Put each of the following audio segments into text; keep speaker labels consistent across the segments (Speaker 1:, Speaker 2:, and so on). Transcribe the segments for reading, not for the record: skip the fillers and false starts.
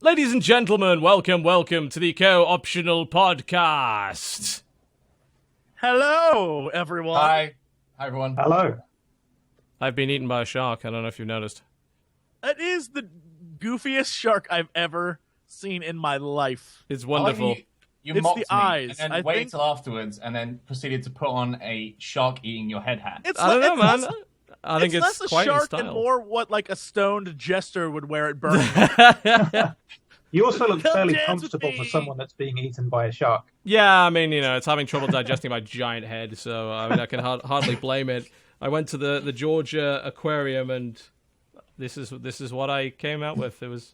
Speaker 1: Ladies and gentlemen, welcome to the Co-Optional Podcast.
Speaker 2: Hello, everyone.
Speaker 3: Hi everyone.
Speaker 4: Hello.
Speaker 1: I've been eaten by a shark. I don't know if you've noticed.
Speaker 2: It is the goofiest shark I've ever seen in my life.
Speaker 1: It's wonderful.
Speaker 3: You
Speaker 2: It's
Speaker 3: mocked
Speaker 2: the
Speaker 3: me
Speaker 2: eyes.
Speaker 3: and then
Speaker 2: I
Speaker 3: waited
Speaker 2: think-
Speaker 3: till afterwards and then proceeded to put on a shark eating your head hat.
Speaker 2: It's
Speaker 1: I don't know, man.
Speaker 2: less-
Speaker 1: I think
Speaker 2: it's less a
Speaker 1: quite in
Speaker 2: shark
Speaker 1: style.
Speaker 2: and more what like a stoned jester would wear at Burning Man.
Speaker 4: You also look
Speaker 2: Come
Speaker 4: fairly
Speaker 2: dance with
Speaker 4: comfortable for
Speaker 2: me.
Speaker 4: someone that's being eaten by a shark.
Speaker 1: Yeah, I mean, it's having trouble digesting my giant head, so I mean, I can hardly blame it. I went to the Georgia aquarium, and this is what I came out with. It was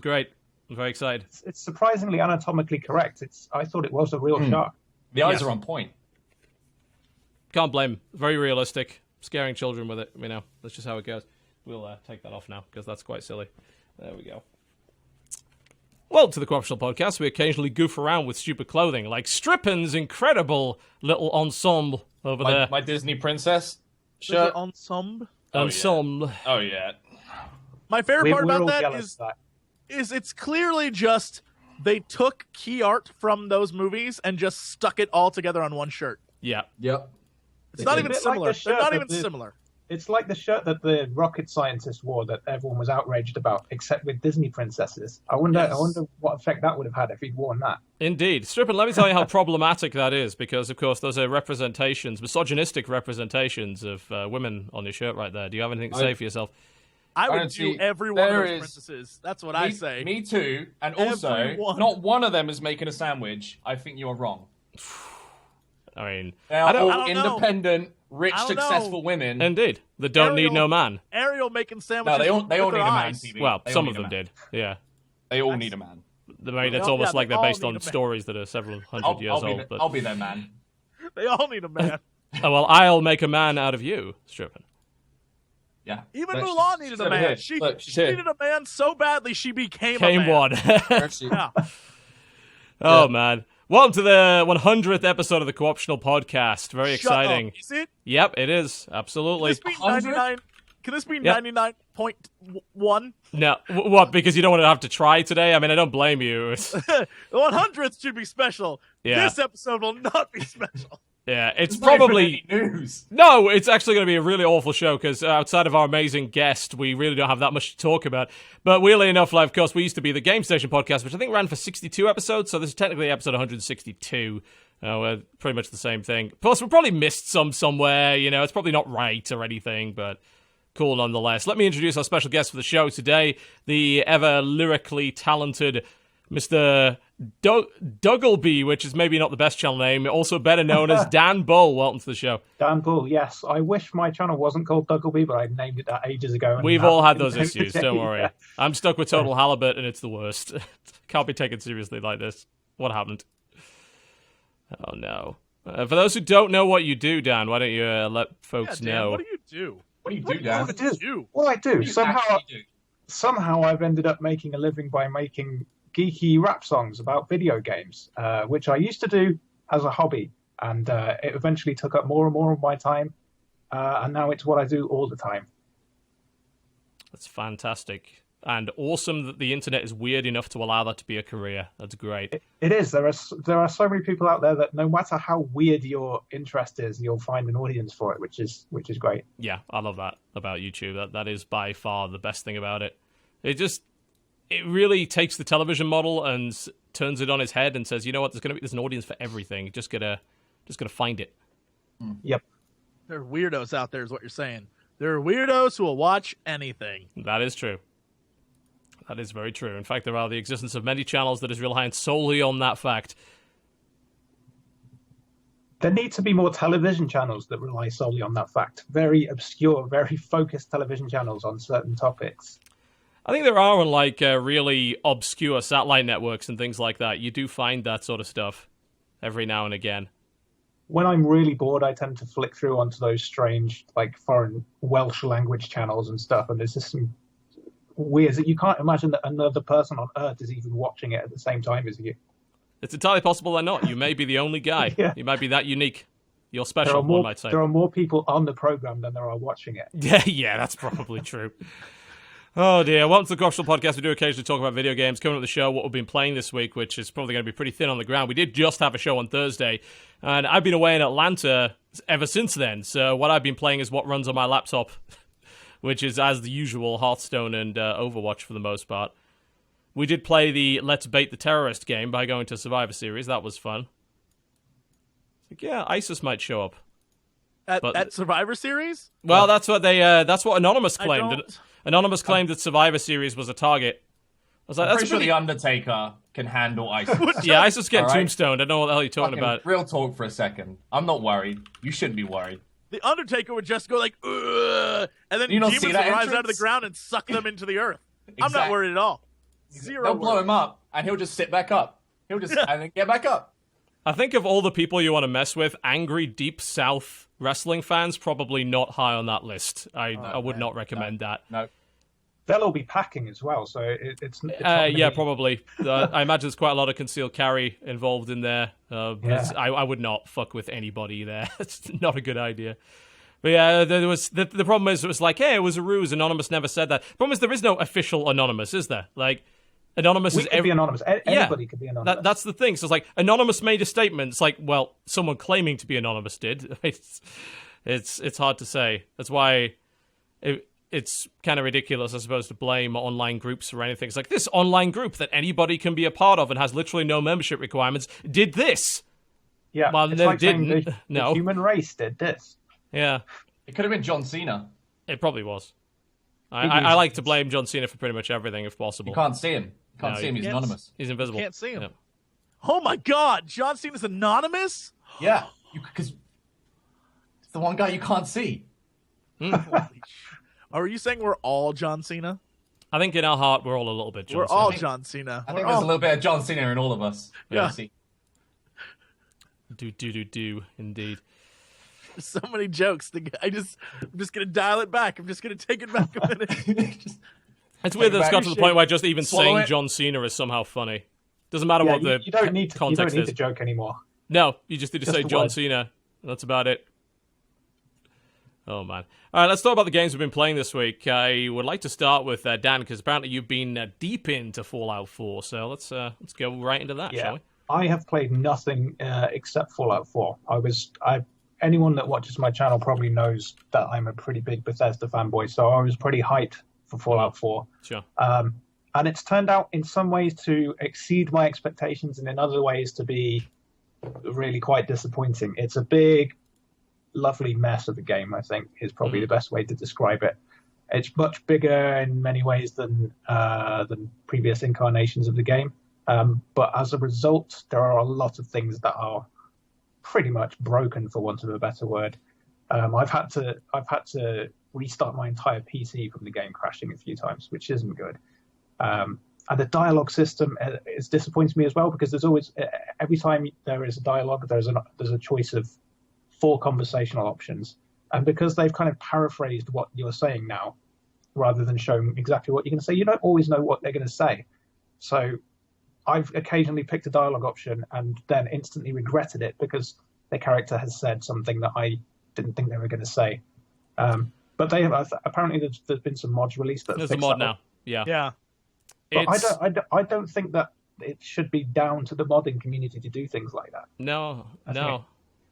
Speaker 1: great. I'm very excited.
Speaker 4: It's surprisingly anatomically correct. I thought it was a real shark.
Speaker 3: The eyes
Speaker 1: Yes.
Speaker 3: are on point.
Speaker 1: Can't blame. Very realistic. Scaring children with it. That's just how it goes. We'll take that off now, because that's quite silly. There we go. Well, to the Co-Optional Podcast, we occasionally goof around with stupid clothing, like Strippin's incredible little ensemble over there.
Speaker 3: My Disney princess
Speaker 2: There's
Speaker 3: shirt.
Speaker 2: an ensemble.
Speaker 1: Ensemble.
Speaker 3: Oh yeah.
Speaker 2: My favorite part
Speaker 4: We're
Speaker 2: about
Speaker 4: all
Speaker 2: that
Speaker 4: jealous of that.
Speaker 2: is it's clearly just they took key art from those movies and just stuck it all together on one shirt.
Speaker 1: Yeah.
Speaker 3: Yep.
Speaker 2: It's not
Speaker 4: a
Speaker 2: even
Speaker 4: bit like
Speaker 2: similar.
Speaker 4: the
Speaker 2: They're
Speaker 4: shirt
Speaker 2: not
Speaker 4: that
Speaker 2: even
Speaker 4: the-
Speaker 2: similar.
Speaker 4: It's like the shirt that the rocket scientist wore that everyone was outraged about, except with Disney princesses. I wonder what effect that would have had if he'd worn that.
Speaker 1: Indeed. Strippin, let me tell you how problematic that is, because, of course, those are representations, misogynistic representations of women on your shirt right there. Do you have anything to say for yourself?
Speaker 2: I would
Speaker 3: Honestly,
Speaker 2: do every one of
Speaker 3: there
Speaker 2: those
Speaker 3: is-
Speaker 2: princesses. That's what I say.
Speaker 3: Me too. And also,
Speaker 2: Everyone.
Speaker 3: not one of them is making a sandwich. I think you're wrong.
Speaker 1: I mean,
Speaker 3: They are
Speaker 2: I
Speaker 3: all
Speaker 2: don't know.
Speaker 3: independent, rich,
Speaker 2: I don't know.
Speaker 3: successful women.
Speaker 1: indeed. That don't need
Speaker 2: Ariel-
Speaker 1: no man.
Speaker 2: Ariel making
Speaker 3: No,
Speaker 2: sandwiches.
Speaker 3: they all
Speaker 2: with
Speaker 3: need
Speaker 2: her
Speaker 3: a man.
Speaker 2: eyes.
Speaker 3: TV.
Speaker 1: Well,
Speaker 3: They all
Speaker 1: some
Speaker 3: need
Speaker 1: of
Speaker 3: a
Speaker 1: them
Speaker 3: man.
Speaker 1: did. Yeah.
Speaker 3: They all
Speaker 2: That's-
Speaker 3: need a man.
Speaker 1: I mean, it's
Speaker 2: Yeah,
Speaker 1: almost
Speaker 2: they
Speaker 1: like they're
Speaker 2: all
Speaker 1: based
Speaker 2: need
Speaker 1: on
Speaker 2: a man.
Speaker 1: stories that are several hundred years old. But
Speaker 3: I'll be their man.
Speaker 2: They all need a man.
Speaker 1: oh, well, I'll make a man out of you, Strippin.
Speaker 3: Yeah.
Speaker 2: Even
Speaker 3: Look,
Speaker 2: Mulan
Speaker 3: she's
Speaker 2: needed a
Speaker 3: over
Speaker 2: man.
Speaker 3: here.
Speaker 2: She
Speaker 3: Look, she's
Speaker 2: she
Speaker 3: here.
Speaker 2: needed a man so badly she became
Speaker 1: Came
Speaker 2: a man.
Speaker 1: one.
Speaker 3: There she is.
Speaker 2: Yeah.
Speaker 1: Oh,
Speaker 3: Yeah.
Speaker 1: man. Welcome to the 100th episode of the Co-Optional Podcast. Very
Speaker 2: Shut
Speaker 1: exciting.
Speaker 2: up. Is it?
Speaker 1: Yep, it is. Absolutely.
Speaker 2: Can this be
Speaker 3: 100?
Speaker 2: 99? Can this be
Speaker 1: Yep.
Speaker 2: 99.1?
Speaker 1: No, what? Because you don't want to have to try today? I mean, I don't blame you.
Speaker 2: The 100th should be special.
Speaker 1: Yeah.
Speaker 2: This episode will not be special.
Speaker 1: Yeah, it's
Speaker 3: It's not even
Speaker 1: probably...
Speaker 3: any news.
Speaker 1: No, it's actually going to be a really awful show because outside of our amazing guest, we really don't have that much to talk about. But weirdly enough, like, of course, we used to be the Game Station podcast, which I think ran for 62 episodes, so this is technically episode 162. We're pretty much the same thing. Plus, we probably missed some somewhere, it's probably not right or anything, but cool nonetheless. Let me introduce our special guest for the show today, the ever lyrically talented Mr. Duggleby, which is maybe not the best channel name, also better known as Dan Bull. Welcome to the show.
Speaker 4: Dan Bull, yes. I wish my channel wasn't called Duggleby, but I named it that ages ago. and
Speaker 1: We've
Speaker 4: now
Speaker 1: all had
Speaker 4: it's
Speaker 1: those issues, don't worry.
Speaker 4: Yeah.
Speaker 1: I'm stuck with Total Halibut, and it's the worst. Can't be taken seriously like this. What happened? Oh, no. For those who don't know what you do, Dan, why don't you let folks
Speaker 2: Dan,
Speaker 1: know?
Speaker 2: what do you do?
Speaker 3: What do you
Speaker 2: What
Speaker 3: do,
Speaker 2: do
Speaker 3: Dan?
Speaker 2: you
Speaker 3: What
Speaker 2: do?
Speaker 4: What I do,
Speaker 3: do you
Speaker 4: somehow
Speaker 3: actually do?
Speaker 4: somehow I've ended up making a living by making geeky rap songs about video games, which I used to do as a hobby, and it eventually took up more and more of my time, and now it's what I do all the time.
Speaker 1: That's fantastic. And awesome that the internet is weird enough to allow that to be a career. That's great.
Speaker 4: It is. There are so many people out there that no matter how weird your interest is, you'll find an audience for it, which is great.
Speaker 1: Yeah, I love that about YouTube. That is by far the best thing about it. It really takes the television model and turns it on its head and says, you know what, there's an audience for everything. Just gotta find it.
Speaker 4: Yep.
Speaker 2: There are weirdos out there is what you're saying. There are weirdos who will watch anything.
Speaker 1: That is true. That is very true. In fact, there are the existence of many channels that is reliant solely on that fact.
Speaker 4: There need to be more television channels that rely solely on that fact. Very obscure, very focused television channels on certain topics.
Speaker 1: I think there are on really obscure satellite networks and things like that. You do find that sort of stuff every now and again.
Speaker 4: When I'm really bored, I tend to flick through onto those strange, like, foreign Welsh language channels and stuff, and there's just some weird that you can't imagine that another person on Earth is even watching it at the same time as you.
Speaker 1: It's entirely possible they're not. You may be the only guy.
Speaker 4: Yeah.
Speaker 1: You might be that unique. You're
Speaker 4: There
Speaker 1: special,
Speaker 4: are
Speaker 1: one
Speaker 4: more.
Speaker 1: might say.
Speaker 4: There are more people on the program than there are watching it.
Speaker 1: Yeah, that's probably true. Oh dear, welcome to the Crucial Podcast. We do occasionally talk about video games. Coming up the show, what we've been playing this week, which is probably going to be pretty thin on the ground. We did just have a show on Thursday, and I've been away in Atlanta ever since then, so what I've been playing is what runs on my laptop, which is, as the usual, Hearthstone and Overwatch for the most part. We did play the Let's Bait the Terrorist game by going to Survivor Series. That was fun. Like, yeah, ISIS might show up.
Speaker 2: At Survivor Series?
Speaker 1: Well, that's what Anonymous claimed. Anonymous claimed that Survivor Series was a target. I was like,
Speaker 3: I'm
Speaker 1: that's
Speaker 3: pretty sure the Undertaker can handle ISIS.
Speaker 1: Yeah, ISIS get
Speaker 3: All right.
Speaker 1: tombstoned. I don't know what the hell you're talking
Speaker 3: Fucking
Speaker 1: about.
Speaker 3: real talk for a second. I'm not worried. You shouldn't be worried.
Speaker 2: The Undertaker would just go like, ugh, and then
Speaker 3: You don't
Speaker 2: demons
Speaker 3: see
Speaker 2: would
Speaker 3: that
Speaker 2: rise out of the
Speaker 3: entrance?
Speaker 2: ground and suck them into the earth. I'm not
Speaker 3: Exactly.
Speaker 2: worried at all. Zero.
Speaker 3: They'll blow
Speaker 2: worry.
Speaker 3: him up, and he'll just sit back up. He'll just and then get back up.
Speaker 1: I think of all the people you want to mess with, angry Deep South wrestling fans probably not high on that list. I would not recommend that.
Speaker 3: No.
Speaker 4: They'll all be packing as well, so it's not gonna
Speaker 1: Yeah,
Speaker 4: be-
Speaker 1: probably. I imagine there's quite a lot of concealed carry involved in there. I would not fuck with anybody there. It's not a good idea. But yeah, there was the problem is it was like, hey, it was a ruse. Anonymous never said that. Problem is there is no official Anonymous, is there? Like, Anonymous
Speaker 4: We
Speaker 1: is
Speaker 4: could be anonymous. Anybody could be anonymous.
Speaker 1: That's the thing. So it's like Anonymous made a statement. It's like, well, someone claiming to be Anonymous did. It's hard to say. That's why it's kind of ridiculous, I suppose, to blame online groups for anything. It's like this online group that anybody can be a part of and has literally no membership requirements did this.
Speaker 4: Yeah,
Speaker 1: Well,
Speaker 4: it's
Speaker 1: they
Speaker 4: like saying
Speaker 1: didn't.
Speaker 4: the
Speaker 1: No.
Speaker 4: human race did this.
Speaker 1: Yeah,
Speaker 3: It could have been John Cena.
Speaker 1: it probably was. I like to blame John Cena for pretty much everything if possible.
Speaker 3: You can't see him. You can't
Speaker 1: No,
Speaker 3: see him.
Speaker 1: you
Speaker 3: He's
Speaker 2: can't.
Speaker 3: anonymous.
Speaker 1: He's invisible.
Speaker 2: Can't see him.
Speaker 1: Yeah.
Speaker 2: Oh my God, John Cena's anonymous?
Speaker 3: Yeah, because it's the one guy you can't see.
Speaker 2: Are you saying we're all John Cena?
Speaker 1: I think in our heart we're all a little bit John
Speaker 2: We're
Speaker 1: Cena.
Speaker 2: all John Cena.
Speaker 3: I
Speaker 2: We're
Speaker 3: think there's
Speaker 2: all-
Speaker 3: a little bit of John Cena in all of us.
Speaker 2: Yeah.
Speaker 3: See.
Speaker 1: Do, indeed.
Speaker 2: so many jokes. I'm just gonna dial it back. I'm just gonna take it back a minute.
Speaker 1: It's weird that it's got to the point where just even
Speaker 3: Swallow
Speaker 1: saying
Speaker 3: it.
Speaker 1: John Cena is somehow funny. Doesn't matter
Speaker 4: Yeah,
Speaker 1: what the
Speaker 4: you don't need to. You don't
Speaker 1: context
Speaker 4: need
Speaker 1: is.
Speaker 4: to joke anymore.
Speaker 1: No, you just need to
Speaker 4: Just
Speaker 1: say
Speaker 4: the
Speaker 1: John
Speaker 4: word.
Speaker 1: Cena. That's about it. Oh, man. All right, let's talk about the games we've been playing this week. I would like to start with Dan, because apparently you've been deep into Fallout 4, so let's go right into that, shall we?
Speaker 4: I have played nothing except Fallout 4. Anyone that watches my channel probably knows that I'm a pretty big Bethesda fanboy, so I was pretty hyped for Fallout 4.
Speaker 1: Sure.
Speaker 4: And it's turned out in some ways to exceed my expectations and in other ways to be really quite disappointing. It's a big, lovely mess of a game, I think, is probably the best way to describe it. It's much bigger in many ways than previous incarnations of the game. But as a result, there are a lot of things that are pretty much broken, for want of a better word. I've had to restart my entire PC from the game crashing a few times, which isn't good. And the dialogue system is disappoints me as well, because there's always, every time there is a dialogue, there's a choice of 4 conversational options, and because they've kind of paraphrased what you're saying now, rather than showing exactly what you're going to say, you don't always know what they're going to say. So I've occasionally picked a dialogue option and then instantly regretted it because the character has said something that I didn't think they were going to say. But they have apparently there's been some mods released that
Speaker 1: There's a
Speaker 4: fix
Speaker 1: mod
Speaker 4: that.
Speaker 1: now. Yeah.
Speaker 2: Yeah.
Speaker 4: But I don't think that it should be down to the modding community to do things like that.
Speaker 1: No.
Speaker 4: think-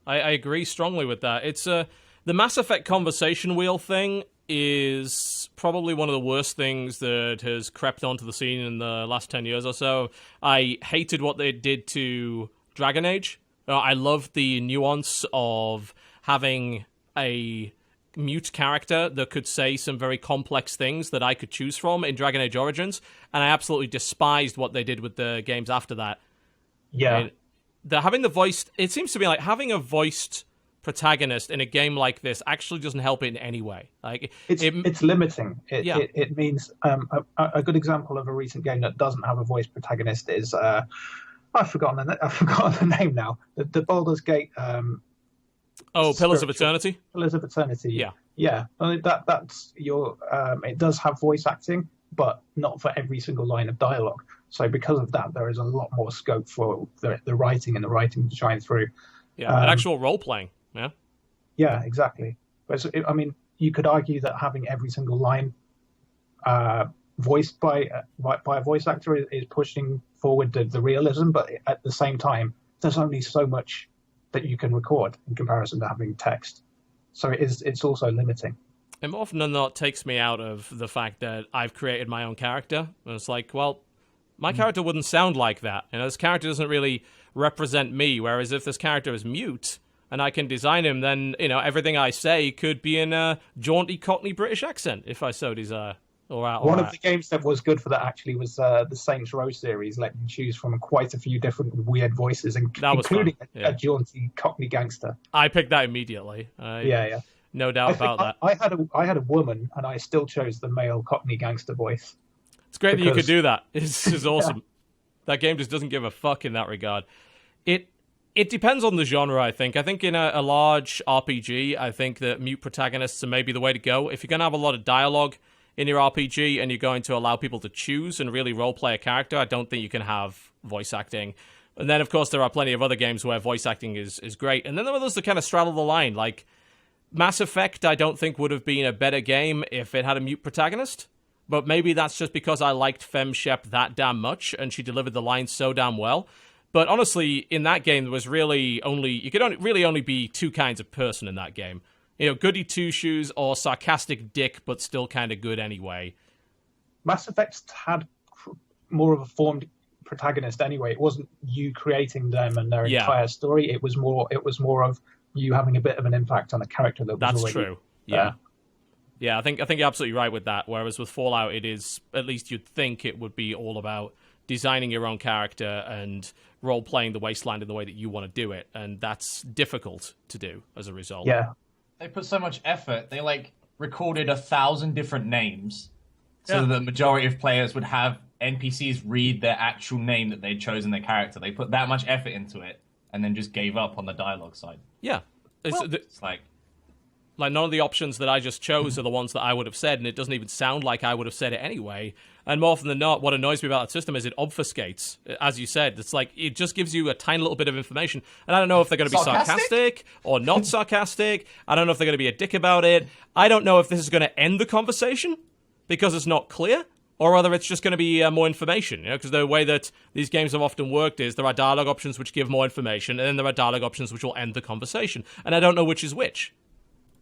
Speaker 1: I agree strongly with that. It's the Mass Effect conversation wheel thing is probably one of the worst things that has crept onto the scene in the last 10 years or so. I hated what they did to Dragon Age. I loved the nuance of having a mute character that could say some very complex things that I could choose from in Dragon Age Origins, and I absolutely despised what they did with the games after that.
Speaker 4: Yeah.
Speaker 1: Having the voiced, it seems to me like having a voiced protagonist in a game like this actually doesn't help it in any way. Like
Speaker 4: It's limiting.
Speaker 1: Yeah.
Speaker 4: It means a good example of a recent game that doesn't have a voice protagonist is I've forgotten the name now. The Baldur's Gate.
Speaker 1: Pillars of
Speaker 4: spiritual-
Speaker 1: Eternity.
Speaker 4: Pillars of Eternity.
Speaker 1: Yeah.
Speaker 4: Yeah. I mean, that's your. It does have voice acting, but not for every single line of dialogue. So because of that, there is a lot more scope for the writing and the writing to shine through.
Speaker 1: Yeah, and actual role playing. Yeah.
Speaker 4: Yeah, exactly. But I mean, you could argue that having every single line voiced by a voice actor is pushing forward the realism, but at the same time, there's only so much that you can record in comparison to having text. So it's also limiting.
Speaker 1: And more often than not, takes me out of the fact that I've created my own character. And it's like, well, my character wouldn't sound like that. You know, this character doesn't really represent me. Whereas if this character is mute and I can design him, then, you know, everything I say could be in a jaunty Cockney British accent if I so desire.
Speaker 4: One of the games that was good for that actually was the Saints Row series, letting you choose from quite a few different weird voices, including a jaunty Cockney gangster.
Speaker 1: I picked that immediately.
Speaker 4: Yeah.
Speaker 1: No doubt about that.
Speaker 4: I had a woman, and I still chose the male Cockney gangster voice.
Speaker 1: It's great that you could do that. This is awesome. Yeah. That game just doesn't give a fuck in that regard. It depends on the genre, I think. I think in a large RPG, I think that mute protagonists are maybe the way to go. If you're going to have a lot of dialogue in your RPG and you're going to allow people to choose and really roleplay a character, I don't think you can have voice acting. And then, of course, there are plenty of other games where voice acting is great. And then there are those that kind of straddle the line. Like, Mass Effect, I don't think would have been a better game if it had a mute protagonist. But maybe that's just because I liked Fem Shep that damn much, and she delivered the lines so damn well. But honestly, in that game, there was really you could only be two kinds of person in that game. You know, goody two-shoes or sarcastic dick, but still kind of good anyway.
Speaker 4: Mass Effect had more of a formed protagonist anyway. It wasn't you creating them and their entire story. It was more of you having a bit of an impact on a character that was
Speaker 1: That's
Speaker 4: already
Speaker 1: true. Yeah. Yeah, I think you're absolutely right with that. Whereas with Fallout, it is, at least you'd think it would be all about designing your own character and role-playing the wasteland in the way that you want to do it. And that's difficult to do as a result.
Speaker 4: Yeah.
Speaker 3: They put so much effort. They recorded 1,000 different names so that the majority of players would have NPCs read their actual name that they'd chosen their character. They put that much effort into it and then just gave up on the dialogue side.
Speaker 1: Yeah.
Speaker 3: It's
Speaker 1: like none of the options that I just chose are the ones that I would have said, and it doesn't even sound like I would have said it anyway. And more often than not, what annoys me about that system is it obfuscates. As you said, it's like it just gives you a tiny little bit of information. And I don't know if they're going to be sarcastic or not sarcastic. I don't know if they're going to be a dick about it. I don't know if this is going to end the conversation because it's not clear, or whether it's just going to be more information. You know, because the way that these games have often worked is there are dialogue options which give more information, and then there are dialogue options which will end the conversation. And I don't know which is which.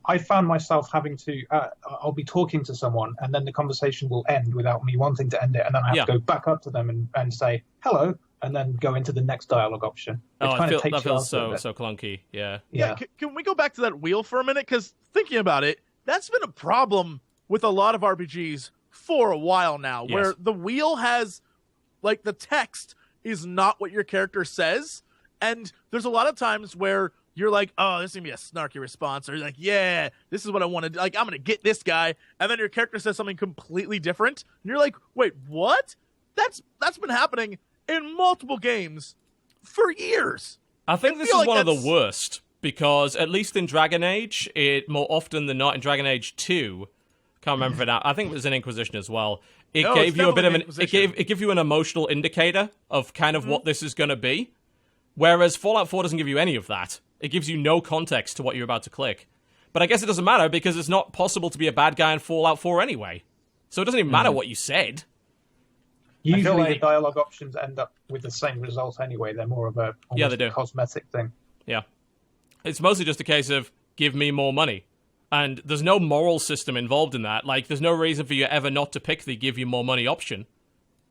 Speaker 4: I found myself having to, I'll be talking to someone and then the conversation will end without me wanting to end it. And then I have to go back up to them and say, hello, and then go into the next dialogue option.
Speaker 1: That feels so clunky. Yeah.
Speaker 2: Can we go back to that wheel for a minute? Because thinking about it, that's been a problem with a lot of RPGs for a while now, where the wheel has, like, the text is not what your character says. And there's a lot of times where you're like, oh, this is going to be a snarky response. Or you're like, yeah, this is what I want to do. Like, I'm going to get this guy. And then your character says something completely different. And you're like, wait, what? That's been happening in multiple games for years.
Speaker 1: I think this is one of the worst. Because at least in Dragon Age, it more often than not, in Dragon Age 2, can't remember it now, I think it was in Inquisition as well, it gave you a bit of it gave you an emotional indicator of kind of what this is going to be. Whereas Fallout 4 doesn't give you any of that. It gives you no context to what you're about to click. But I guess it doesn't matter because it's not possible to be a bad guy in Fallout 4 anyway. So it doesn't even matter what you said.
Speaker 4: Usually the dialogue options end up with the same result anyway. They're more of a cosmetic thing.
Speaker 1: Yeah. It's mostly just a case of, give me more money. And there's no moral system involved in that. Like, there's no reason for you ever not to pick the give you more money option.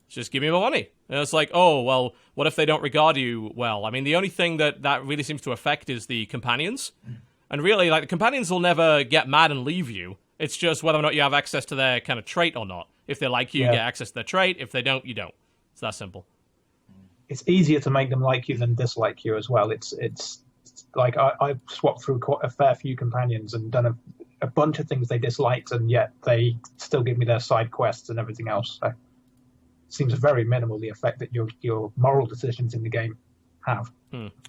Speaker 1: Just give me more money. And it's like, oh, well, what if they don't regard you well? I mean, the only thing that really seems to affect is the companions. And really, like, the companions will never get mad and leave you. It's just whether or not you have access to their kind of trait or not. If they like you, you get access to their trait. If they don't, you don't. It's that simple.
Speaker 4: It's easier to make them like you than dislike you as well. It's like I've swapped through quite a fair few companions and done a bunch of things they disliked, and yet they still give me their side quests and everything else. So seems very minimal the effect that your moral decisions in the game have.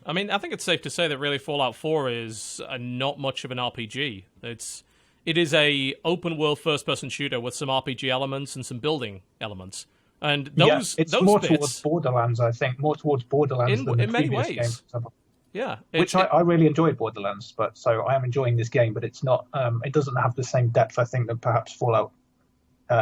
Speaker 1: I mean, I think it's safe to say that really Fallout 4 is not much of an RPG. It is a open world first person shooter with some RPG elements and some building elements. And those
Speaker 4: more
Speaker 1: bits,
Speaker 4: towards Borderlands, I think, more towards Borderlands than the
Speaker 1: many
Speaker 4: previous
Speaker 1: ways.
Speaker 4: Game.
Speaker 1: Yeah,
Speaker 4: I really enjoyed Borderlands, but so I am enjoying this game, but it's not. It doesn't have the same depth, I think, that perhaps Fallout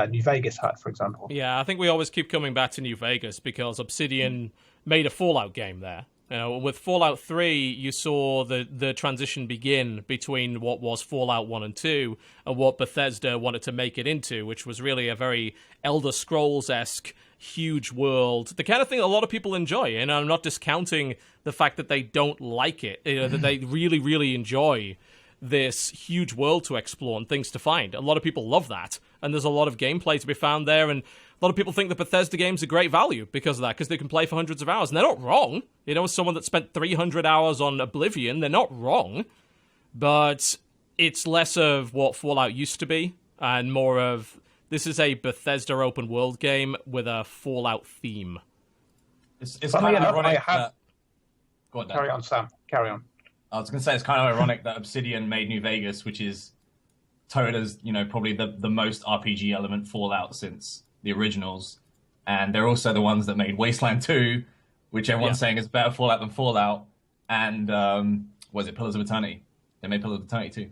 Speaker 4: New Vegas had, for example.
Speaker 1: Yeah, I think we always keep coming back to New Vegas because Obsidian made a Fallout game there. You know, with Fallout 3, you saw the transition begin between what was Fallout 1 and 2 and what Bethesda wanted to make it into, which was really a very Elder Scrolls-esque, huge world. The kind of thing a lot of people enjoy, and I'm not discounting the fact that they don't like it, you know, that they really, really enjoy this huge world to explore and things to find. A lot of people love that, and there's a lot of gameplay to be found there, and a lot of people think the Bethesda games are great value because of that, because they can play for hundreds of hours, and they're not wrong. You know, as someone that spent 300 hours on Oblivion, they're not wrong, but it's less of what Fallout used to be, and more of, this is a Bethesda open world game with a Fallout theme.
Speaker 3: It's kind of ironic that... Go on, Dan.
Speaker 4: Carry on, Sam. Carry on.
Speaker 3: I was going to say, it's kind of ironic that Obsidian made New Vegas, which is touted as, you know, probably the most RPG element Fallout since the originals. And they're also the ones that made Wasteland 2, which everyone's saying is better Fallout than Fallout. And, was it Pillars of Eternity? They made Pillars of Eternity too.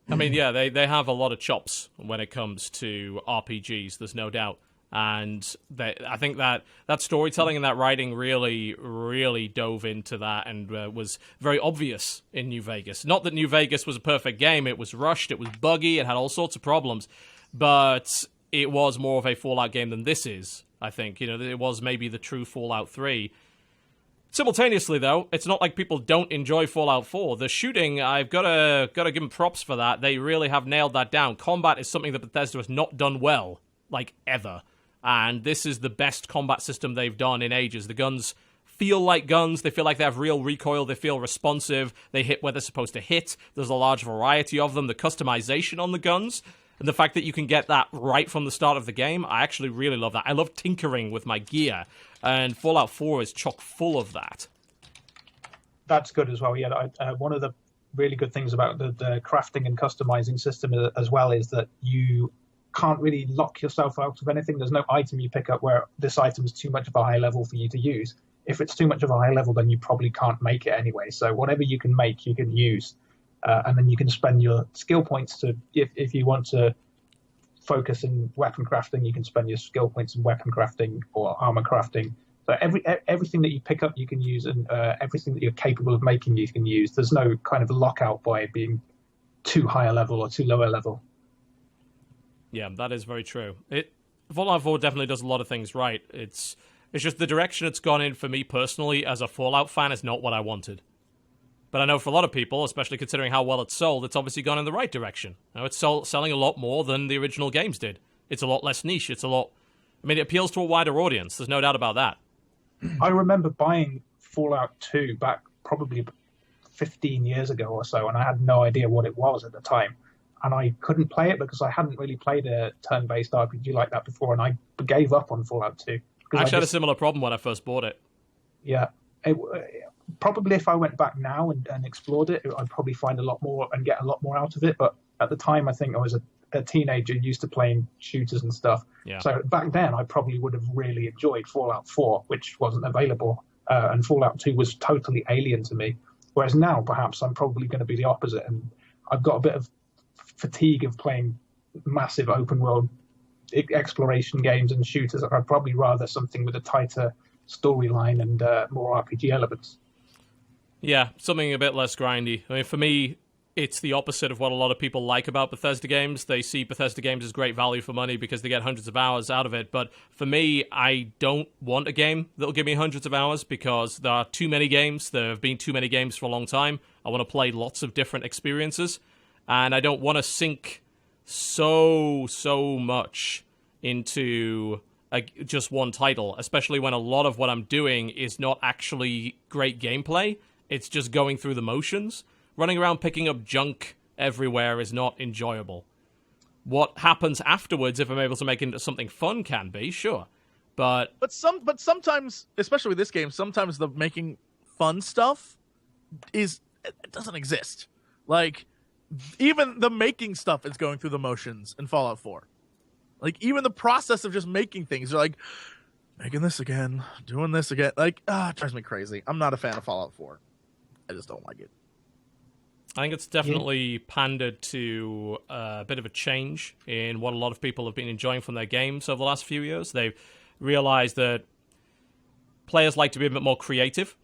Speaker 1: I mean, yeah, they have a lot of chops when it comes to RPGs, there's no doubt. And I think that storytelling and that writing really, really dove into that and was very obvious in New Vegas. Not that New Vegas was a perfect game. It was rushed, it was buggy, it had all sorts of problems. But it was more of a Fallout game than this is, I think. You know, it was maybe the true Fallout 3. Simultaneously, though, it's not like people don't enjoy Fallout 4. The shooting, I've got to give them props for that. They really have nailed that down. Combat is something that Bethesda has not done well, like, ever. And this is the best combat system they've done in ages. The guns feel like guns. They feel like they have real recoil. They feel responsive. They hit where they're supposed to hit. There's a large variety of them. The customization on the guns, and the fact that you can get that right from the start of the game, I actually really love that. I love tinkering with my gear, and Fallout 4 is chock full of that.
Speaker 4: That's good as well. Yeah, one of the really good things about the crafting and customizing system as well is that you can't really lock yourself out of anything. There's no item you pick up where this item is too much of a high level for you to use. If it's too much of a high level, then you probably can't make it anyway. So whatever you can make, you can use. And then you can spend your skill points to, if you want to focus in weapon crafting, you can spend your skill points in weapon crafting or armor crafting. So everything that you pick up, you can use, and everything that you're capable of making, you can use. There's no kind of lockout by being too high a level or too low a level.
Speaker 1: Yeah, that is very true. Fallout 4 definitely does a lot of things right. It's just the direction it's gone in for me personally as a Fallout fan is not what I wanted. But I know for a lot of people, especially considering how well it's sold, it's obviously gone in the right direction. Now, it's selling a lot more than the original games did. It's a lot less niche. It appeals to a wider audience. There's no doubt about that.
Speaker 4: I remember buying Fallout 2 back probably 15 years ago or so, and I had no idea what it was at the time. And I couldn't play it because I hadn't really played a turn-based RPG like that before, and I gave up on Fallout 2.
Speaker 1: I actually had a similar problem when I first bought it.
Speaker 4: Yeah. Probably if I went back now and explored it, I'd probably find a lot more and get a lot more out of it. But at the time, I think I was a teenager used to playing shooters and stuff.
Speaker 1: Yeah.
Speaker 4: So back then, I probably would have really enjoyed Fallout 4, which wasn't available. And Fallout 2 was totally alien to me. Whereas now, perhaps, I'm probably going to be the opposite. And I've got a bit of fatigue of playing massive open world exploration games and shooters. I'd probably rather something with a tighter storyline and more RPG elements.
Speaker 1: Yeah, something a bit less grindy. I mean, for me, it's the opposite of what a lot of people like about Bethesda games. They see Bethesda games as great value for money because they get hundreds of hours out of it. But for me, I don't want a game that'll give me hundreds of hours because there are too many games. There have been too many games for a long time. I want to play lots of different experiences. And I don't want to sink so much into just one title, especially when a lot of what I'm doing is not actually great gameplay. It's just going through the motions. Running around picking up junk everywhere is not enjoyable. What happens afterwards, if I'm able to make it into something fun, can be, sure. But
Speaker 2: sometimes, especially with this game, sometimes the making fun stuff it doesn't exist. Like, even the making stuff is going through the motions in Fallout 4. Like, even the process of just making things, you're like, making this again, doing this again. Like, it drives me crazy. I'm not a fan of Fallout 4. I just don't like it.
Speaker 1: I think it's definitely pandered to a bit of a change in what a lot of people have been enjoying from their games over the last few years. They've realized that players like to be a bit more creative,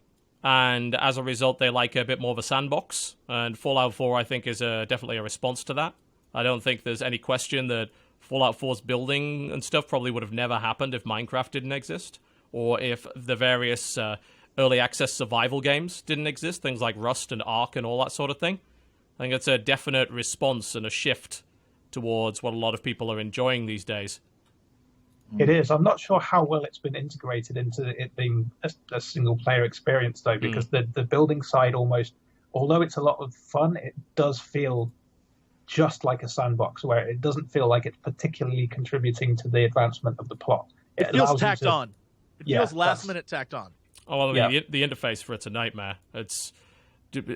Speaker 1: and as a result, they like a bit more of a sandbox. And Fallout 4, I think, is definitely a response to that. I don't think there's any question that Fallout 4's building and stuff probably would have never happened if Minecraft didn't exist, or if the various early access survival games didn't exist, things like Rust and Ark and all that sort of thing. I think it's a definite response and a shift towards what a lot of people are enjoying these days.
Speaker 4: It is. I'm not sure how well it's been integrated into it being a single-player experience, though, because the building side almost, although it's a lot of fun, it does feel just like a sandbox, where it doesn't feel like it's particularly contributing to the advancement of the plot.
Speaker 2: It feels tacked on. It feels last-minute tacked on.
Speaker 1: Oh, well, I mean, the interface for it's a nightmare. It's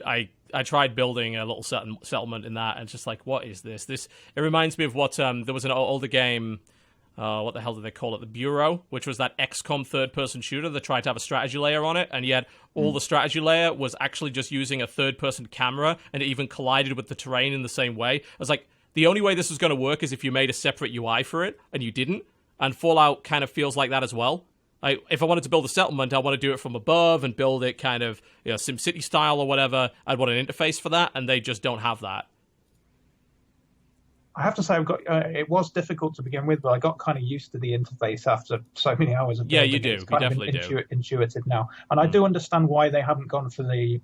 Speaker 1: I tried building a little settlement in that, and it's just like, what is this? It reminds me of what there was an older game. What the hell did they call it? The Bureau, which was that XCOM third-person shooter that tried to have a strategy layer on it, and yet all the strategy layer was actually just using a third-person camera, and it even collided with the terrain in the same way. I was like, the only way this was going to work is if you made a separate UI for it, and you didn't. And Fallout kind of feels like that as well. If I wanted to build a settlement, I want to do it from above and build it kind of SimCity style or whatever. I'd want an interface for that, and they just don't have that.
Speaker 4: I have to say, it was difficult to begin with, but I got kind of used to the interface after so many hours of building.
Speaker 1: Yeah, you do.
Speaker 4: It's kind
Speaker 1: you
Speaker 4: of
Speaker 1: definitely do.
Speaker 4: Intuitive now, and I do understand why they haven't gone for the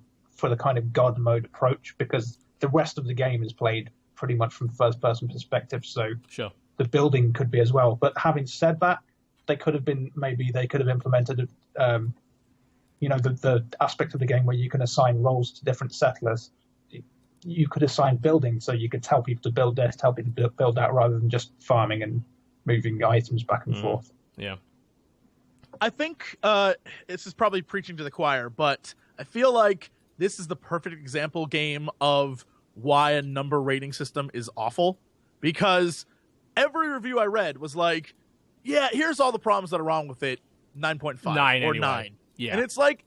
Speaker 4: kind of God mode approach, because the rest of the game is played pretty much from first-person perspective. So
Speaker 1: sure,
Speaker 4: the building could be as well. But having said that, they could have implemented, the aspect of the game where you can assign roles to different settlers. You could assign buildings, so you could tell people to build this, tell people to build that, rather than just farming and moving items back and forth.
Speaker 1: Yeah.
Speaker 2: I think this is probably preaching to the choir, but I feel like this is the perfect example game of why a number rating system is awful, because every review I read was like, yeah, here's all the problems that are wrong with it, 9.5 or
Speaker 1: anyway.
Speaker 2: 9.
Speaker 1: Yeah.
Speaker 2: And it's like,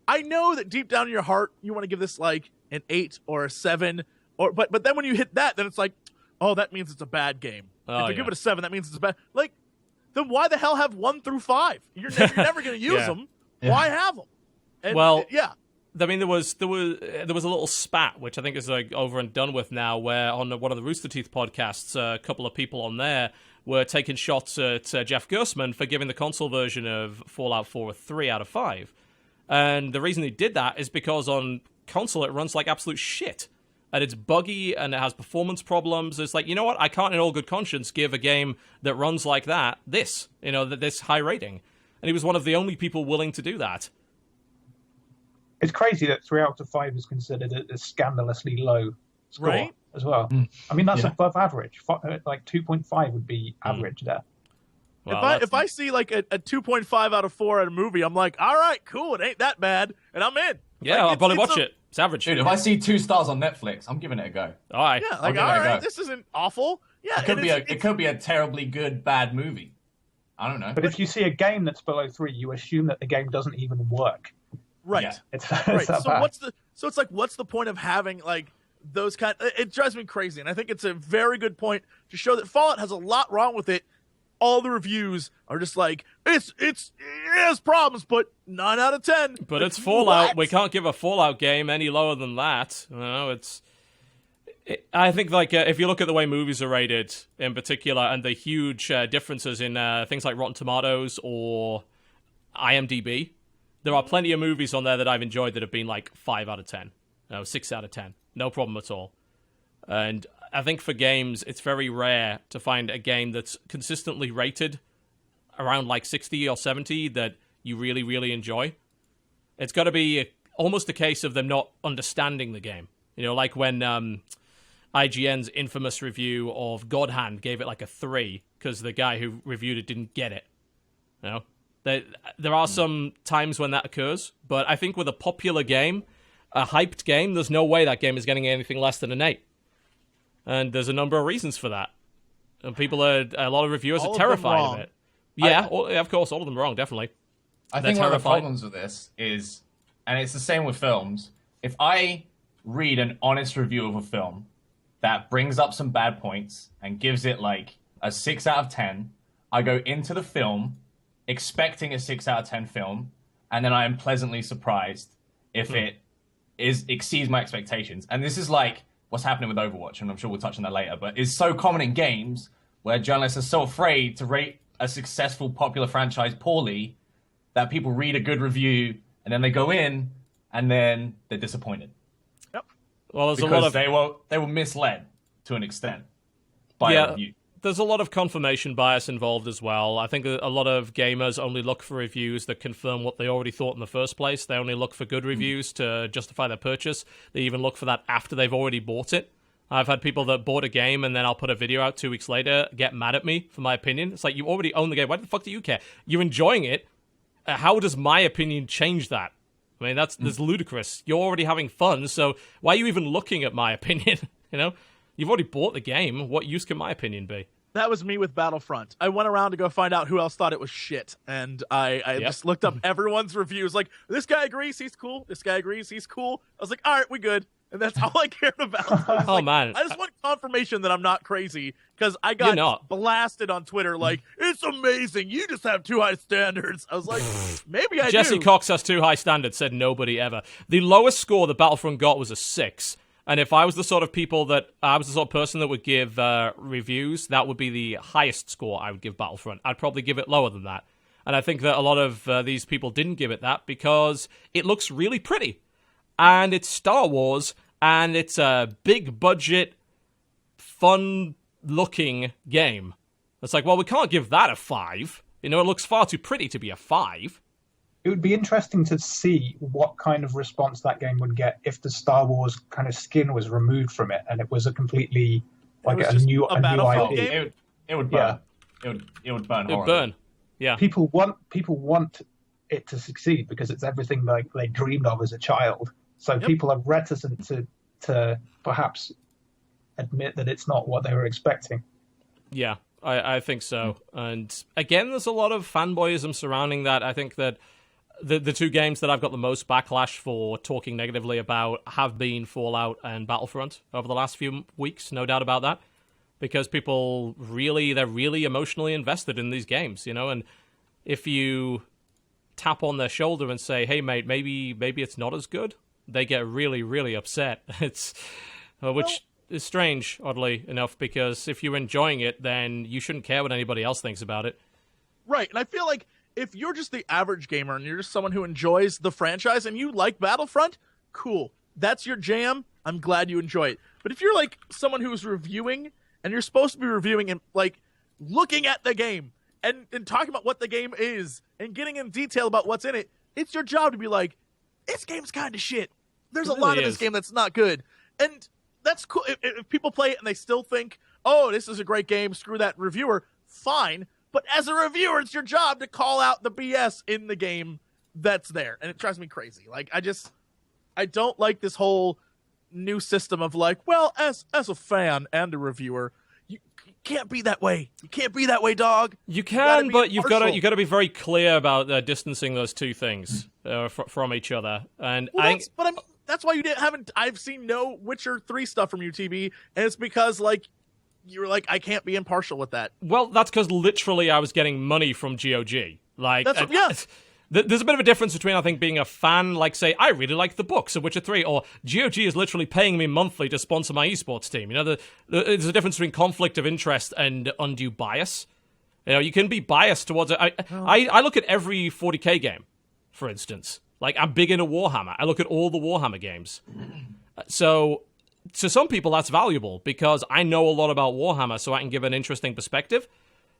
Speaker 2: I know that deep down in your heart, you want to give this like an 8 or a 7, but then when you hit that, then it's like, oh, that means it's a bad game. If I give it a 7, that means it's a bad. Like, then why the hell have 1 through 5? You're never going to use them. Yeah. Why have them? And, yeah.
Speaker 1: I mean, there was a little spat, which I think is like over and done with now, where on one of the Rooster Teeth podcasts, a couple of people on there were taking shots at Jeff Gersman for giving the console version of Fallout 4 a 3 out of 5. And the reason he did that is because on console it runs like absolute shit. And it's buggy and it has performance problems. It's like, you know what? I can't in all good conscience give a game that runs like that this high rating. And he was one of the only people willing to do that.
Speaker 4: It's crazy that 3 out of 5 is considered a scandalously low score as well. I mean, that's above average. Like 2.5 would be average there.
Speaker 1: Well,
Speaker 2: if I see like a 2.5 out of 4 at a movie, I'm like, all right, cool, it ain't that bad, and I'm in.
Speaker 1: Yeah,
Speaker 2: like,
Speaker 1: I'll probably watch it. It's average.
Speaker 3: Dude, if I see 2 stars on Netflix, I'm giving it a go.
Speaker 1: All right.
Speaker 2: Yeah, like, all right, this isn't awful. Yeah,
Speaker 3: it could be a terribly good, bad movie. I don't know.
Speaker 4: But if you see a game that's below 3, you assume that the game doesn't even work.
Speaker 2: Right.
Speaker 3: Yeah.
Speaker 4: It's
Speaker 2: right.
Speaker 4: that
Speaker 2: So
Speaker 4: bad.
Speaker 2: it's like, what's the point of having like those kind? It drives me crazy, and I think it's a very good point to show that Fallout has a lot wrong with it. All the reviews are just like, it has problems, but 9 out of 10.
Speaker 1: But it's Fallout. We can't give a Fallout game any lower than that. I think like if you look at the way movies are rated in particular, and the huge differences in things like Rotten Tomatoes or IMDb, there are plenty of movies on there that I've enjoyed that have been like 5 out of 10, 6 out of 10, no problem at all. And I think for games, it's very rare to find a game that's consistently rated around like 60 or 70 that you really, really enjoy. It's got to be almost a case of them not understanding the game. Like when IGN's infamous review of God Hand gave it like a 3 because the guy who reviewed it didn't get it. There are some times when that occurs, but I think with a popular game, a hyped game, there's no way that game is getting anything less than an 8. And there's a number of reasons for that. And a lot of reviewers are terrified of it. Yeah, of course, all of them are wrong, definitely.
Speaker 3: I think one of the problems with this is, and it's the same with films, if I read an honest review of a film that brings up some bad points and gives it like a 6 out of 10, I go into the film expecting a 6 out of 10 film, and then I am pleasantly surprised if it exceeds my expectations. And this is like what's happening with Overwatch, and I'm sure we'll touch on that later, but it's so common in games where journalists are so afraid to rate a successful, popular franchise poorly that people read a good review and then they go in and then they're disappointed.
Speaker 2: Yep.
Speaker 1: Well, there's
Speaker 3: because
Speaker 1: a lot of
Speaker 3: they were misled to an extent by a review.
Speaker 1: There's a lot of confirmation bias involved as well. I think a lot of gamers only look for reviews that confirm what they already thought in the first place. They only look for good reviews to justify their purchase. They even look for that after they've already bought it. I've had people that bought a game and then I'll put a video out 2 weeks later, get mad at me for my opinion. It's like, you already own the game. Why the fuck do you care? You're enjoying it. How does my opinion change that? I mean, that's ludicrous. You're already having fun, so why are you even looking at my opinion? You know? You've already bought the game. What use can my opinion be?
Speaker 2: That was me with Battlefront. I went around to go find out who else thought it was shit, and I just looked up everyone's reviews. Like, this guy agrees, he's cool. This guy agrees, he's cool. I was like, all right, we good. And that's all I cared about.
Speaker 1: Man.
Speaker 2: I just want confirmation that I'm not crazy, because I got blasted on Twitter like, it's amazing, you just have too high standards. I was like, maybe I
Speaker 1: Jesse
Speaker 2: do.
Speaker 1: Cox has too high standards, said nobody ever. The lowest score that Battlefront got was a 6. And if I was the sort of person that would give reviews, that would be the highest score I would give Battlefront. I'd probably give it lower than that. And I think that a lot of these people didn't give it that because it looks really pretty. And it's Star Wars, and it's a big budget, fun-looking game. It's like, well, we can't give that a 5. You know, it looks far too pretty to be a 5.
Speaker 4: It would be interesting to see what kind of response that game would get if the Star Wars kind of skin was removed from it and it was a completely a new IP.
Speaker 2: Game?
Speaker 3: It would burn. Yeah. It would burn.
Speaker 1: It would burn. Yeah.
Speaker 4: People want it to succeed because it's everything like they dreamed of as a child. So people are reticent to perhaps admit that it's not what they were expecting.
Speaker 1: Yeah, I think so. And again, there's a lot of fanboyism surrounding that. I think that the two games that I've got the most backlash for talking negatively about have been Fallout and Battlefront over the last few weeks, no doubt about that. Because people they're really emotionally invested in these games, you know, and if you tap on their shoulder and say, hey mate, maybe it's not as good, they get really, really upset. It's which is strange, oddly enough, because if you're enjoying it, then you shouldn't care what anybody else thinks about it.
Speaker 2: Right, and I feel like if you're just the average gamer and you're just someone who enjoys the franchise and you like Battlefront, cool. That's your jam. I'm glad you enjoy it. But if you're like someone who's reviewing and you're supposed to be reviewing and like looking at the game and talking about what the game is and getting in detail about what's in it, it's your job to be like, this game's kind of shit. There's a lot of this game that's not good. And that's cool. If people play it and they still think, oh, this is a great game, screw that reviewer, fine. But as a reviewer, it's your job to call out the BS in the game that's there. And it drives me crazy. Like, I don't like this whole new system of like, well, as a fan and a reviewer, you can't be that way. You can't be that way, dog.
Speaker 1: You can, but you've got to be very clear about distancing those two things from each other. And
Speaker 2: that's why you haven't. I've seen no Witcher 3 stuff from UTB, and it's because like you're like, I can't be impartial with that.
Speaker 1: Well, that's because literally I was getting money from GOG. Like, there's a bit of a difference between, I think, being a fan, like, say, I really like the books of Witcher 3, or GOG is literally paying me monthly to sponsor my esports team. You know, there's a difference between conflict of interest and undue bias. You know, you can be biased towards it. I look at every 40k game, for instance. Like, I'm big into Warhammer. I look at all the Warhammer games. So, to some people, that's valuable, because I know a lot about Warhammer, so I can give an interesting perspective.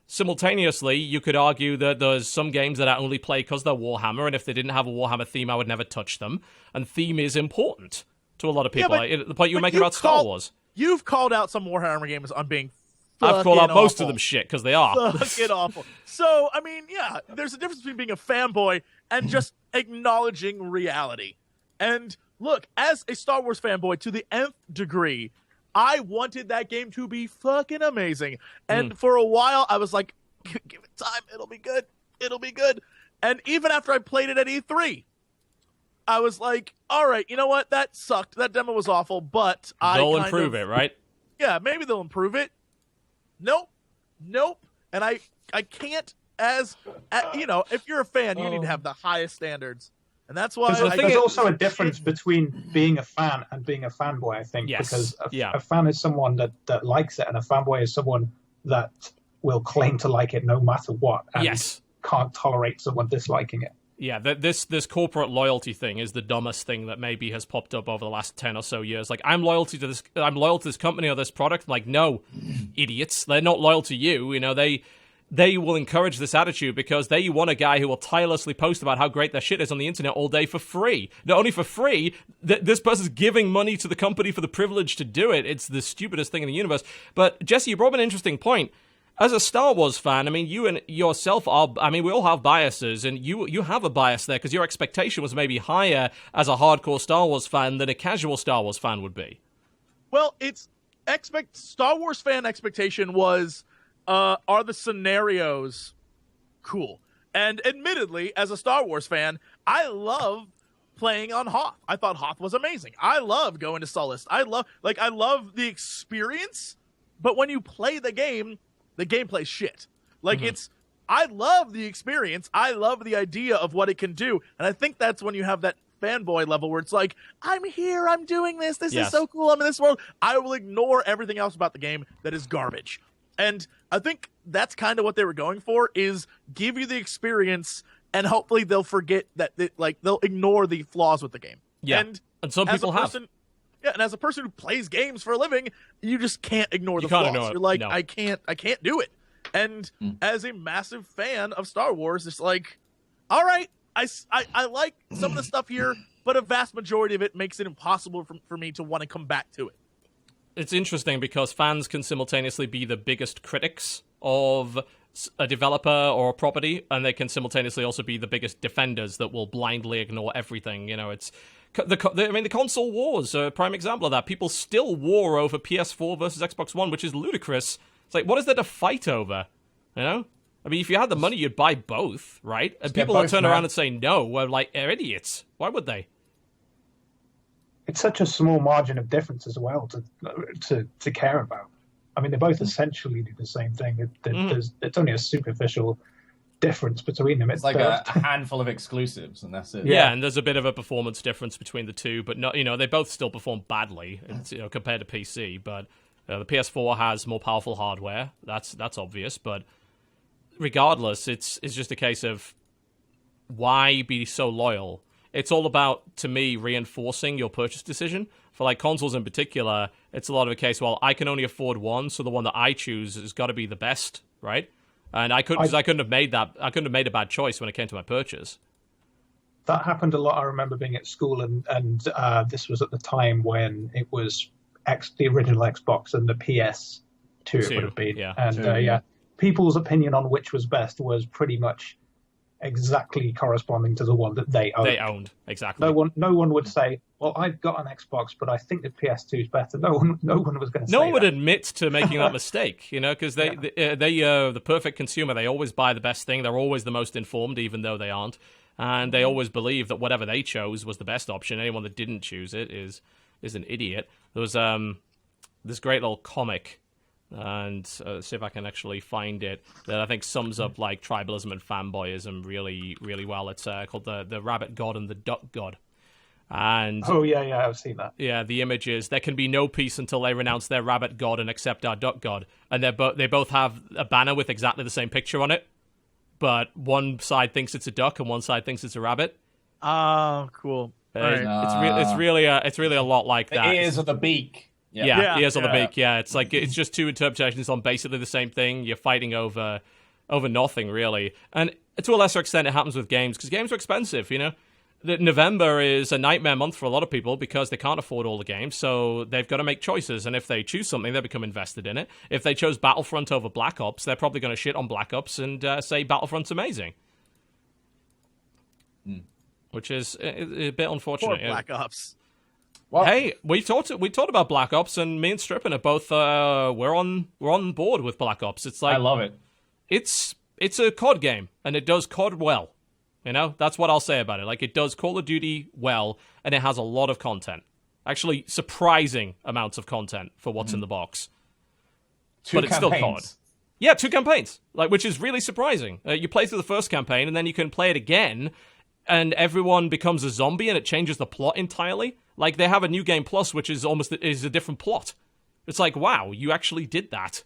Speaker 1: Simultaneously, you could argue that there's some games that I only play because they're Warhammer, and if they didn't have a Warhammer theme, I would never touch them. And theme is important to a lot of people. The point you were making about Star Wars.
Speaker 2: You've called out some Warhammer games on being
Speaker 1: I've called out most of them shit, because they are.
Speaker 2: Fucking awful. So, I mean, yeah, there's a difference between being a fanboy and just acknowledging reality. And look, as a Star Wars fanboy to the nth degree, I wanted that game to be fucking amazing. And for a while, I was like, give it time. It'll be good. It'll be good. And even after I played it at E3, I was like, all right, you know what? That sucked. That demo was awful, but
Speaker 1: they'll improve it, right?
Speaker 2: Yeah, maybe they'll improve it. Nope. And I can't, if you're a fan, you need to have the highest standards. And that's why
Speaker 4: there's also a difference between being a fan and being a fanboy, I think.
Speaker 1: Yes.
Speaker 4: Because a fan is someone that likes it, and a fanboy is someone that will claim to like it no matter what, and can't tolerate someone disliking it.
Speaker 1: Yeah, this corporate loyalty thing is the dumbest thing that maybe has popped up over the last 10 or so years. Like, I'm loyal to this company or this product. Like, no, idiots. They're not loyal to you. You know, they will encourage this attitude because they want a guy who will tirelessly post about how great their shit is on the internet all day for free. Not only for free, this person's giving money to the company for the privilege to do it. It's the stupidest thing in the universe. But, Jesse, you brought up an interesting point. As a Star Wars fan, I mean, you and yourself we all have biases, and you have a bias there because your expectation was maybe higher as a hardcore Star Wars fan than a casual Star Wars fan would be.
Speaker 2: Well, Star Wars fan expectation was, are the scenarios cool? And admittedly, as a Star Wars fan, I love playing on Hoth. I thought Hoth was amazing. I love going to Sullust. I love the experience, but when you play the gameplay's shit. Like, I love the experience. I love the idea of what it can do. And I think that's when you have that fanboy level where it's like, I'm here, I'm doing this, this is so cool, I'm in this world. I will ignore everything else about the game that is garbage. And I think that's kind of what they were going for, is give you the experience, and hopefully they'll forget that, they'll ignore the flaws with the game.
Speaker 1: Yeah, and some people have.
Speaker 2: Yeah, and as a person who plays games for a living, you just can't ignore the flaws. You're like, no. I can't do it. And as a massive fan of Star Wars, it's like, all right, I like some of the stuff here, but a vast majority of it makes it impossible for me to want to come back to it.
Speaker 1: It's interesting because fans can simultaneously be the biggest critics of a developer or a property, and they can simultaneously also be the biggest defenders that will blindly ignore everything. You know, it's the console wars are a prime example of that. People still war over PS4 versus Xbox One, which is ludicrous. It's like, what is there to fight over? You know? I mean, if you had the money, you'd buy both, right? And people will turn around and say no. We're like, they're idiots. Why would they?
Speaker 4: It's such a small margin of difference as well to care about. I mean, they both essentially do the same thing. It's only a superficial difference between them.
Speaker 3: It's like a handful of exclusives, and that's it.
Speaker 1: Yeah, and there's a bit of a performance difference between the two, but not, they both still perform badly, compared to PC. But the PS4 has more powerful hardware. That's obvious. But regardless, it's just a case of why be so loyal. It's all about, to me, reinforcing your purchase decision. For like consoles in particular, it's a lot of a case, well, I can only afford one, so the one that I choose has got to be the best, right? And I couldn't have made a bad choice when it came to my purchase.
Speaker 4: That happened a lot. I remember being at school, and this was at the time when it was the original Xbox and the PS2 it would have been.
Speaker 1: Yeah.
Speaker 4: And people's opinion on which was best was pretty much exactly corresponding to the one that they owned.
Speaker 1: They owned, exactly.
Speaker 4: No one would say, well, I've got an Xbox, but I think the PS2 is better. No one was going to say
Speaker 1: No one would admit to making that mistake, because the perfect consumer, they always buy the best thing. They're always the most informed, even though they aren't. And they always believe that whatever they chose was the best option. Anyone that didn't choose it is an idiot. There was this great little comic, and see if I can actually find it, that I think sums up like tribalism and fanboyism really, really well. It's called the Rabbit God and the Duck God. And
Speaker 4: I've seen that.
Speaker 1: Yeah, the image is, there can be no peace until they renounce their rabbit god and accept our duck god. And they both have a banner with exactly the same picture on it, but one side thinks it's a duck and one side thinks it's a rabbit.
Speaker 2: Oh, cool.
Speaker 1: It's really a lot like that.
Speaker 3: The ears or the beak.
Speaker 1: Yeah, ears on the beak. Yeah, it's like it's just two interpretations on basically the same thing. You're fighting over nothing really, and to a lesser extent, it happens with games because games are expensive. November is a nightmare month for a lot of people because they can't afford all the games, so they've got to make choices. And if they choose something, they become invested in it. If they chose Battlefront over Black Ops, they're probably going to shit on Black Ops and say Battlefront's amazing. Which is a bit unfortunate.
Speaker 2: Poor Black Ops.
Speaker 1: Well, hey, we talked about Black Ops, and me and Strippin are both we're on board with Black Ops. It's like,
Speaker 3: I love it.
Speaker 1: It's a COD game, and it does COD well. You know, that's what I'll say about it. Like, it does Call of Duty well, and it has a lot of content. Actually, surprising amounts of content for what's in the box.
Speaker 3: Two
Speaker 1: but it's
Speaker 3: campaigns.
Speaker 1: still COD. Yeah, 2 campaigns, like, which is really surprising. You play through the first campaign, and then you can play it again, and everyone becomes a zombie, and it changes the plot entirely. Like, they have a New Game Plus, which is is a different plot. It's like, wow, you actually did that.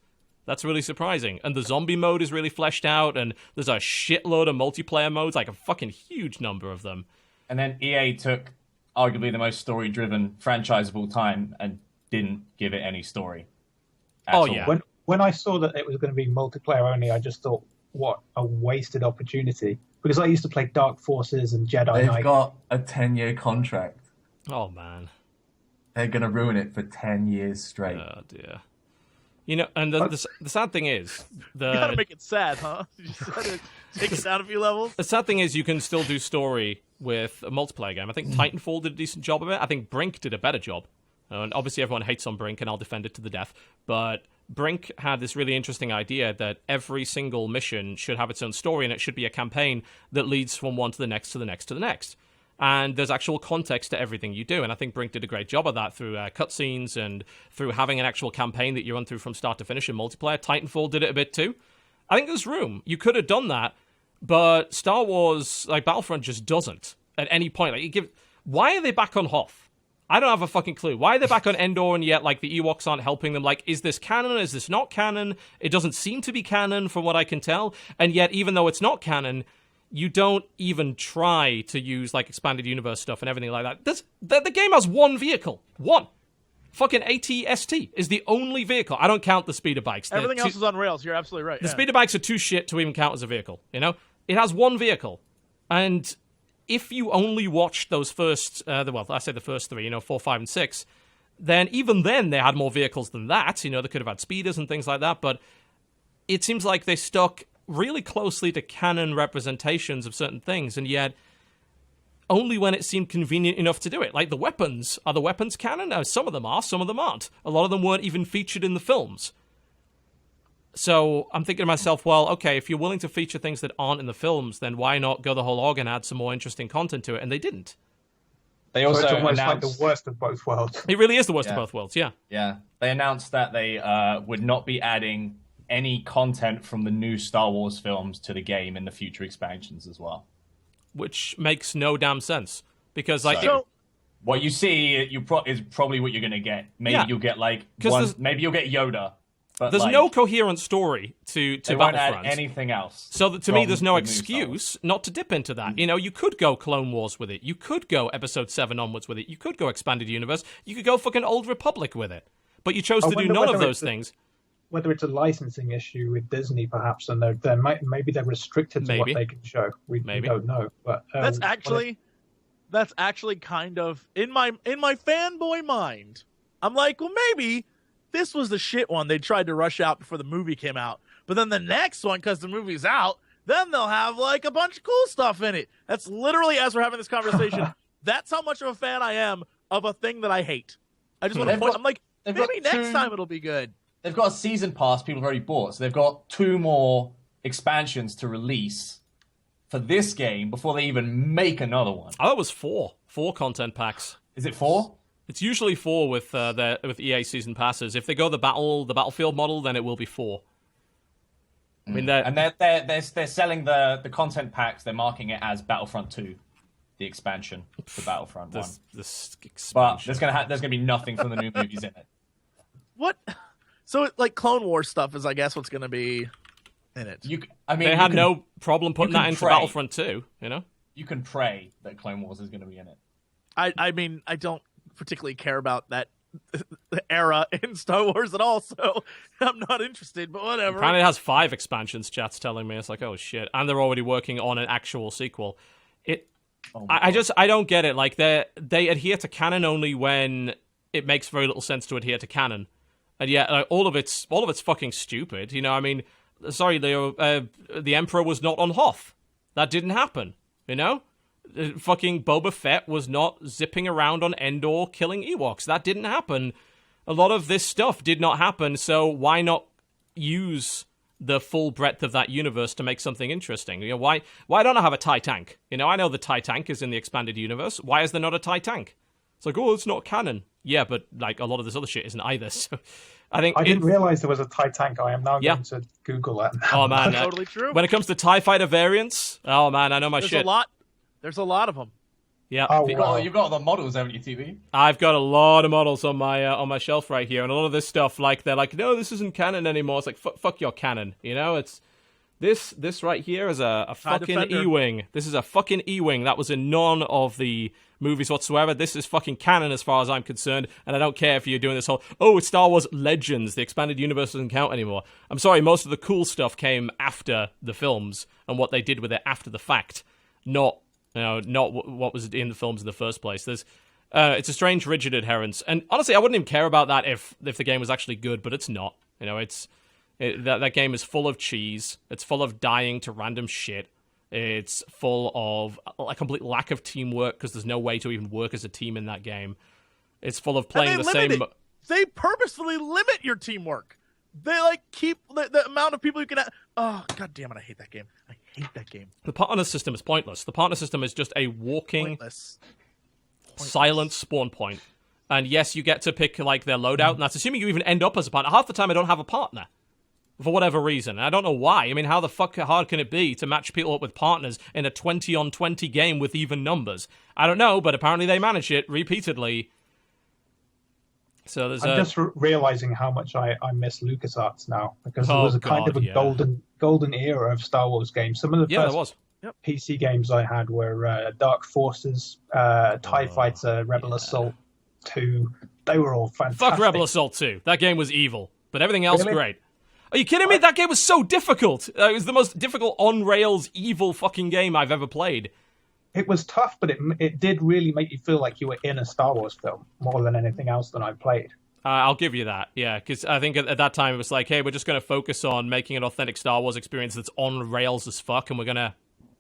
Speaker 1: That's really surprising. And the zombie mode is really fleshed out, and there's a shitload of multiplayer modes, like a fucking huge number of them.
Speaker 3: And then EA took arguably the most story-driven franchise of all time and didn't give it any story.
Speaker 1: Oh,
Speaker 3: all.
Speaker 1: yeah.
Speaker 4: When I saw that it was going to be multiplayer only, I just thought, what a wasted opportunity. Because I used to play Dark Forces and Jedi Knight.
Speaker 3: They've got a 10-year contract.
Speaker 1: Oh, man.
Speaker 3: They're going to ruin it for 10 years straight.
Speaker 1: Oh, dear. You know, and the sad thing is...
Speaker 2: You gotta make it sad, huh? You just gotta take it down a few levels.
Speaker 1: The sad thing is you can still do story with a multiplayer game. I think Titanfall did a decent job of it. I think Brink did a better job. And obviously everyone hates on Brink, and I'll defend it to the death. But Brink had this really interesting idea that every single mission should have its own story, and it should be a campaign that leads from one to the next, to the next, to the next. And there's actual context to everything you do. And I think Brink did a great job of that through cutscenes and through having an actual campaign that you run through from start to finish in multiplayer. Titanfall did it a bit too. I think there's room. You could have done that, but Star Wars, like Battlefront, just doesn't at any point. Like, why are they back on Hoth? I don't have a fucking clue. Why are they back on Endor and yet, like, the Ewoks aren't helping them? Like, is this canon? Is this not canon? It doesn't seem to be canon from what I can tell. And yet, even though it's not canon, you don't even try to use, like, expanded universe stuff and everything like that. The game has one vehicle. One. Fucking AT-ST is the only vehicle. I don't count the speeder bikes.
Speaker 2: Everything else is on rails. You're absolutely right.
Speaker 1: The speeder bikes are too shit to even count as a vehicle, you know? It has one vehicle. And if you only watch those first, I say the first 3, 4, 5, and 6, then even then they had more vehicles than that. They could have had speeders and things like that, but it seems like they stuck really closely to canon representations of certain things, and yet only when it seemed convenient enough to do it. Like, the weapons. Are the weapons canon? Some of them are, some of them aren't. A lot of them weren't even featured in the films. So I'm thinking to myself, well, okay, if you're willing to feature things that aren't in the films, then why not go the whole hog and add some more interesting content to it? And they didn't.
Speaker 3: They also
Speaker 4: it's almost
Speaker 3: announced...
Speaker 4: like the worst of both worlds.
Speaker 1: It really is the worst of both worlds, yeah.
Speaker 3: Yeah. They announced that they would not be adding any content from the new Star Wars films to the game in the future expansions as well.
Speaker 1: Which makes no damn sense. Because, like...
Speaker 3: what you see is probably what you're going to get. Maybe you'll get, like, maybe you'll get Yoda. But
Speaker 1: there's no coherent story to
Speaker 3: they
Speaker 1: Battlefront.
Speaker 3: Won't add anything else.
Speaker 1: So to me, there's no excuse not to dip into that. You could go Clone Wars with it. You could go Episode 7 onwards with it. You could go Expanded Universe. You could go fucking Old Republic with it. But you chose to do none of those things.
Speaker 4: Whether it's a licensing issue with Disney, perhaps, and maybe they're restricted to what they can show. We don't know. But
Speaker 2: that's actually kind of in my fanboy mind. I'm like, well, maybe this was the shit one they tried to rush out before the movie came out. But then the next one, because the movie's out, then they'll have, like, a bunch of cool stuff in it. That's literally, as we're having this conversation, that's how much of a fan I am of a thing that I hate. I just want to point, I'm like, maybe next time it'll be good.
Speaker 3: They've got a season pass people have already bought, so they've got 2 more expansions to release for this game before they even make another one.
Speaker 1: I thought it was 4 content packs.
Speaker 3: Is it 4?
Speaker 1: It's usually 4 with EA season passes. If they go the Battlefield model, then it will be 4. I mean,
Speaker 3: they're selling the content packs. They're marking it as Battlefront 2, the expansion for Battlefront 1.
Speaker 1: This expansion.
Speaker 3: But there's gonna be nothing from the new movies in it.
Speaker 2: What? So, like, Clone Wars stuff is, I guess, what's going to be in it.
Speaker 1: They had no problem putting that into Battlefront 2,
Speaker 3: You can pray that Clone Wars is going to be in it.
Speaker 2: I mean, I don't particularly care about that era in Star Wars at all, so I'm not interested, but whatever.
Speaker 1: Apparently it has 5 expansions, chat's telling me. It's like, oh, shit. And they're already working on an actual sequel. I don't get it. Like, they adhere to canon only when it makes very little sense to adhere to canon. And yet, all of it's fucking stupid. I mean, sorry, the Emperor was not on Hoth. That didn't happen. Fucking Boba Fett was not zipping around on Endor killing Ewoks. That didn't happen. A lot of this stuff did not happen. So why not use the full breadth of that universe to make something interesting. You know, why don't I have a TIE tank? You know, I know the TIE tank is in the expanded universe. Why is there not a TIE tank? It's like, oh, it's not canon. Yeah, but like a lot of this other shit isn't either. So I didn't
Speaker 4: realize there was a TIE tank. I am now going to Google that now.
Speaker 1: Oh man,
Speaker 2: totally true.
Speaker 1: When it comes to TIE fighter variants, oh man, I know my shit.
Speaker 2: There's a lot of them.
Speaker 1: Yeah,
Speaker 3: You've got the models, haven't you, TV?
Speaker 1: I've got a lot of models on my shelf right here, and a lot of this stuff, like they're like, no, this isn't canon anymore. It's like, fuck your canon, you know? It's this right here is a fucking E-wing. This is a fucking E-wing that was in none of the movies whatsoever. This is fucking canon as far as I'm concerned, and I don't care if you're doing this whole, oh, it's Star Wars Legends, the expanded universe doesn't count anymore. I'm sorry, most of the cool stuff came after the films and what they did with it after the fact, not what was in the films in the first place. It's a strange, rigid adherence, and honestly, I wouldn't even care about that if the game was actually good, but it's not. You know, that game is full of cheese. It's full of dying to random shit. It's full of a complete lack of teamwork because there's no way to even work as a team in that game. It's full of playing the same.
Speaker 2: They purposefully limit your teamwork. They like keep the amount of people you can have. Oh, god damn it! I hate that game. I hate that game.
Speaker 1: The partner system is pointless. The partner system is just a walking, silent spawn point. And yes, you get to pick like their loadout, and that's assuming you even end up as a partner. Half the time, I don't have a partner for whatever reason. And I don't know why. I mean, how the fuck hard can it be to match people up with partners in a 20-on-20 game with even numbers? I don't know, but apparently they manage it repeatedly. So there's
Speaker 4: I'm just realizing how much I miss LucasArts now, because there was a golden era of Star Wars games. Some of the first PC games I had were Dark Forces, TIE Fighter, Rebel Assault 2. They were all fantastic.
Speaker 1: Fuck Rebel Assault 2. That game was evil, but everything else great. Are you kidding me? That game was so difficult. It was the most difficult on-rails evil fucking game I've ever played.
Speaker 4: It was tough, but it did really make you feel like you were in a Star Wars film more than anything else that I played.
Speaker 1: I'll give you that, yeah, because I think at that time it was like, hey, we're just going to focus on making an authentic Star Wars experience that's on rails as fuck, and we're going to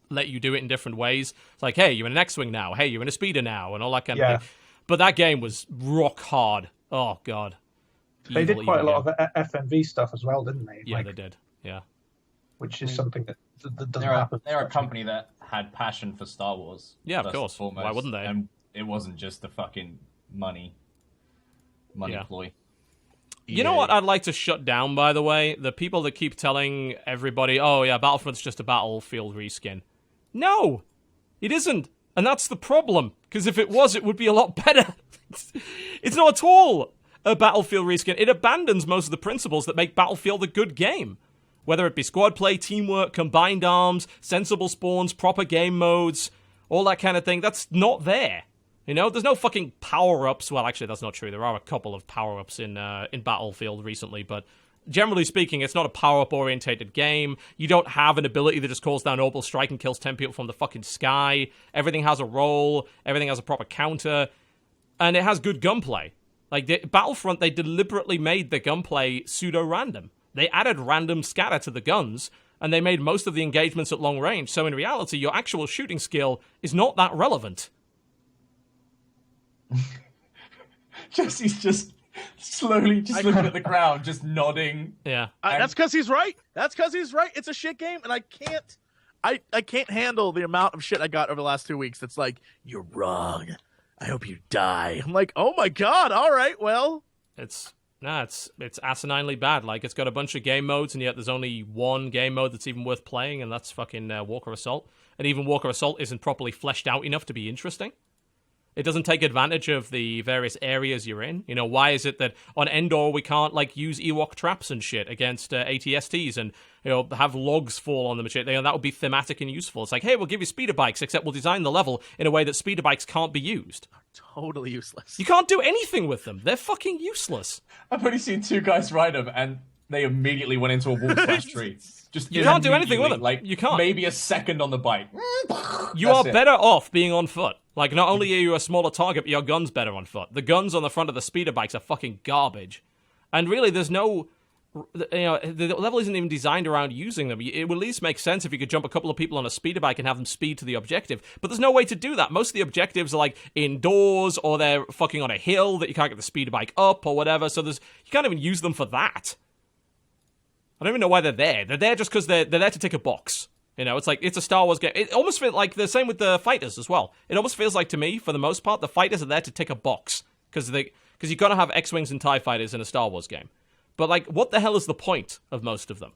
Speaker 1: let you do it in different ways. It's like, hey, you're in an X-Wing now, hey, you're in a speeder now, and all that kind of thing. But that game was rock hard. Oh, God.
Speaker 4: They did quite a lot of FMV stuff as well, didn't they?
Speaker 1: Yeah, they did, yeah.
Speaker 4: Which is something that doesn't happen.
Speaker 3: They're a company that had passion for Star Wars.
Speaker 1: Yeah, of course.
Speaker 3: Foremost,
Speaker 1: why wouldn't they?
Speaker 3: And it wasn't just the fucking money ploy.
Speaker 1: You know what I'd like to shut down, by the way? The people that keep telling everybody, oh yeah, Battlefront's just a Battlefield reskin. No, it isn't. And that's the problem. Because if it was, it would be a lot better. It's not at all a Battlefield reskin. It abandons most of the principles that make Battlefield a good game. Whether it be squad play, teamwork, combined arms, sensible spawns, proper game modes, all that kind of thing, that's not there. You know, there's no fucking power-ups. Well, actually, that's not true. There are a couple of power-ups in Battlefield recently, but generally speaking, it's not a power-up-orientated game. You don't have an ability that just calls down orbital strike and kills 10 people from the fucking sky. Everything has a role. Everything has a proper counter. And it has good gunplay. Like, Battlefront, they deliberately made the gunplay pseudo-random. They added random scatter to the guns, and they made most of the engagements at long range. So in reality, your actual shooting skill is not that relevant.
Speaker 3: Jesse's just slowly looking at the ground, just nodding.
Speaker 1: Yeah.
Speaker 2: That's because he's right. It's a shit game, and I can't handle the amount of shit I got over the last 2 weeks that's like, you're wrong. I hope you die. I'm like, oh my god, all right, well.
Speaker 1: It's asininely bad. Like, it's got a bunch of game modes, and yet there's only one game mode that's even worth playing, and that's fucking Walker Assault. And even Walker Assault isn't properly fleshed out enough to be interesting. It doesn't take advantage of the various areas you're in. You know, why is it that on Endor we can't, like, use Ewok traps and shit against ATSTs and, you know, have logs fall on them and shit? You know, that would be thematic and useful. It's like, hey, we'll give you speeder bikes, except we'll design the level in a way that speeder bikes can't be used.
Speaker 2: Totally useless.
Speaker 1: You can't do anything with them. They're fucking useless.
Speaker 3: I've only seen two guys ride them, and they immediately went into a wall/tree. Just
Speaker 1: you can't do anything with them.
Speaker 3: Like,
Speaker 1: you can't.
Speaker 3: Maybe a second on the bike.
Speaker 1: You are better off being on foot. Like, not only are you a smaller target, but your gun's better on foot. The guns on the front of the speeder bikes are fucking garbage. And really, there's no... You know, the level isn't even designed around using them. It would at least make sense if you could jump a couple of people on a speeder bike and have them speed to the objective. But there's no way to do that. Most of the objectives are, like, indoors, or they're fucking on a hill that you can't get the speeder bike up, or whatever. So you can't even use them for that. I don't even know why they're there. They're there just because they're there to tick a box. You know, it's like, it's a Star Wars game. It almost feels like the same with the fighters as well. It almost feels like, to me, for the most part, the fighters are there to tick a box. Because you've got to have X-Wings and TIE fighters in a Star Wars game. But, like, what the hell is the point of most of them?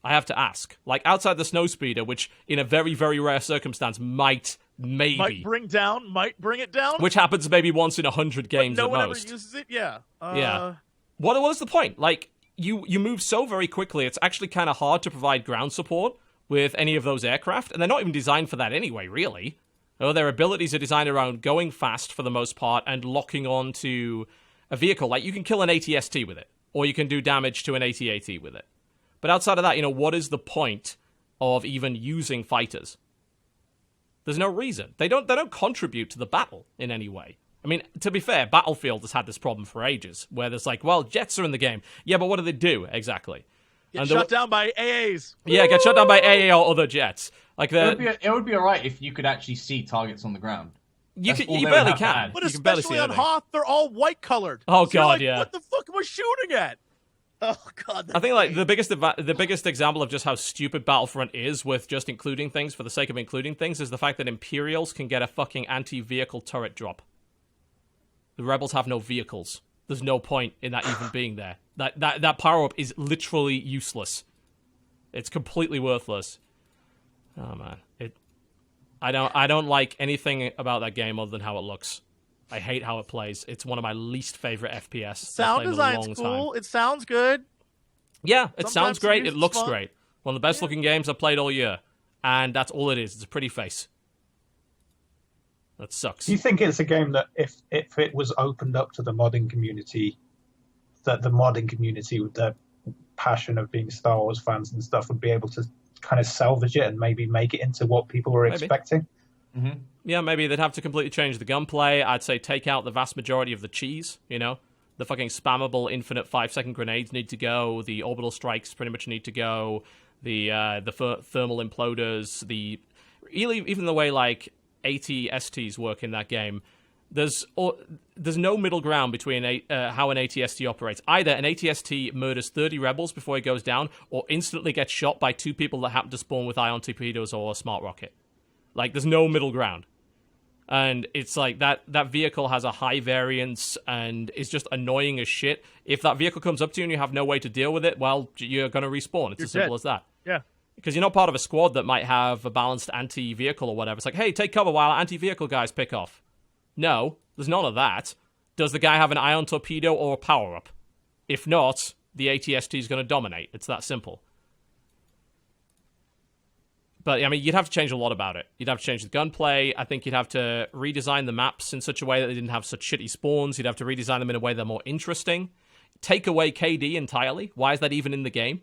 Speaker 1: I have to ask. Like, outside the Snowspeeder, which, in a very, very rare circumstance, might
Speaker 2: bring it down.
Speaker 1: Which happens maybe once in 100 games
Speaker 2: but
Speaker 1: at
Speaker 2: no one
Speaker 1: most.
Speaker 2: ever uses it, yeah.
Speaker 1: Yeah. What is the point? Like, you move so very quickly, it's actually kind of hard to provide ground support with any of those aircraft, and they're not even designed for that anyway, really. Their abilities are designed around going fast for the most part and locking on to a vehicle. Like, you can kill an AT-ST with it, or you can do damage to an AT-AT with it. But outside of that, what is the point of even using fighters? There's no reason. They don't contribute to the battle in any way. I mean, to be fair, Battlefield has had this problem for ages, where there's like, well, jets are in the game. Yeah, but what do they do exactly?
Speaker 2: Get shut down by AAs.
Speaker 1: Yeah, get shut down by AA or other jets. Like
Speaker 3: it would be alright if you could actually see targets on the ground.
Speaker 1: You barely can.
Speaker 2: But especially on Hoth, they're all white colored.
Speaker 1: Oh
Speaker 2: so
Speaker 1: god, yeah.
Speaker 2: What the fuck am I shooting at? Oh god.
Speaker 1: I think like the biggest example of just how stupid Battlefront is with just including things for the sake of including things is the fact that Imperials can get a fucking anti-vehicle turret drop. The Rebels have no vehicles. There's no point in that even being there. That power-up is literally useless. It's completely worthless. Oh man. I don't like anything about that game other than how it looks. I hate how it plays. It's one of my least favorite FPS.
Speaker 2: Sound design's cool. It sounds good.
Speaker 1: Yeah, it sounds great. It looks
Speaker 2: fun.
Speaker 1: great. One of the best looking games I've played all year. And that's all it is. It's a pretty face. That sucks.
Speaker 4: Do you think it's a game that if it was opened up to the modding community, that the modding community with their passion of being Star Wars fans and stuff would be able to kind of salvage it and maybe make it into what people were expecting?
Speaker 3: Mm-hmm.
Speaker 1: Yeah, maybe they'd have to completely change the gunplay. I'd say take out the vast majority of the cheese, The fucking spammable infinite 5-second grenades need to go. The orbital strikes pretty much need to go. The thermal imploders, even the way like AT-STs work in that game, there's no middle ground between how an AT-ST operates. Either an AT-ST murders 30 rebels before it goes down, or instantly gets shot by 2 people that happen to spawn with ion torpedoes or a smart rocket. Like, there's no middle ground. And it's like that vehicle has a high variance and is just annoying as shit. If that vehicle comes up to you and you have no way to deal with it, well, you're going to respawn. It's as simple as that.
Speaker 2: Yeah.
Speaker 1: Because you're not part of a squad that might have a balanced anti-vehicle or whatever. It's like, hey, take cover while anti-vehicle guys pick off. No, there's none of that. Does the guy have an ion torpedo or a power-up? If not, the AT-ST is going to dominate. It's that simple. But, I mean, you'd have to change a lot about it. You'd have to change the gunplay. I think you'd have to redesign the maps in such a way that they didn't have such shitty spawns. You'd have to redesign them in a way they're more interesting. Take away KD entirely. Why is that even in the game?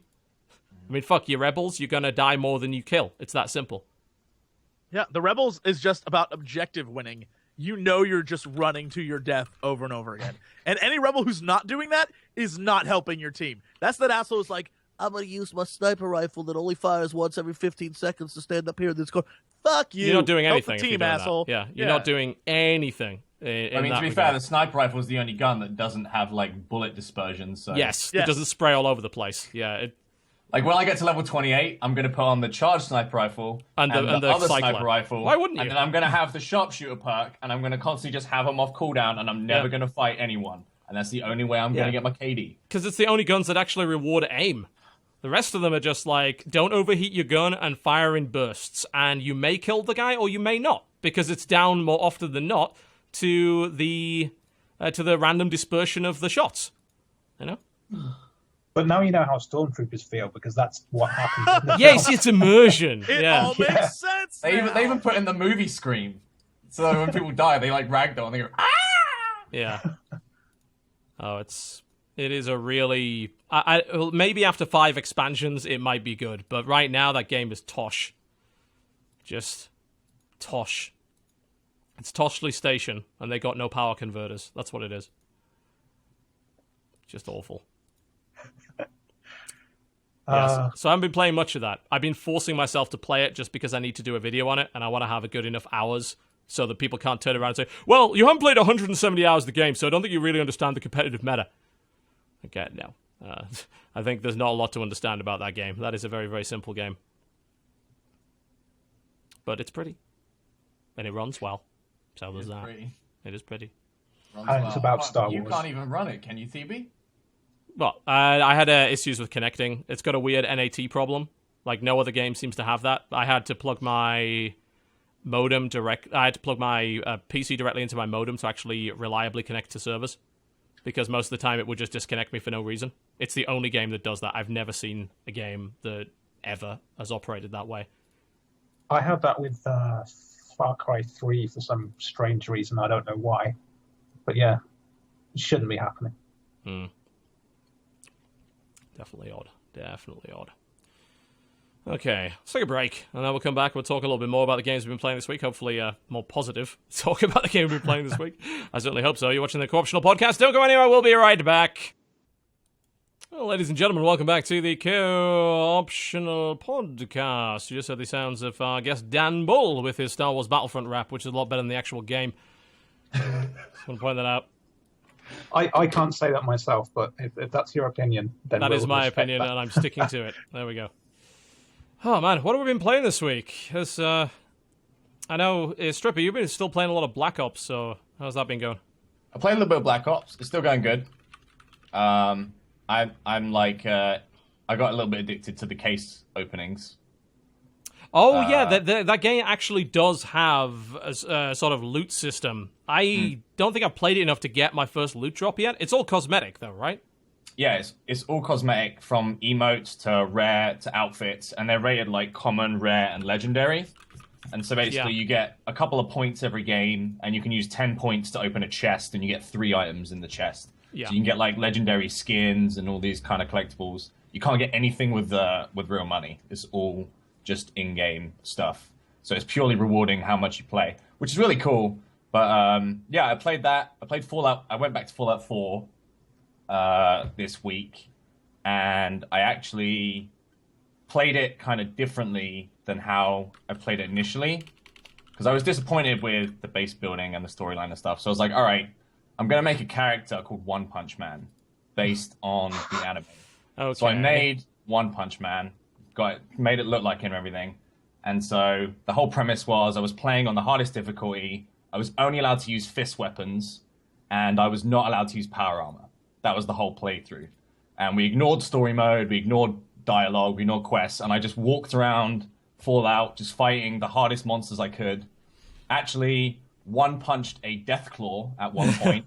Speaker 1: I mean, fuck, you Rebels, you're going to die more than you kill. It's that simple.
Speaker 2: Yeah, the Rebels is just about objective winning. You're just running to your death over and over again. And any Rebel who's not doing that is not helping your team. That's that asshole who's like, I'm going to use my sniper rifle that only fires once every 15 seconds to stand up here and then score. Fuck you.
Speaker 1: You're not doing anything.
Speaker 2: Help the team,
Speaker 1: if you're
Speaker 2: asshole.
Speaker 1: That. Yeah, you're not doing anything.
Speaker 3: I mean, to be fair, the sniper rifle is the only gun that doesn't have, like, bullet dispersion. So.
Speaker 1: Yes, it doesn't spray all over the place. Yeah.
Speaker 3: Like, when I get to level 28, I'm going to put on the charged sniper rifle and the other
Speaker 1: cycler.
Speaker 3: sniper rifle.
Speaker 1: Why wouldn't you?
Speaker 3: And then I'm going to have the sharpshooter perk, and I'm going to constantly just have them off cooldown, and I'm never going to fight anyone. And that's the only way I'm going to get my KD.
Speaker 1: Because it's the only guns that actually reward aim. The rest of them are just like, don't overheat your gun and fire in bursts. And you may kill the guy or you may not. Because it's down more often than not to the random dispersion of the shots.
Speaker 4: But now you know how stormtroopers feel, because that's what happens in the
Speaker 1: Yes,
Speaker 4: film.
Speaker 1: it's immersion.
Speaker 2: It all makes sense.
Speaker 3: They even put in the movie scream. So when people die, they like ragdoll and they go, ah!
Speaker 1: Yeah. Oh, it is a really... maybe after 5 expansions, it might be good. But right now, that game is tosh. Just tosh. It's Toshley Station, and they got no power converters. That's what it is. Just awful. So I haven't been playing much of that. I've been forcing myself to play it just because I need to do a video on it, and I want to have a good enough hours so that people can't turn around and say, well, you haven't played 170 hours of the game, so I don't think you really understand the competitive meta. Okay, no. I think there's not a lot to understand about that game. That is a very, very simple game. But it's pretty. And it runs well. So there's that.
Speaker 3: Pretty.
Speaker 1: It is pretty.
Speaker 4: And it's about Star Wars.
Speaker 3: You can't even run it, can you, TB?
Speaker 1: Well, I had issues with connecting. It's got a weird NAT problem. Like, no other game seems to have that. I had to plug my modem I had to plug my PC directly into my modem to actually reliably connect to servers. Because most of the time it would just disconnect me for no reason. It's the only game that does that. I've never seen a game that ever has operated that way.
Speaker 4: I had that with Far Cry 3 for some strange reason. I don't know why. But yeah, it shouldn't be happening.
Speaker 1: Definitely odd. Definitely odd. Okay, let's take a break, and then we'll come back. We'll talk a little bit more about the games we've been playing this week. Hopefully, more positive talk about the game we've been playing this week. I certainly hope so. You're watching the Co-Optional Podcast. Don't go anywhere. We'll be right back. Well, ladies and gentlemen, welcome back to the Co-Optional Podcast. You just heard the sounds of our guest Dan Bull with his Star Wars Battlefront rap, which is a lot better than the actual game. Just want to point that out.
Speaker 4: I can't say that myself, but if that's your opinion, then
Speaker 1: that is my opinion,
Speaker 4: that.
Speaker 1: and I'm sticking to it. There we go. Oh man, what have we been playing this week? I know, Stripper, you've been still playing a lot of Black Ops, so how's that been going?
Speaker 3: I played a little bit of Black Ops. It's still going good. I got a little bit addicted to the case openings.
Speaker 1: Oh yeah, that game actually does have a sort of loot system. I don't think I've played it enough to get my first loot drop yet. It's all cosmetic though, right?
Speaker 3: Yeah, it's all cosmetic, from emotes to rare to outfits, and they're rated like common, rare, and legendary. And so basically you get a couple of points every game, and you can use 10 points to open a chest, and you get 3 items in the chest.
Speaker 1: Yeah.
Speaker 3: So you can get like legendary skins and all these kind of collectibles. You can't get anything with real money. It's all just in-game stuff. So it's purely rewarding how much you play, which is really cool. But yeah, I played that. I played Fallout. I went back to Fallout 4 this week, and I actually played it kind of differently than how I played it initially, because I was disappointed with the base building and the storyline and stuff. So I was like, all right, I'm going to make a character called One Punch Man based on the anime. Okay. So I made One Punch Man, made it look like him and everything. And so the whole premise was I was playing on the hardest difficulty. I was only allowed to use fist weapons, and I was not allowed to use power armor. That was the whole playthrough. And we ignored story mode, we ignored dialogue, we ignored quests, and I just walked around Fallout just fighting the hardest monsters I could. Actually, one-punched a Deathclaw at one point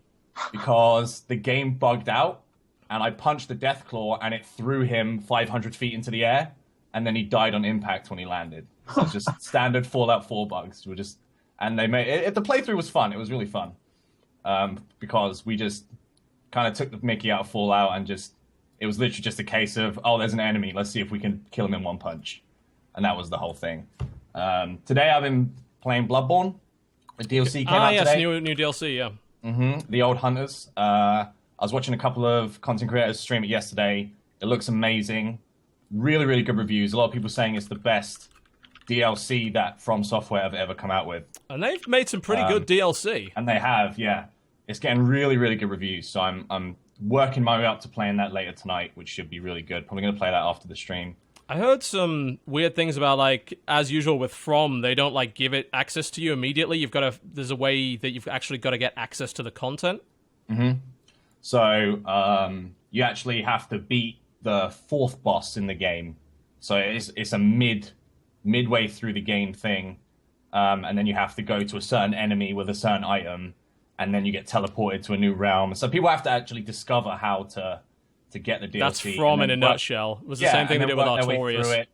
Speaker 3: because the game bugged out, and I punched the Deathclaw and it threw him 500 feet into the air, and then he died on impact when he landed. So it's just standard Fallout 4 bugs. And they made it. The playthrough was fun. It was really fun because we just kind of took the mickey out of Fallout, and it was literally just a case of, oh, there's an enemy, let's see if we can kill him in one punch. And that was the whole thing. Today I've been playing Bloodborne. The DLC came out today.
Speaker 1: New DLC, yeah.
Speaker 3: Mm-hmm. The Old Hunters. I was watching a couple of content creators stream it yesterday. It looks amazing. Really, really good reviews. A lot of people saying it's the best DLC that From Software have ever come out with.
Speaker 1: And they've made some pretty good DLC.
Speaker 3: And they have, yeah. It's getting really, really good reviews. So I'm working my way up to playing that later tonight, which should be really good. Probably going to play that after the stream.
Speaker 1: I heard some weird things about, like, as usual with From, they don't, like, give it access to you immediately. There's a way that you've actually got to get access to the content.
Speaker 3: Mm-hmm. So you actually have to beat the 4th boss in the game. So it's a midway through the game thing, and then you have to go to a certain enemy with a certain item, and then you get teleported to a new realm. So people have to actually discover how to get the DLC.
Speaker 1: That's From in a nutshell. It was the same thing they did with Artorias.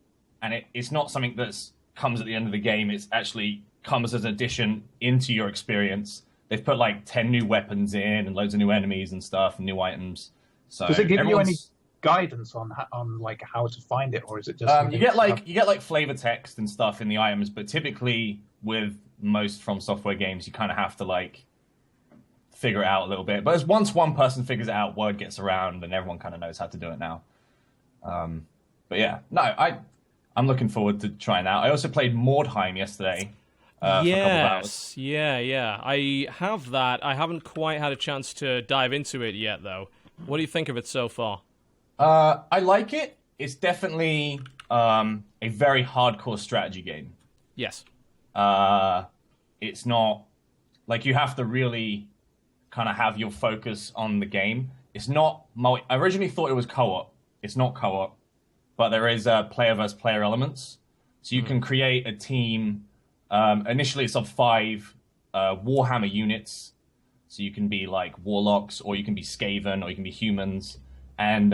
Speaker 3: And it's not something that comes at the end of the game. It's actually comes as an addition into your experience. They've put like 10 new weapons in and loads of new enemies and stuff and new items. So
Speaker 4: does it give you any guidance on like how to find it, or is it just
Speaker 3: you get like flavor text and stuff in the items, but typically with most From Software games you kind of have to like figure it out a little bit. But as once one person figures it out, word gets around and everyone kind of knows how to do it now. But yeah, no, I'm looking forward to trying that. I also played Mordheim yesterday. For a couple of hours.
Speaker 1: Yeah. I have that. I haven't quite had a chance to dive into it yet, though. What do you think of it so far?
Speaker 3: I like it. It's definitely a very hardcore strategy game.
Speaker 1: Yes.
Speaker 3: It's not like you have to really kind of have your focus on the game. It's not. I originally thought it was co-op. It's not co-op, but there is player versus player elements. So you can create a team. Initially, it's of 5 Warhammer units. So you can be like warlocks, or you can be Skaven, or you can be humans. And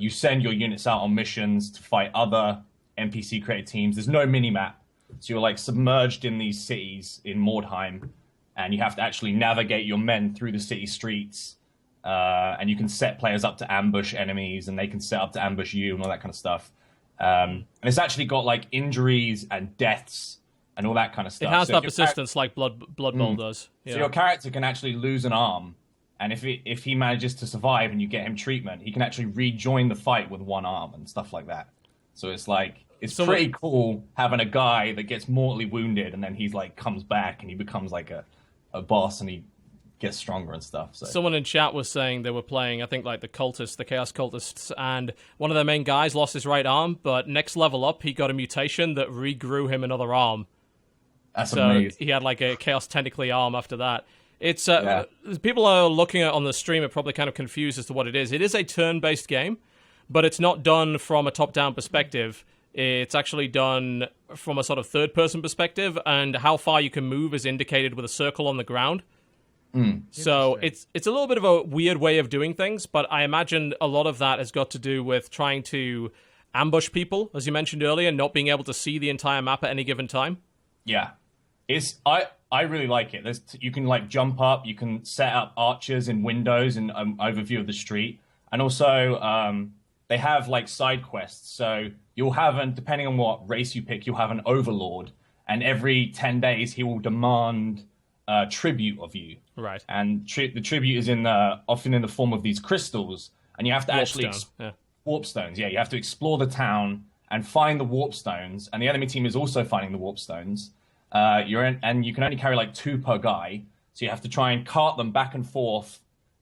Speaker 3: you send your units out on missions to fight other NPC-created teams. There's no mini-map. So you're like submerged in these cities in Mordheim, and you have to actually navigate your men through the city streets. And you can set players up to ambush enemies, and they can set up to ambush you, and all that kind of stuff. And it's actually got like injuries and deaths and all that kind of stuff.
Speaker 1: It has that persistence like Blood Bowl does. Yeah.
Speaker 3: So your character can actually lose an arm, and if he manages to survive and you get him treatment, he can actually rejoin the fight with one arm and stuff like that. So it's like it's pretty cool having a guy that gets mortally wounded and then he's like comes back and he becomes like a boss and he gets stronger and stuff. So
Speaker 1: someone in chat was saying they were playing, I think, like the Chaos Cultists, and one of their main guys lost his right arm, but next level up, he got a mutation that regrew him another arm.
Speaker 3: That's amazing.
Speaker 1: He had like a Chaos Tentacly arm after that. It's people are looking at on the stream are probably kind of confused as to what it is. It is a turn-based game, but it's not done from a top-down perspective. It's actually done from a sort of third-person perspective, and how far you can move is indicated with a circle on the ground. So it's a little bit of a weird way of doing things, but I imagine a lot of that has got to do with trying to ambush people, as you mentioned earlier, not being able to see the entire map at any given time.
Speaker 3: Yeah, I really like it. You can like jump up, you can set up archers in windows and overview of the street, and also they have like side quests. So you'll have, depending on what race you pick, you'll have an overlord, and every 10 days he will demand tribute of you.
Speaker 1: Right.
Speaker 3: And the tribute is often in the form of these crystals, and you have to warp stones. Yeah, you have to explore the town and find the warp stones, and the enemy team is also finding the warp stones. And you can only carry like 2 per guy, so you have to try and cart them back and forth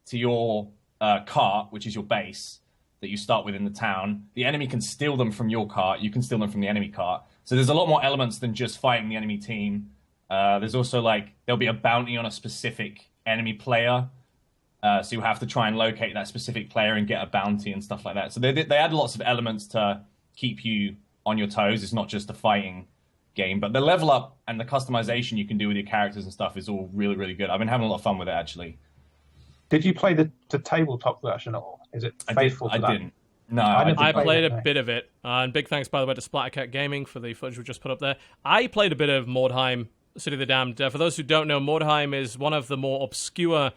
Speaker 3: to your cart, which is your base that you start with in the town. The enemy can steal them from your cart, you can steal them from the enemy cart. So there's a lot more elements than just fighting the enemy team. There's also like there'll be a bounty on a specific enemy player, so you have to try and locate that specific player and get a bounty and stuff like that. So they add lots of elements to keep you on your toes. It's not just a fighting game, but the level up and the customization you can do with your characters and stuff is all really, really good. I've been having a lot of fun with it, actually.
Speaker 4: Did you play the tabletop version at all? Is it faithful to that?
Speaker 3: I didn't. No,
Speaker 1: I played a bit of it. And big thanks, by the way, to Splattercat Gaming for the footage we just put up there. I played a bit of Mordheim, City of the Damned. For those who don't know, Mordheim is one of the more obscure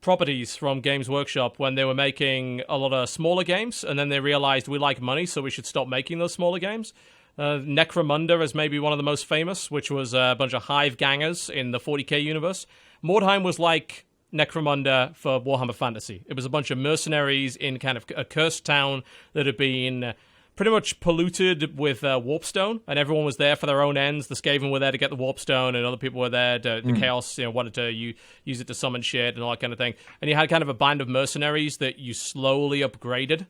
Speaker 1: properties from Games Workshop when they were making a lot of smaller games, and then they realized we like money, so we should stop making those smaller games. Necromunda is maybe one of the most famous, which was a bunch of hive gangers in the 40k universe. Mordheim was like Necromunda for Warhammer Fantasy. It was a bunch of mercenaries in kind of a cursed town that had been pretty much polluted with warpstone, and everyone was there for their own ends. The Skaven were there to get the warpstone, and other people were there to the Chaos, wanted to use it to summon shit and all that kind of thing. And you had kind of a band of mercenaries that you slowly upgraded,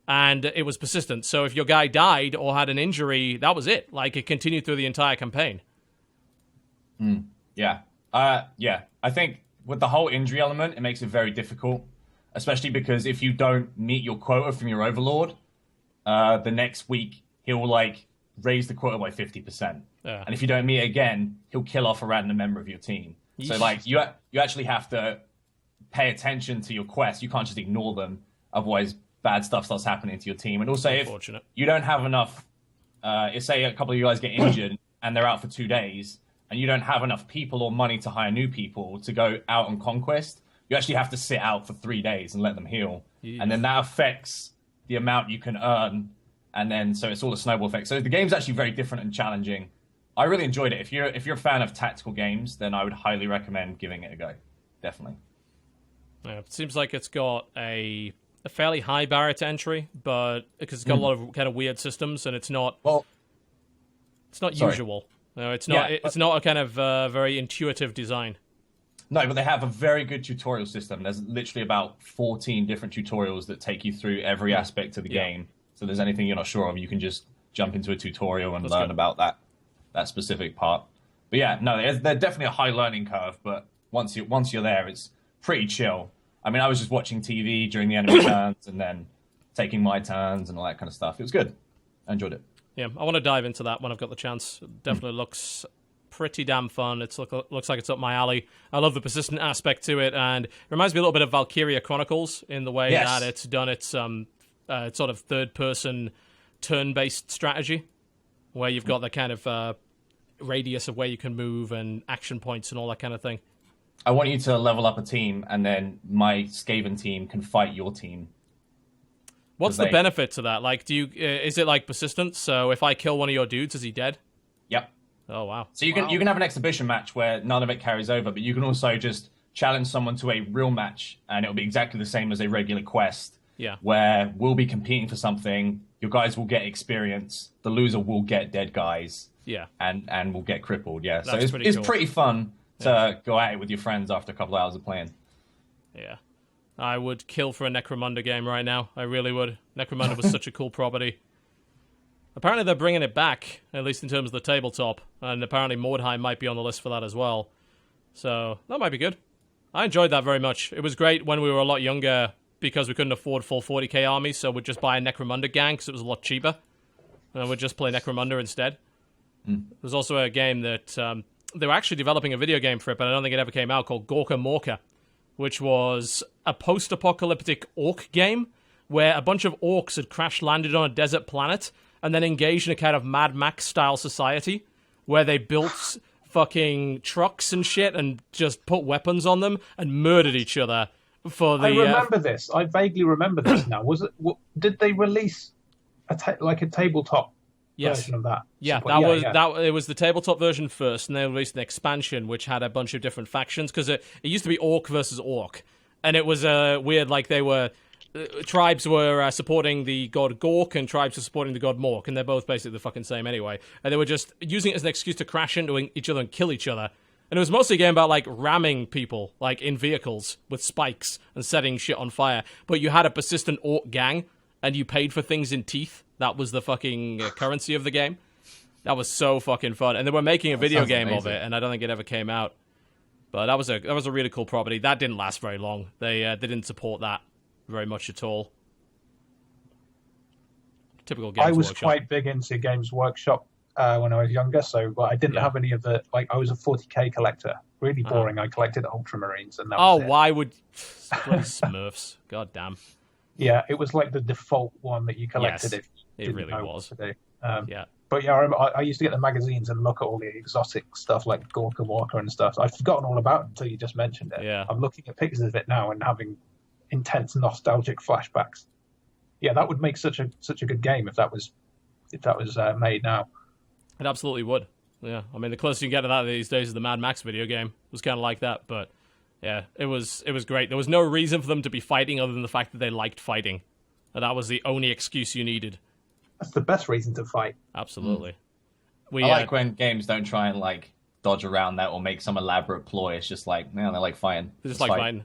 Speaker 1: and it was persistent. So if your guy died or had an injury, that was it. Like, it continued through the entire campaign.
Speaker 3: Yeah. I think with the whole injury element, it makes it very difficult, especially because if you don't meet your quota from your overlord, the next week he'll like raise the quota by 50%.
Speaker 1: Yeah.
Speaker 3: And if you don't meet it again, he'll kill off a random member of your team.
Speaker 1: Yeesh.
Speaker 3: So like you actually have to pay attention to your quests. You can't just ignore them, otherwise bad stuff starts happening to your team. And also if you don't have enough, say a couple of you guys get injured and they're out for 2 days, and you don't have enough people or money to hire new people to go out on conquest, you actually have to sit out for 3 days and let them heal. Yes. And then that affects the amount you can earn, and then so it's all a snowball effect. So the game's actually very different and challenging. I really enjoyed it. If you're a fan of tactical games, then I would highly recommend giving it a go. Definitely.
Speaker 1: Yeah, it seems like it's got a fairly high barrier to entry, but because it's got a lot of kind of weird systems, and it's not usual. No, it's not. Yeah, it's not a kind of very intuitive design.
Speaker 3: No, but they have a very good tutorial system. There's literally about 14 different tutorials that take you through every aspect of the game. So if there's anything you're not sure of, you can just jump into a tutorial and learn about that specific part. But yeah, no, there's definitely a high learning curve, but once you're there, it's pretty chill. I mean, I was just watching TV during the enemy turns and then taking my turns and all that kind of stuff. It was good. I enjoyed it.
Speaker 1: Yeah, I want to dive into that when I've got the chance. It definitely looks pretty damn fun. It looks like it's up my alley. I love the persistent aspect to it, and it reminds me a little bit of Valkyria Chronicles in the way that it's done its sort of third-person turn-based strategy, where you've got the kind of radius of where you can move and action points and all that kind of thing.
Speaker 3: I want you to level up a team, and then my Skaven team can fight your team.
Speaker 1: What's the benefit to that? Like, is it like persistent? So if I kill one of your dudes, is he dead?
Speaker 3: Yep.
Speaker 1: Oh wow.
Speaker 3: So you can have an exhibition match where none of it carries over, but you can also just challenge someone to a real match, and it'll be exactly the same as a regular quest.
Speaker 1: Yeah.
Speaker 3: Where we'll be competing for something. Your guys will get experience. The loser will get dead guys.
Speaker 1: Yeah.
Speaker 3: And will get crippled. Yeah.
Speaker 1: That's
Speaker 3: so it's
Speaker 1: pretty cool.
Speaker 3: pretty fun to go at it with your friends after a couple of hours of playing.
Speaker 1: Yeah. I would kill for a Necromunda game right now. I really would. Necromunda was such a cool property. Apparently they're bringing it back, at least in terms of the tabletop, and apparently Mordheim might be on the list for that as well. So that might be good. I enjoyed that very much. It was great when we were a lot younger because we couldn't afford full 40k armies, so we'd just buy a Necromunda gang because it was a lot cheaper, and we'd just play Necromunda instead. There was also a game that they were actually developing a video game for it, but I don't think it ever came out, called Gorka Morka, which was a post-apocalyptic orc game where a bunch of orcs had crash-landed on a desert planet and then engaged in a kind of Mad Max-style society where they built fucking trucks and shit and just put weapons on them and murdered each other for the...
Speaker 4: I remember this. I vaguely remember this now. Did they release a tabletop version of that?
Speaker 1: Yeah, it was the tabletop version first, and they released an expansion which had a bunch of different factions, because it used to be orc versus orc, and it was weird, like they were... tribes were supporting the god Gork, and tribes were supporting the god Mork, and they're both basically the fucking same anyway, and they were just using it as an excuse to crash into each other and kill each other. And it was mostly a game about, like, ramming people, like, in vehicles with spikes and setting shit on fire. But you had a persistent orc gang, and you paid for things in teeth. That was the fucking currency of the game. That was so fucking fun. And they were making a video game of it, and I don't think it ever came out. But that was a really cool property. That didn't last very long. They didn't support that very much at all. Typical Games
Speaker 4: Workshop. I was
Speaker 1: Workshop.
Speaker 4: quite big into Games Workshop when I was younger, so I didn't have any of the... Like, I was a 40k collector. Really boring. I collected Ultramarines, and that was it.
Speaker 1: Why would... Bloody Smurfs. God damn.
Speaker 4: Yeah, it was like the default one that you collected if you
Speaker 1: it really
Speaker 4: know
Speaker 1: was.
Speaker 4: what to do.
Speaker 1: Yeah.
Speaker 4: But yeah, I remember I used to get the magazines and look at all the exotic stuff like Gorka Walker and stuff. I've forgotten all about it until you just mentioned it.
Speaker 1: Yeah.
Speaker 4: I'm looking at pictures of it now and having intense nostalgic flashbacks. Yeah, that would make such a good game if that was made now.
Speaker 1: It absolutely would. Yeah, I mean, the closest you can get to that these days is the Mad Max video game. It was kind of like that, but yeah, it was great. There was no reason for them to be fighting other than the fact that they liked fighting, and that was the only excuse you needed.
Speaker 4: That's the best reason to fight.
Speaker 1: Absolutely.
Speaker 3: I like when games don't try and like dodge around that or make some elaborate ploy. It's just like, man, they like fighting.
Speaker 1: They just like fighting.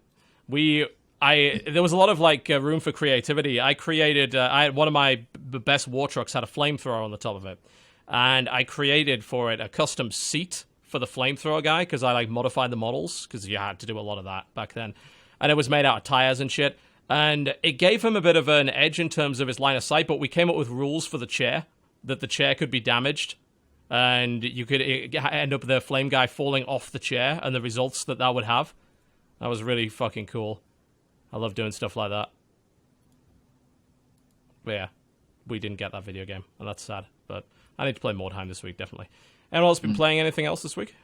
Speaker 1: There was a lot of like room for creativity. I created. I had one of my best war trucks had a flamethrower on the top of it, and I created for it a custom seat for the flamethrower guy because I like modified the models because you had to do a lot of that back then, and it was made out of tires and shit. And it gave him a bit of an edge in terms of his line of sight, but we came up with rules for the chair, that the chair could be damaged, and you could end up with the flame guy falling off the chair, and the results that would have. That was really fucking cool. I love doing stuff like that. But yeah, we didn't get that video game, and that's sad. But I need to play Mordheim this week, definitely. Anyone else been playing anything else this week?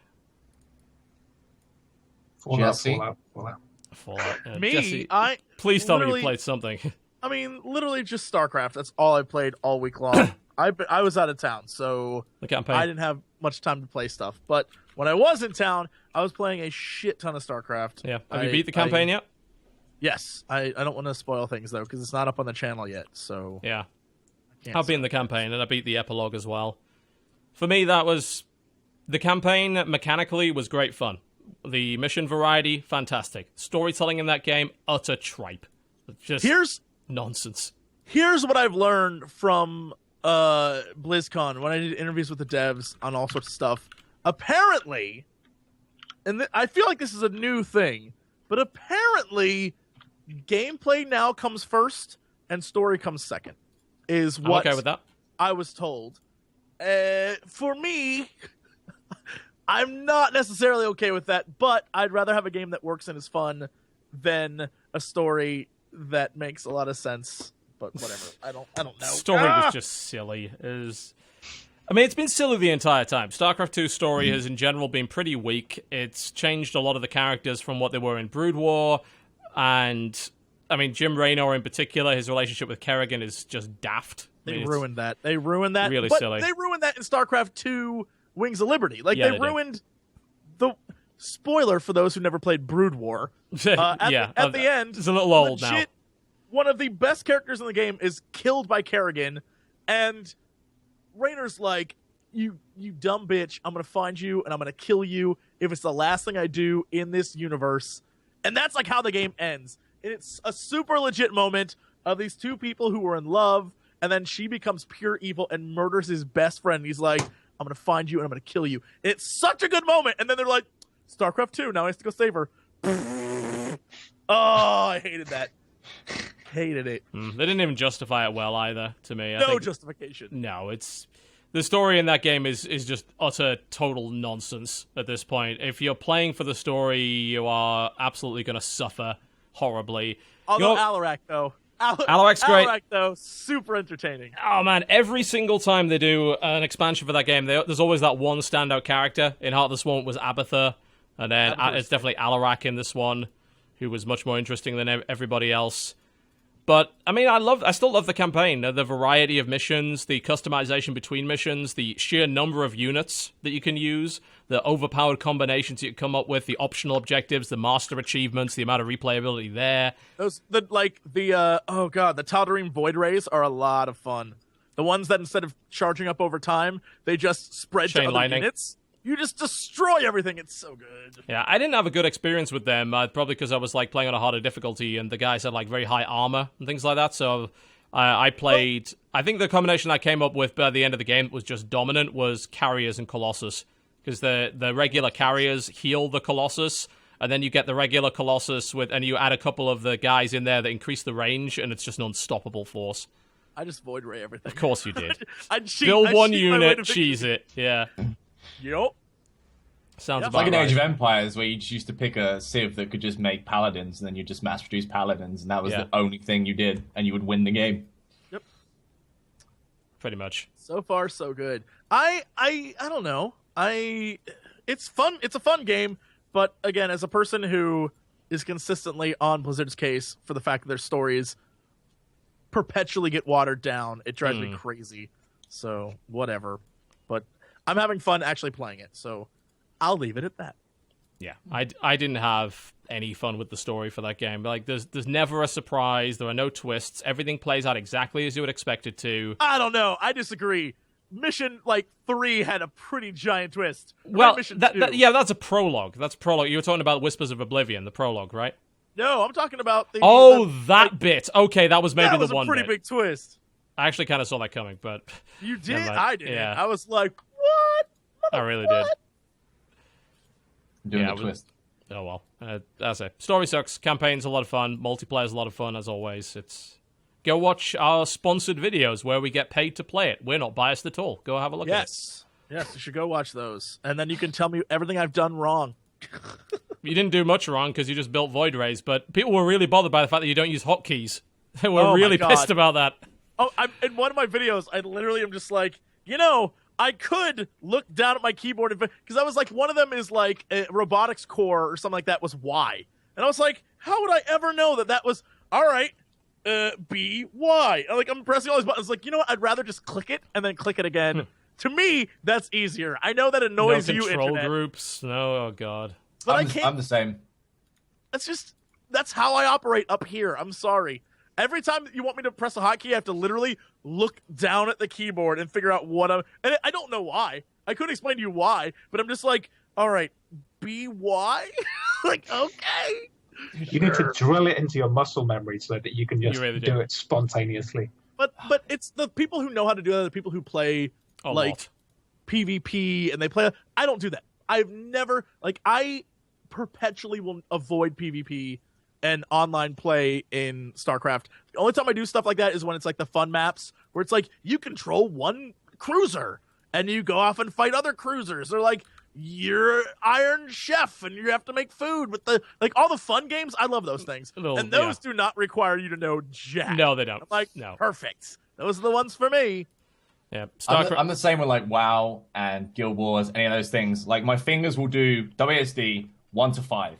Speaker 3: Fallout.
Speaker 1: Fallout.
Speaker 2: Me?
Speaker 1: Jesse, please tell me you played something.
Speaker 2: I mean, literally just StarCraft. That's all I played all week long. I was out of town, so
Speaker 1: The campaign.
Speaker 2: I didn't have much time to play stuff. But when I was in town, I was playing a shit ton of StarCraft.
Speaker 1: Yeah. Have you beat the campaign yet?
Speaker 2: Yes. I don't want to spoil things, though, because it's not up on the channel yet. So
Speaker 1: Yeah. I've beaten the campaign, and I beat the epilogue as well. For me, that was... The campaign, mechanically, was great fun. The mission variety, fantastic. Storytelling in that game, utter tripe. Just nonsense.
Speaker 2: Here's what I've learned from BlizzCon when I did interviews with the devs on all sorts of stuff. Apparently, and I feel like this is a new thing, but apparently gameplay now comes first and story comes second, is what
Speaker 1: I'm okay with that.
Speaker 2: I was told. For me, I'm not necessarily okay with that, but I'd rather have a game that works and is fun than a story that makes a lot of sense. But whatever. I don't know.
Speaker 1: Story was just silly. I mean, it's been silly the entire time. StarCraft 2 story has, in general, been pretty weak. It's changed a lot of the characters from what they were in Brood War, and, I mean, Jim Raynor in particular, his relationship with Kerrigan is just daft.
Speaker 2: They ruined that. They ruined that.
Speaker 1: Really
Speaker 2: but
Speaker 1: silly.
Speaker 2: They ruined that in StarCraft 2 Wings of Liberty. Like,
Speaker 1: Yeah,
Speaker 2: they ruined the... Spoiler for those who never played Brood War. At the end...
Speaker 1: It's a little old now.
Speaker 2: One of the best characters in the game is killed by Kerrigan, and Raynor's like, you dumb bitch, I'm going to find you, and I'm going to kill you if it's the last thing I do in this universe. And that's like how the game ends. And it's a super legit moment of these two people who were in love, and then she becomes pure evil and murders his best friend. He's like, I'm going to find you, and I'm going to kill you. And it's such a good moment. And then they're like, StarCraft 2, now I have to go save her. Oh, I hated that. Hated it.
Speaker 1: They didn't even justify it well either, to me.
Speaker 2: No justification.
Speaker 1: No, it's... The story in that game is just utter, total nonsense at this point. If you're playing for the story, you are absolutely going to suffer horribly.
Speaker 2: Although Alarak, though.
Speaker 1: Alarak's great.
Speaker 2: Alarak, though, super entertaining.
Speaker 1: Oh, man, every single time they do an expansion for that game, there's always that one standout character. In Heart of the Swamp was Abathur, and then it's definitely Alarak in this one, who was much more interesting than everybody else. But, I mean, I still love the campaign. The variety of missions, the customization between missions, the sheer number of units that you can use, the overpowered combinations you can come up with, the optional objectives, the master achievements, the amount of replayability there.
Speaker 2: The Tal'Darim Void Rays are a lot of fun. The ones that instead of charging up over time, they just spread to other units. You just destroy everything. It's so good.
Speaker 1: Yeah, I didn't have a good experience with them, probably because I was like playing on a harder difficulty, and the guys had like very high armor and things like that. So I played. I think the combination I came up with by the end of the game that was just dominant was Carriers and Colossus, because the regular Carriers heal the Colossus, and then you get the regular Colossus and you add a couple of the guys in there that increase the range, and it's just an unstoppable force.
Speaker 2: I just Void Ray everything.
Speaker 1: Of course you did.
Speaker 2: Build
Speaker 1: one unit, cheese it. Yeah.
Speaker 2: Yep.
Speaker 1: Sounds about
Speaker 3: like in
Speaker 1: right.
Speaker 3: Age of Empires, where you just used to pick a civ that could just make paladins, and then you just mass produce paladins, and that was the only thing you did, and you would win the game.
Speaker 2: Yep.
Speaker 1: Pretty much.
Speaker 2: So far, so good. I don't know. It's fun. It's a fun game, but again, as a person who is consistently on Blizzard's case for the fact that their stories perpetually get watered down, it drives me crazy. So whatever. But I'm having fun actually playing it, so I'll leave it at that.
Speaker 1: Yeah, I didn't have any fun with the story for that game. Like, there's never a surprise. There are no twists. Everything plays out exactly as you would expect it to.
Speaker 2: I don't know. I disagree. Mission 3 had a pretty giant twist.
Speaker 1: Well,
Speaker 2: Mission 2.
Speaker 1: that's a prologue. That's prologue. You were talking about Whispers of Oblivion, the prologue, right?
Speaker 2: No, I'm talking about the...
Speaker 1: that bit. Okay, that was maybe the one
Speaker 2: That was a pretty big twist.
Speaker 1: I actually kind of saw that coming, but...
Speaker 2: You did? I didn't.
Speaker 1: Yeah.
Speaker 2: I was like, what?
Speaker 1: I really did.
Speaker 3: Doing the twist.
Speaker 1: Oh, well. That's it. Story sucks. Campaign's a lot of fun. Multiplayer's a lot of fun, as always. Go watch our sponsored videos where we get paid to play it. We're not biased at all. Go have a look at it.
Speaker 2: Yes, you should go watch those. And then you can tell me everything I've done wrong.
Speaker 1: You didn't do much wrong because you just built Void Rays, but people were really bothered by the fact that you don't use hotkeys. They were really pissed about that.
Speaker 2: Oh, in one of my videos, I literally am just like, I could look down at my keyboard because I was like, one of them is like a robotics core or something like that was Y. And I was like, how would I ever know that was, all right, B, Y. And I'm pressing all these buttons. Like, you know what? I'd rather just click it and then click it again. To me, that's easier. I know that annoys you,
Speaker 1: control
Speaker 2: Internet.
Speaker 1: Groups. No, oh, God.
Speaker 2: But
Speaker 3: I'm the same.
Speaker 2: That's how I operate up here. I'm sorry. Every time you want me to press a hotkey, I have to literally look down at the keyboard and figure out what and I don't know why. I couldn't explain to you why, but I'm just like, all right, be why? Like, okay.
Speaker 4: You need to drill it into your muscle memory so that you can just do it spontaneously.
Speaker 2: But it's the people who know how to do that, the people who play PvP and they play. I don't do that. I've never I perpetually will avoid PvP and online play in StarCraft. The only time I do stuff like that is when it's like the fun maps where it's like you control one cruiser and you go off and fight other cruisers. Or like you're Iron Chef and you have to make food with the all the fun games. I love those things. And those do not require you to know jack.
Speaker 1: No, they don't.
Speaker 2: I'm like, no. Perfect. Those are the ones for me.
Speaker 1: Yeah,
Speaker 3: I'm the same with like WoW and Guild Wars, any of those things. Like my fingers will do WSD 1 to 5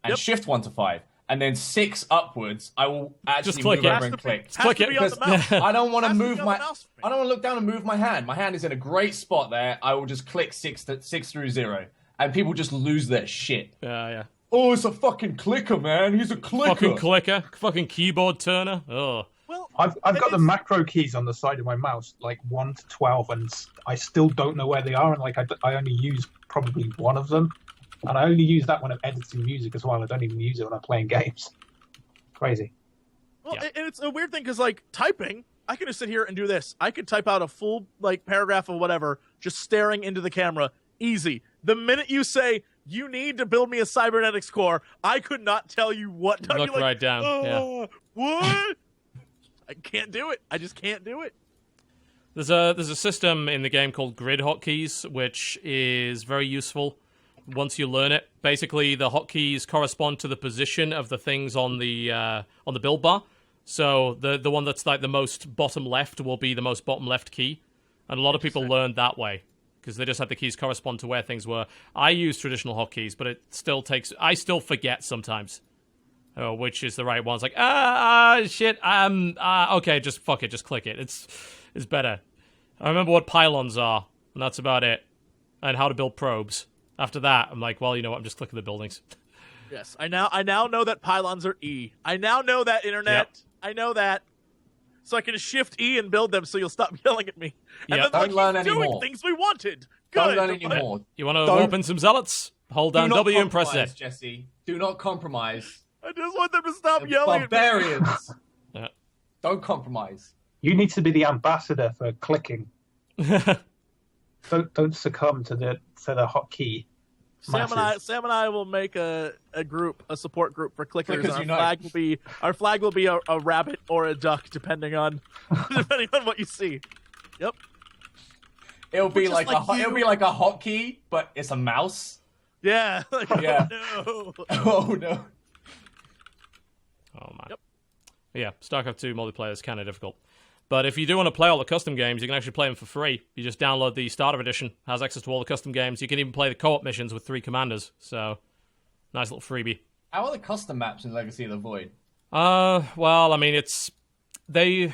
Speaker 3: and shift 1 to 5. And then 6 upwards, I will actually move over and click.
Speaker 1: Click it.
Speaker 3: Because I don't want to move my. I don't want to look down and move my hand. My hand is in a great spot there. I will just click 6 through 0, and people just lose their shit.
Speaker 1: Yeah.
Speaker 3: Oh, it's a fucking clicker, man. He's a clicker.
Speaker 1: Fucking clicker. Fucking keyboard turner. Oh.
Speaker 2: Well,
Speaker 4: I've got the macro keys on the side of my mouse, like 1 to 12, and I still don't know where they are. And I only use probably one of them. And I only use that when I'm editing music as well. I don't even use it when I'm playing games. Crazy.
Speaker 2: Well, and it's a weird thing because, typing, I can just sit here and do this. I could type out a full, paragraph of whatever, just staring into the camera. Easy. The minute you say, you need to build me a cybernetics core, I could not tell you what.
Speaker 1: Look right down.
Speaker 2: What? I can't do it. I just can't do it.
Speaker 1: There's a system in the game called grid hotkeys, which is very useful. Once you learn it, basically the hotkeys correspond to the position of the things on the build bar. So the one that's the most bottom left will be the most bottom left key, and a lot of people learn that way because they just have the keys correspond to where things were. I use traditional hotkeys, but it still takes. I still forget sometimes which is the right one. It's like shit. Okay, just fuck it, just click it. It's better. I remember what pylons are, and that's about it, and how to build probes. After that, I'm like, well, you know what? I'm just clicking the buildings.
Speaker 2: Yes, I now know that pylons are E. I now know that, internet.
Speaker 1: Yep.
Speaker 2: I know that. So I can shift E and build them so you'll stop yelling at me. And
Speaker 1: Yep.
Speaker 2: then,
Speaker 3: Don't learn anymore.
Speaker 2: doing things we wanted. Good.
Speaker 3: Don't learn anymore.
Speaker 1: You want to open some zealots? Hold down W and press it.
Speaker 3: Jesse. Do not compromise.
Speaker 2: I just want them to stop yelling
Speaker 3: Barbarians.
Speaker 2: at me.
Speaker 1: Yeah.
Speaker 3: Don't compromise.
Speaker 4: You need to be the ambassador for clicking. Don't succumb to the hotkey.
Speaker 2: Sam and I will make a group, a support group for clickers.
Speaker 3: Clickers
Speaker 2: Our flag will be a rabbit or a duck, depending on what you see. Yep.
Speaker 3: It'll be like a hotkey, but it's a mouse.
Speaker 2: Yeah.
Speaker 3: Yeah.
Speaker 2: Oh, no.
Speaker 3: Oh no.
Speaker 1: Oh man.
Speaker 2: Yep.
Speaker 1: Yeah, StarCraft 2 multiplayer is kind of difficult. But if you do want to play all the custom games, you can actually play them for free. You just download the Starter Edition, has access to all the custom games. You can even play the co-op missions with 3 commanders. So, nice little freebie.
Speaker 3: How are the custom maps in Legacy of the Void?
Speaker 1: Well, I mean, they've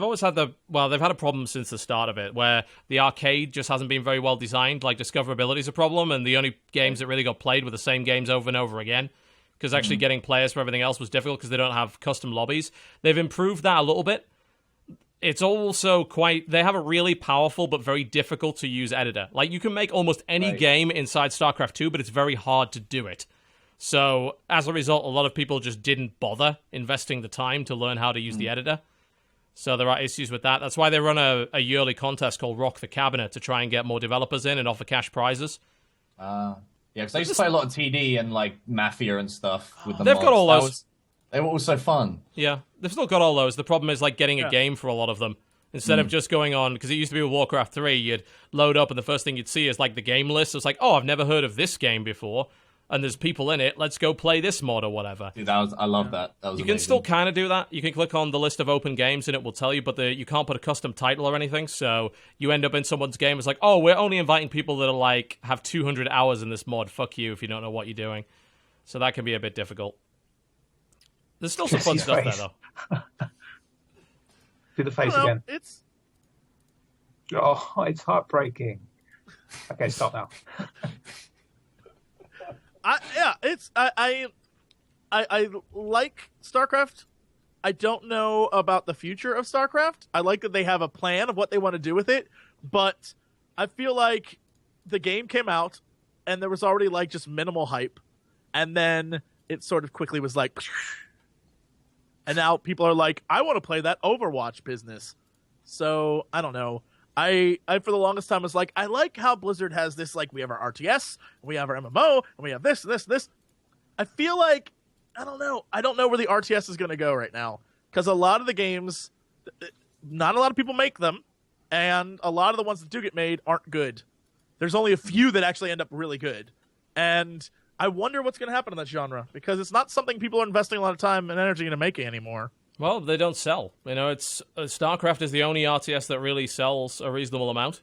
Speaker 1: always had they've had a problem since the start of it, where the arcade just hasn't been very well designed. Like, discoverability is a problem, and the only games that really got played were the same games over and over again. Because actually getting players for everything else was difficult because they don't have custom lobbies. They've improved that a little bit. It's also they have a really powerful but very difficult to use editor. Like, you can make almost any game inside StarCraft 2, but it's very hard to do it. So, as a result, a lot of people just didn't bother investing the time to learn how to use the editor. So there are issues with that. That's why they run a yearly contest called Rock the Cabinet to try and get more developers in and offer cash prizes.
Speaker 3: Yeah, because I used to play a lot of TD and, Mafia and stuff with the
Speaker 1: They've
Speaker 3: mods.
Speaker 1: got all those.
Speaker 3: They were also fun.
Speaker 1: Yeah, they've still got all those. The problem is getting a game for a lot of them. Instead of just going on, because it used to be with Warcraft 3, you'd load up and the first thing you'd see is the game list. It's like, oh, I've never heard of this game before, and there's people in it. Let's go play this mod or whatever.
Speaker 3: Dude, I love that. That was
Speaker 1: You
Speaker 3: amazing.
Speaker 1: can still kind of do that. You can click on the list of open games and it will tell you, but you can't put a custom title or anything. So you end up in someone's game. It's like, oh, we're only inviting people that are have 200 hours in this mod. Fuck you if you don't know what you're doing. So that can be a bit difficult. There's still some fun stuff there, though.
Speaker 4: Do the face again. It's heartbreaking. Okay, stop now.
Speaker 2: I like StarCraft. I don't know about the future of StarCraft. I like that they have a plan of what they want to do with it, but I feel like the game came out, and there was already like just minimal hype, and then it sort of quickly was like, and now people are like, I want to play that Overwatch business. So I don't know. I for the longest time was like, I like how Blizzard has this, like, we have our RTS, we have our MMO, and we have this. I feel like, I don't know where the RTS is going to go right now, because a lot of the games, not a lot of people make them, and a lot of the ones that do get made aren't good. There's only a few that actually end up really good, and I wonder what's going to happen in that genre, because it's not something people are investing a lot of time and energy into making anymore.
Speaker 1: Well, they don't sell. You know, it's Starcraft is the only RTS that really sells a reasonable amount.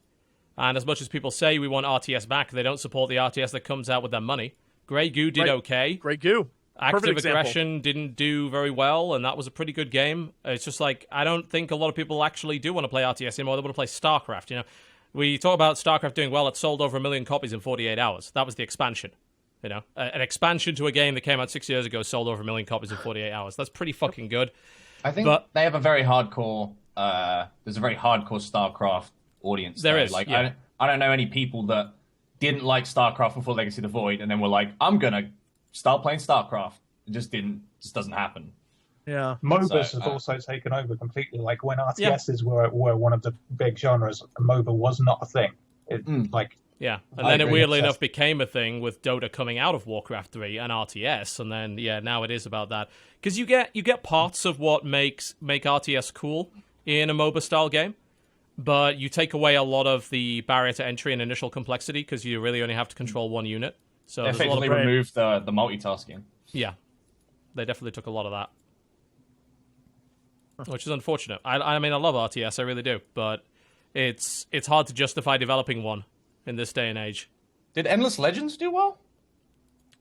Speaker 1: And as much as people say we want RTS back, they don't support the RTS that comes out with their money. Grey Goo did okay.
Speaker 2: Grey Goo.
Speaker 1: Active Aggression didn't do very well, and that was a pretty good game. It's just like, I don't think a lot of people actually do want to play RTS anymore. They want to play Starcraft, you know. We talk about Starcraft doing well. It sold over 1 million copies in 48 hours. That was the expansion. You know, an expansion to a game that came out 6 years ago sold over 1 million copies in 48 hours. That's pretty fucking good.
Speaker 3: I think they have a very hardcore. There's a very hardcore StarCraft audience.
Speaker 1: There is.
Speaker 3: Like,
Speaker 1: yeah.
Speaker 3: I don't know any people that didn't like StarCraft before Legacy of the Void, and then were like, I'm gonna start playing StarCraft. It just doesn't happen.
Speaker 2: Yeah.
Speaker 4: MOBAs have also taken over completely. Like when RTSs were one of the big genres, MOBA was not a thing.
Speaker 1: Yeah, and then it weirdly enough became a thing with Dota coming out of Warcraft 3 and RTS, and then now it is about that. Because you get parts of what make RTS cool in a MOBA style game, but you take away a lot of the barrier to entry and initial complexity because you really only have to control one unit. So
Speaker 3: they effectively removed the multitasking.
Speaker 1: Yeah, they definitely took a lot of that, which is unfortunate. I mean, I love RTS, I really do, but it's hard to justify developing one in this day and age.
Speaker 3: Did Endless Legends do well?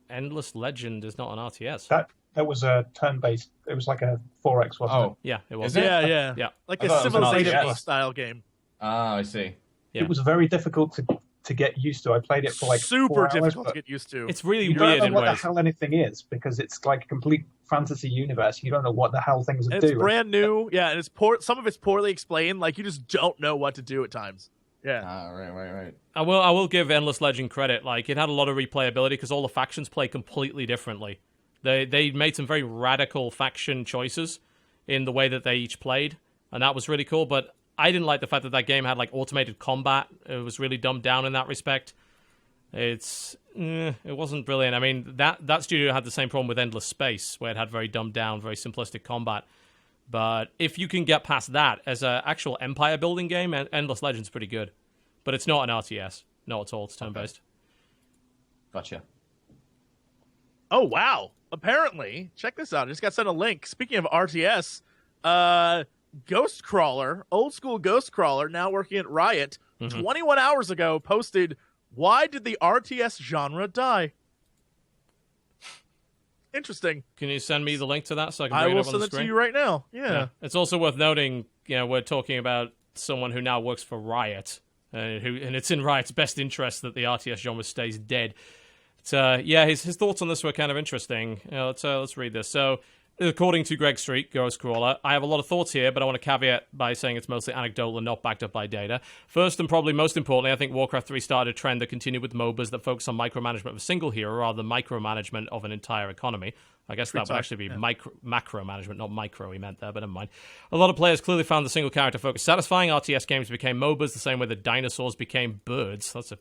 Speaker 1: Endless Legend is not an RTS.
Speaker 4: That was a turn-based. It was like a 4X, wasn't it?
Speaker 1: Yeah, it was.
Speaker 2: Yeah. Like a Civilization style game.
Speaker 3: Ah, I see.
Speaker 1: Yeah.
Speaker 4: It was very difficult to get used to. I played it for like
Speaker 2: super
Speaker 4: 4
Speaker 2: difficult
Speaker 4: hours,
Speaker 2: to get used to.
Speaker 1: It's really
Speaker 4: you
Speaker 1: weird
Speaker 4: don't
Speaker 1: in
Speaker 4: know what
Speaker 1: ways.
Speaker 4: the hell anything is, because it's like a complete fantasy universe. You don't know what the hell things do.
Speaker 2: It's brand new, and it's some of it's poorly explained. Like, you just don't know what to do at times. Yeah.
Speaker 3: Right.
Speaker 1: I will give Endless Legend credit. Like, it had a lot of replayability because all the factions play completely differently. They made some very radical faction choices in the way that they each played, and that was really cool. But I didn't like the fact that game had like automated combat. It was really dumbed down in that respect. It wasn't brilliant. I mean, that studio had the same problem with Endless Space, where it had very dumbed down, very simplistic combat. But if you can get past that as an actual empire building game, Endless Legend's pretty good. But it's not an RTS. Not at all. It's turn-based.
Speaker 3: Gotcha.
Speaker 2: Oh, wow. Apparently, check this out. I just got sent a link. Speaking of RTS, Ghost Crawler, old school Ghost Crawler, now working at Riot, 21 hours ago posted, "Why did the RTS genre die?" Interesting.
Speaker 1: Can you send me the link to that so I can bring it
Speaker 2: will
Speaker 1: up on
Speaker 2: send
Speaker 1: the
Speaker 2: it to
Speaker 1: screen?
Speaker 2: you right now. Yeah.
Speaker 1: It's also worth noting, we're talking about someone who now works for Riot, and it's in Riot's best interest that the RTS genre stays dead. His thoughts on this were kind of interesting. Let's read this. So, according to Greg Street, Ghost Crawler, I have a lot of thoughts here, but I want to caveat by saying it's mostly anecdotal and not backed up by data. First, and probably most importantly, I think Warcraft 3 started a trend that continued with MOBAs that focus on micromanagement of a single hero rather than micromanagement of an entire economy. I guess that would actually be macro management, not micro, he meant there, but never mind. A lot of players clearly found the single character focus satisfying. RTS games became MOBAs the same way that dinosaurs became birds. That's a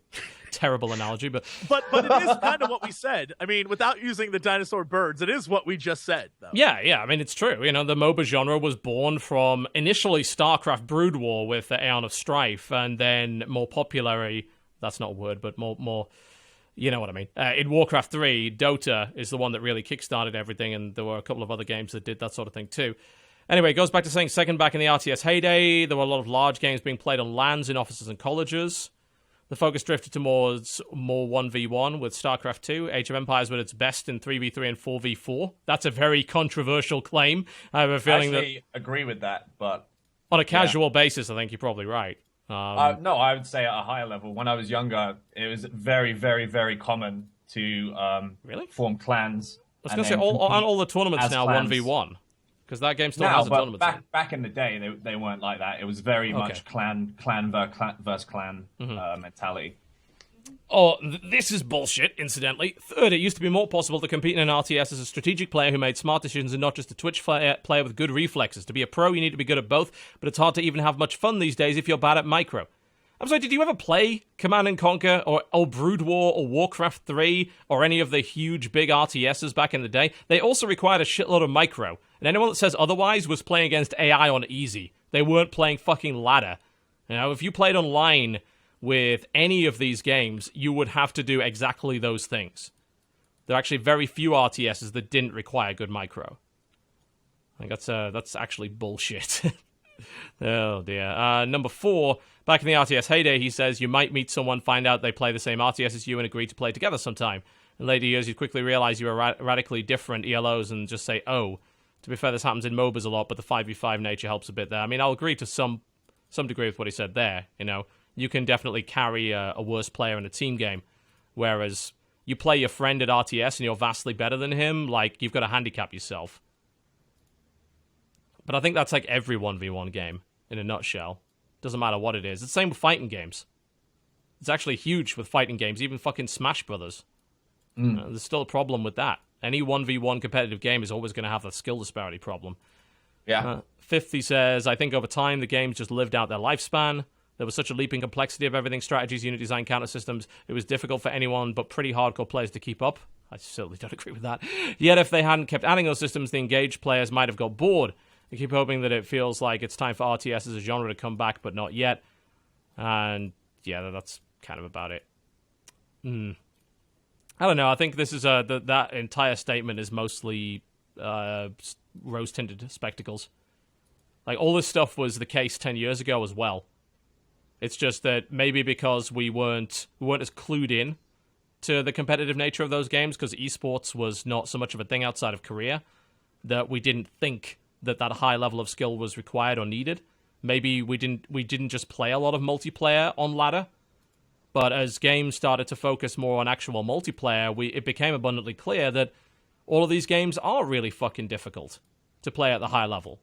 Speaker 1: terrible analogy, but
Speaker 2: it is kind of what we said. I mean, without using the dinosaur birds, it is what we just said, though.
Speaker 1: Yeah, I mean, it's true. The MOBA genre was born from initially StarCraft Brood War with the Aeon of Strife, and then more popularly, that's not a word, but more you know what I mean. In Warcraft 3, Dota is the one that really kickstarted everything, and there were a couple of other games that did that sort of thing too. Anyway, it goes back to saying second back in the RTS heyday, there were a lot of large games being played on LANs in offices and colleges. The focus drifted towards more 1v1 with StarCraft 2. Age of Empires was its best in 3v3 and 4v4. That's a very controversial claim. I have a feeling
Speaker 3: I agree with that, but
Speaker 1: on a casual basis, I think you're probably right.
Speaker 3: No, I would say at a higher level. When I was younger, it was very, very, very common to form clans.
Speaker 1: I was going to say, all the tournaments now
Speaker 3: clans.
Speaker 1: 1v1, because that game still has a tournament.
Speaker 3: Back in the day, they weren't like that. It was very much clan versus clan mentality.
Speaker 1: Oh, this is bullshit, incidentally. Third, it used to be more possible to compete in an RTS as a strategic player who made smart decisions and not just a Twitch player with good reflexes. To be a pro, you need to be good at both, but it's hard to even have much fun these days if you're bad at micro. I'm sorry, did you ever play Command & Conquer or Brood War or Warcraft 3 or any of the huge big RTSs back in the day? They also required a shitload of micro, and anyone that says otherwise was playing against AI on easy. They weren't playing fucking ladder. You know, if you played online with any of these games, you would have to do exactly those things. There are actually very few RTSs that didn't require good micro. I think that's actually bullshit. Oh dear. Number 4, back in the RTS heyday, he says, you might meet someone, find out they play the same RTS as you, and agree to play together sometime. In later years, you quickly realize you are radically different ELOs and just say, oh. To be fair, this happens in MOBAs a lot, but the 5v5 nature helps a bit there. I mean, I'll agree to some degree with what he said there, you know. You can definitely carry a worse player in a team game, whereas you play your friend at RTS and you're vastly better than him, like, you've got to handicap yourself. But I think that's like every 1v1 game, in a nutshell. Doesn't matter what it is. It's the same with fighting games. It's actually huge with fighting games, even fucking Smash Brothers. There's still a problem with that. Any 1v1 competitive game is always going to have the skill disparity problem.
Speaker 3: Yeah.
Speaker 1: 50 says, I think over time the games just lived out their lifespan. There was such a leap in complexity of everything, strategies, unit design, counter systems. It was difficult for anyone but pretty hardcore players to keep up. I certainly don't agree with that. Yet if they hadn't kept adding those systems, the engaged players might have got bored. I keep hoping that it feels like it's time for RTS as a genre to come back, but not yet. And yeah, that's kind of about it. I don't know. I think this is that entire statement is mostly rose-tinted spectacles. Like, all this stuff was the case 10 years ago as well. It's just that maybe because we weren't as clued in to the competitive nature of those games, because esports was not so much of a thing outside of Korea, that we didn't think that high level of skill was required or needed. Maybe we didn't just play a lot of multiplayer on ladder. But as games started to focus more on actual multiplayer, it became abundantly clear that all of these games are really fucking difficult to play at the high level.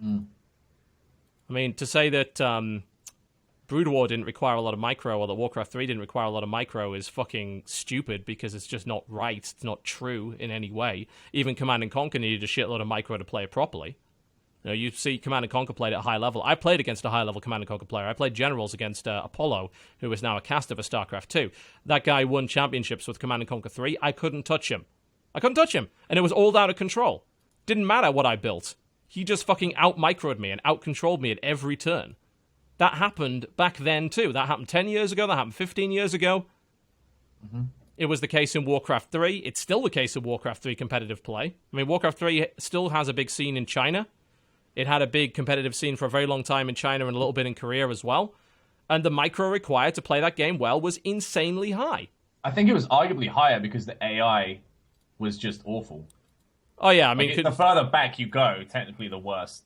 Speaker 1: I mean, to say that Brood War didn't require a lot of micro, or that Warcraft 3 didn't require a lot of micro, is fucking stupid, because it's just not right. It's not true in any way. Even Command & Conquer needed a shitload of micro to play it properly. You know, you see Command & Conquer played at a high level. I played against a high-level Command & Conquer player. I played Generals against Apollo, who is now a caster for Starcraft 2. That guy won championships with Command & Conquer 3. I couldn't touch him. And it was all out of control. Didn't matter what I built. He just fucking out-microed me and out-controlled me at every turn. That happened back then, too. That happened 10 years ago. That happened 15 years ago. It was the case in Warcraft 3. It's still the case in Warcraft 3 competitive play. I mean, Warcraft 3 still has a big scene in China. It had a big competitive scene for a very long time in China and a little bit in Korea as well. And the micro required to play that game well was insanely high.
Speaker 3: I think it was arguably higher because the AI was just awful.
Speaker 1: Oh, yeah, I mean...
Speaker 3: the further back you go, technically the worse.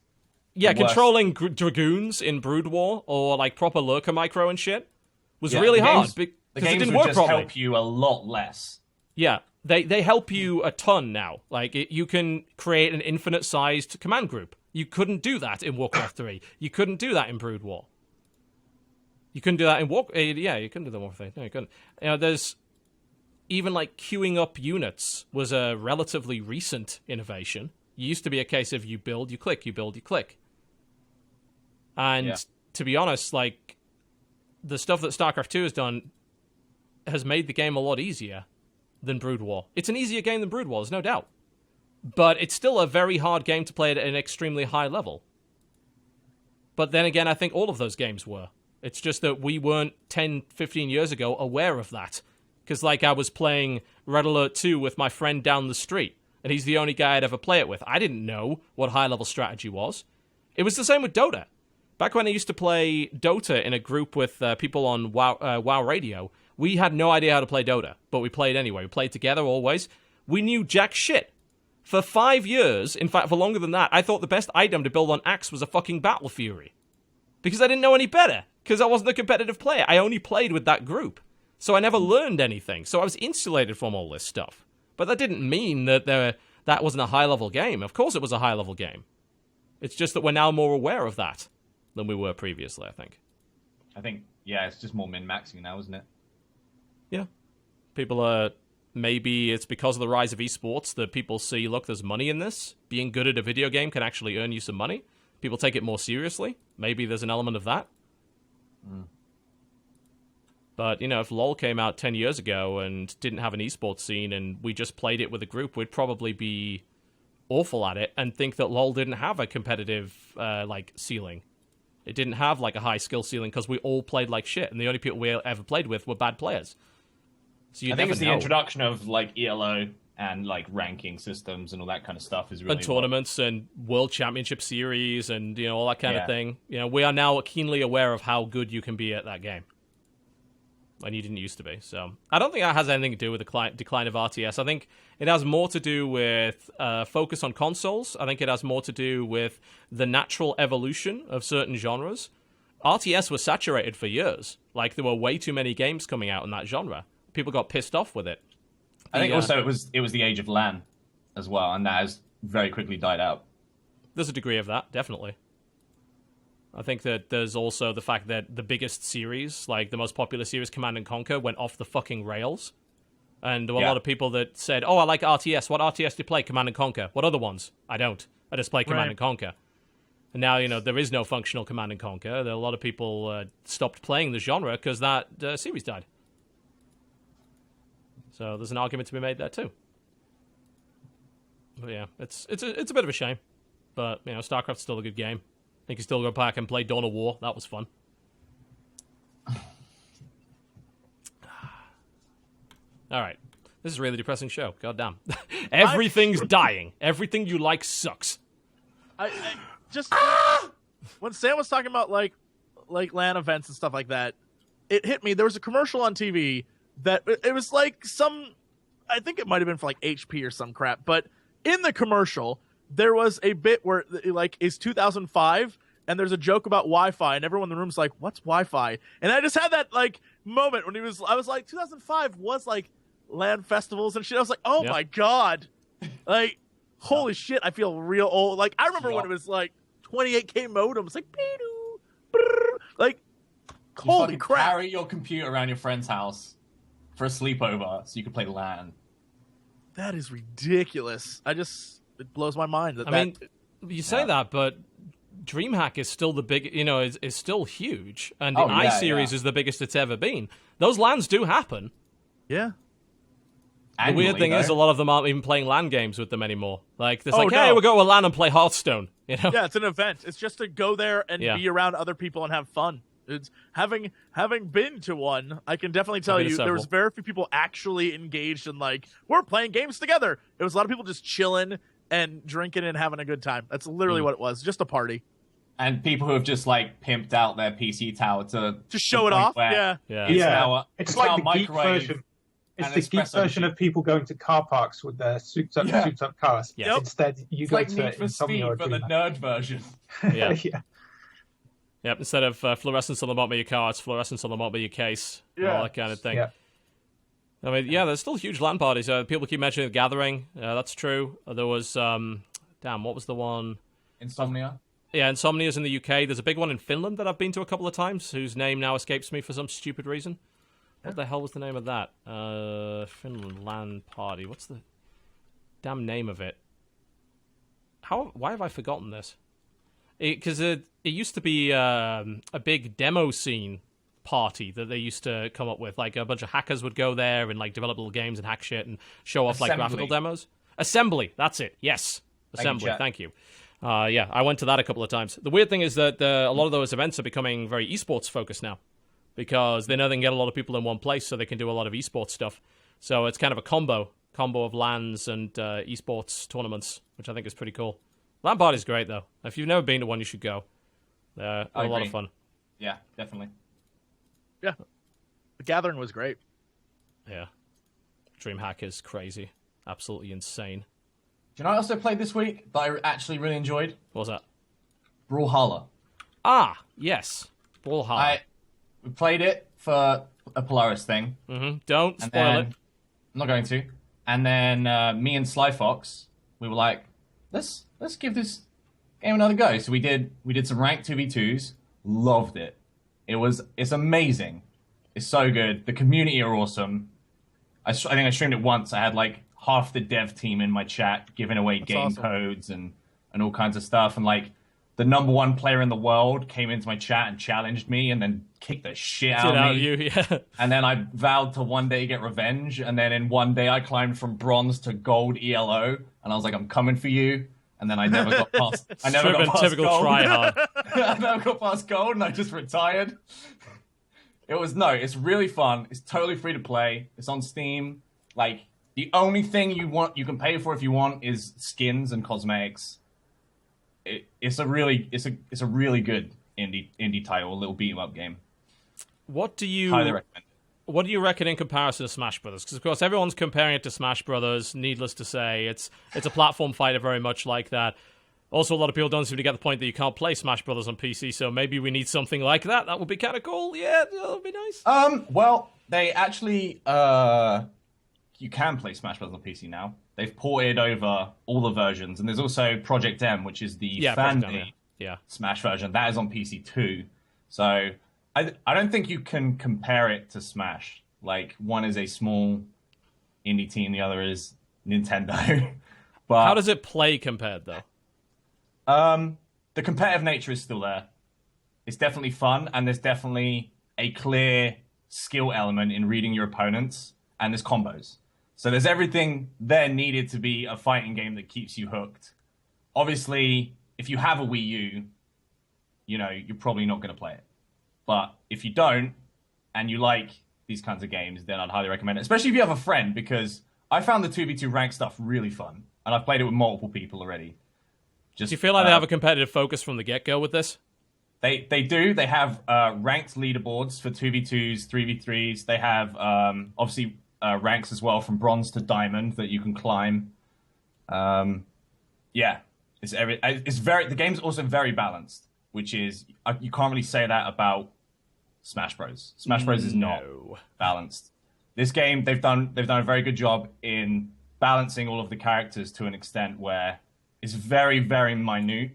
Speaker 1: Yeah, controlling dragoons in Brood War, or like proper lurker micro and shit, was really hard. Because it didn't work properly.
Speaker 3: Help you a lot less.
Speaker 1: Yeah, they help you a ton now. Like, you can create an infinite-sized command group. You couldn't do that in Warcraft 3. You couldn't do that in Brood War. You couldn't do that in yeah, you couldn't do that in Warcraft 3. No, you couldn't. You know, there's... Even, like, queuing up units was a relatively recent innovation. It used to be a case of you build, you click, you build, you click. And to be honest, like, the stuff that StarCraft 2 has done has made the game a lot easier than Brood War. It's an easier game than Brood War, there's no doubt. But it's still a very hard game to play at an extremely high level. But then again, I think all of those games were. It's just that we weren't 10, 15 years ago aware of that. Because, like, I was playing Red Alert 2 with my friend down the street, and he's the only guy I'd ever play it with. I didn't know what high-level strategy was. It was the same with Dota. Back when I used to play Dota in a group with people on WoW Radio, we had no idea how to play Dota, but we played anyway. We played together always. We knew jack shit. For 5 years, in fact, for longer than that, I thought the best item to build on Axe was a fucking Battle Fury. Because I didn't know any better. Because I wasn't a competitive player. I only played with that group. So I never learned anything. So I was insulated from all this stuff. But that didn't mean that that wasn't a high-level game. Of course it was a high-level game. It's just that we're now more aware of that than we were previously, I think.
Speaker 3: Yeah, it's just more min-maxing now, isn't it?
Speaker 1: Yeah. People are... Maybe it's because of the rise of esports that people see, look, there's money in this. Being good at a video game can actually earn you some money. People take it more seriously. Maybe there's an element of that. But, you know, if LoL came out 10 years ago and didn't have an esports scene and we just played it with a group, we'd probably be awful at it and think that LoL didn't have a competitive, ceiling. It didn't have, like, a high skill ceiling because we all played like shit, and the only people we ever played with were bad players. So I
Speaker 3: think it's the introduction of like ELO and like ranking systems and all that kind of stuff is really
Speaker 1: and tournaments and World Championship Series and all that kind of thing. We are now keenly aware of how good you can be at that game, and you didn't used to be. So I don't think that has anything to do with the decline of RTS. I think it has more to do with focus on consoles. I think it has more to do with the natural evolution of certain genres. RTS was saturated for years. Like there were way too many games coming out in that genre. People got pissed off with it.
Speaker 3: I think also it was the age of LAN as well, and that has very quickly died out.
Speaker 1: There's a degree of that, definitely. I think that there's also the fact that the biggest series, like the most popular series, Command & Conquer, went off the fucking rails. And there were a lot of people that said, oh, I like RTS. What RTS do you play? Command & Conquer. What other ones? I don't. I just play Command & Conquer. And now, there is no functional Command & Conquer. A lot of people stopped playing the genre because that series died. So there's an argument to be made there too. But yeah, it's a bit of a shame. But, StarCraft's still a good game. I think you still go back and play Dawn of War. That was fun. All right. This is a really depressing show. God damn. Everything's dying. Everything you like sucks.
Speaker 2: I just... When Sam was talking about, like LAN events and stuff like that, it hit me. There was a commercial on TV that it was like I think it might have been for like HP or some crap, but in the commercial there was a bit where like it's 2005 and there's a joke about Wi-Fi and everyone in the room's like, what's Wi-Fi? And I just had that like moment when I was like, 2005 was like LAN festivals and shit. I was like, oh my god, like holy shit, I feel real old. Like I remember when it was like 28K modems, like like holy crap.
Speaker 3: Carry your computer around your friend's house for a sleepover so you can play LAN.
Speaker 2: That is ridiculous. It blows my mind that.
Speaker 1: I mean, you say that, but DreamHack is still the big, is still huge, and the iSeries is the biggest it's ever been. Those LANs do happen.
Speaker 2: Yeah.
Speaker 1: The weird thing is, a lot of them aren't even playing LAN games with them anymore. Like, there's hey, we'll go to LAN and play Hearthstone.
Speaker 2: Yeah, it's an event. It's just to go there and be around other people and have fun. It's having been to one, I can definitely tell you there was very few people actually engaged in like, we're playing games together. It was a lot of people just chilling and drinking and having a good time. That's literally what it was, just a party.
Speaker 3: And people who have just like pimped out their PC tower to
Speaker 2: show it off.
Speaker 4: It's like the geek version. It's the geek version of people going to car parks with their souped up cars.
Speaker 1: Yep.
Speaker 4: Instead, you go to Insomnia or
Speaker 3: for the nerd version.
Speaker 1: Yeah. Yep, instead of fluorescence on the bottom of your car, it's fluorescence on the bottom of your case. All that kind of thing.
Speaker 4: Yeah.
Speaker 1: I mean, there's still huge LAN parties. People keep mentioning The Gathering. That's true. There was, what was the one?
Speaker 3: Insomnia.
Speaker 1: Yeah, Insomnia's in the UK. There's a big one in Finland that I've been to a couple of times, whose name now escapes me for some stupid reason. What the hell was the name of that? Finland LAN party. What's the damn name of it? Why have I forgotten this? Because it used to be a big demo scene party that they used to come up with. Like, a bunch of hackers would go there and, like, develop little games and hack shit and show off, like, graphical demos. Assembly, that's it. Yes. Assembly, thank you. I went to that a couple of times. The weird thing is that a lot of those events are becoming very esports focused now because they know they can get a lot of people in one place so they can do a lot of esports stuff. So it's kind of a combo of LANs and esports tournaments, which I think is pretty cool. LAN party's great, though. If you've never been to one, you should go. They're a lot of fun.
Speaker 3: Yeah, definitely.
Speaker 2: Yeah. The Gathering was great.
Speaker 1: Yeah. DreamHack is crazy. Absolutely insane.
Speaker 3: Do you know what I also played this week that I actually really enjoyed?
Speaker 1: What was that?
Speaker 3: Brawlhalla.
Speaker 1: Ah, yes. Brawlhalla.
Speaker 3: We played it for a Polaris thing.
Speaker 1: Mm-hmm. Don't spoil it.
Speaker 3: I'm not going to. And then me and Sly Fox, we were like, let's give this game another go. So we did some ranked 2v2s. Loved it. It's amazing. It's so good. The community are awesome. I think I streamed it once. I had like half the dev team in my chat giving away game codes and all kinds of stuff. And like the number one player in the world came into my chat and challenged me and then kicked the shit out of me.
Speaker 1: You, yeah.
Speaker 3: And then I vowed to one day get revenge. And then in one day I climbed from bronze to gold ELO. And I was like, I'm coming for you. And then I never got past. I never got past
Speaker 1: typical
Speaker 3: gold.
Speaker 1: try hard.
Speaker 3: I never got past gold, and I just retired. It's really fun. It's totally free to play. It's on Steam. Like the only thing you can pay for if you want is skins and cosmetics. It's a really good indie title, a little beat 'em up game. Highly recommend it.
Speaker 1: What do you reckon in comparison to Smash Brothers? Because of course everyone's comparing it to Smash Brothers. Needless to say, it's a platform fighter very much like that. Also, a lot of people don't seem to get the point that you can't play Smash Brothers on PC. So maybe we need something like that. That would be kind of cool. Yeah, that would be nice.
Speaker 3: Well, they actually you can play Smash Brothers on PC now. They've ported over all the versions, and there's also Project M, which is the fan-made Smash version. That is on PC too. So I don't think you can compare it to Smash. Like, one is a small indie team, the other is Nintendo. But
Speaker 1: how does it play compared, though?
Speaker 3: The competitive nature is still there. It's definitely fun, and there's definitely a clear skill element in reading your opponents, and there's combos. So there's everything there needed to be a fighting game that keeps you hooked. Obviously, if you have a Wii U, you're probably not going to play it. But if you don't, and you like these kinds of games, then I'd highly recommend it. Especially if you have a friend, because I found the 2v2 rank stuff really fun. And I've played it with multiple people already.
Speaker 1: Do you feel like they have a competitive focus from the get-go with this?
Speaker 3: They do. They have ranked leaderboards for 2v2s, 3v3s. They have, obviously, ranks as well from bronze to diamond that you can climb. The game's also very balanced. Which is, you can't really say that about Smash Bros. Smash Bros is not balanced. This game, they've done a very good job in balancing all of the characters to an extent where it's very, very minute,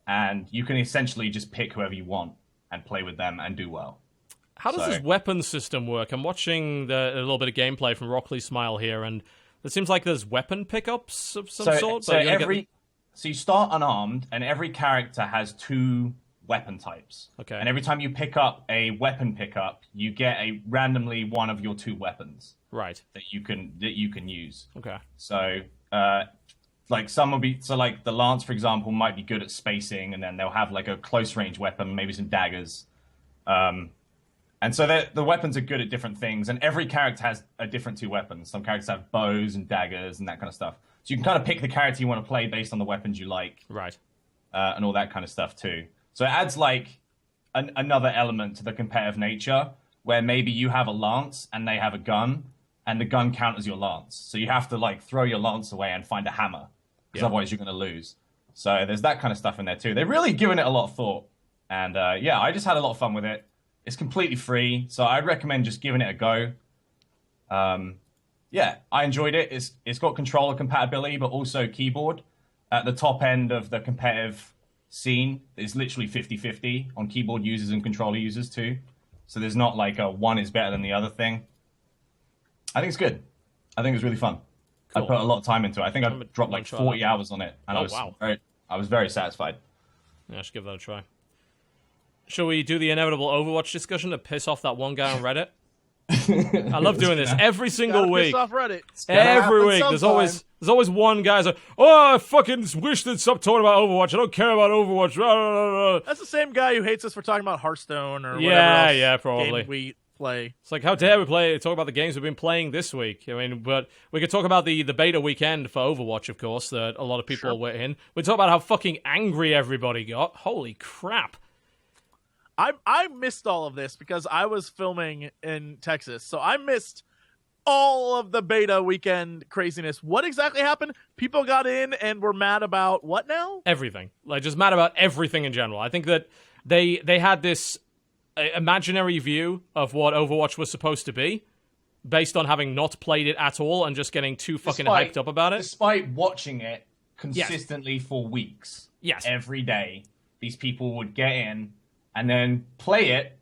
Speaker 3: and you can essentially just pick whoever you want and play with them and do well.
Speaker 1: How does this weapon system work? I'm watching a little bit of gameplay from Rockley Smile here, and it seems like there's weapon pickups of some sort.
Speaker 3: So you start unarmed, and every character has 2 weapon types.
Speaker 1: Okay.
Speaker 3: And every time you pick up a weapon pickup, you get randomly one of your 2 weapons.
Speaker 1: Right.
Speaker 3: That you can use.
Speaker 1: Okay.
Speaker 3: So, some will be like the lance, for example, might be good at spacing, and then they'll have like a close range weapon, maybe some daggers. And so the weapons are good at different things, and every character has a different 2 weapons. Some characters have bows and daggers and that kind of stuff. So you can kind of pick the character you want to play based on the weapons you like.
Speaker 1: Right.
Speaker 3: And all that kind of stuff too. So it adds like another element to the competitive nature where maybe you have a lance and they have a gun and the gun counters your lance. So you have to like throw your lance away and find a hammer because otherwise you're going to lose. So there's that kind of stuff in there too. They've really given it a lot of thought. And I just had a lot of fun with it. It's completely free. So I'd recommend just giving it a go. I enjoyed it. It's got controller compatibility, but also keyboard. At the top end of the competitive scene, it's literally 50-50 on keyboard users and controller users too. So there's not like a one is better than the other thing. I think it's good. I think it was really fun. Cool. I put a lot of time into it. I think I dropped like 40 hours on it, and I was very satisfied.
Speaker 1: Yeah, I should give that a try. Shall we do the inevitable Overwatch discussion to piss off that one guy on Reddit? I love doing this every single week.
Speaker 2: Piss off Reddit.
Speaker 1: Every week, there's always one guy who's like, "Oh, I fucking wish they'd stop talking about Overwatch. I don't care about Overwatch."
Speaker 2: That's the same guy who hates us for talking about Hearthstone or whatever else
Speaker 1: probably
Speaker 2: game we play.
Speaker 1: It's like, how dare we talk about the games we've been playing this week? I mean, but we could talk about the beta weekend for Overwatch, of course, that a lot of people were in. We talk about how fucking angry everybody got. Holy crap.
Speaker 2: I missed all of this because I was filming in Texas, so I missed all of the beta weekend craziness. What exactly happened? People got in and were mad about what now?
Speaker 1: Everything. Like, just mad about everything in general. I think that they had this imaginary view of what Overwatch was supposed to be, based on having not played it at all and just getting too fucking hyped up about it.
Speaker 3: Despite watching it consistently for weeks.
Speaker 1: Yes.
Speaker 3: Every day, these people would get in and then play it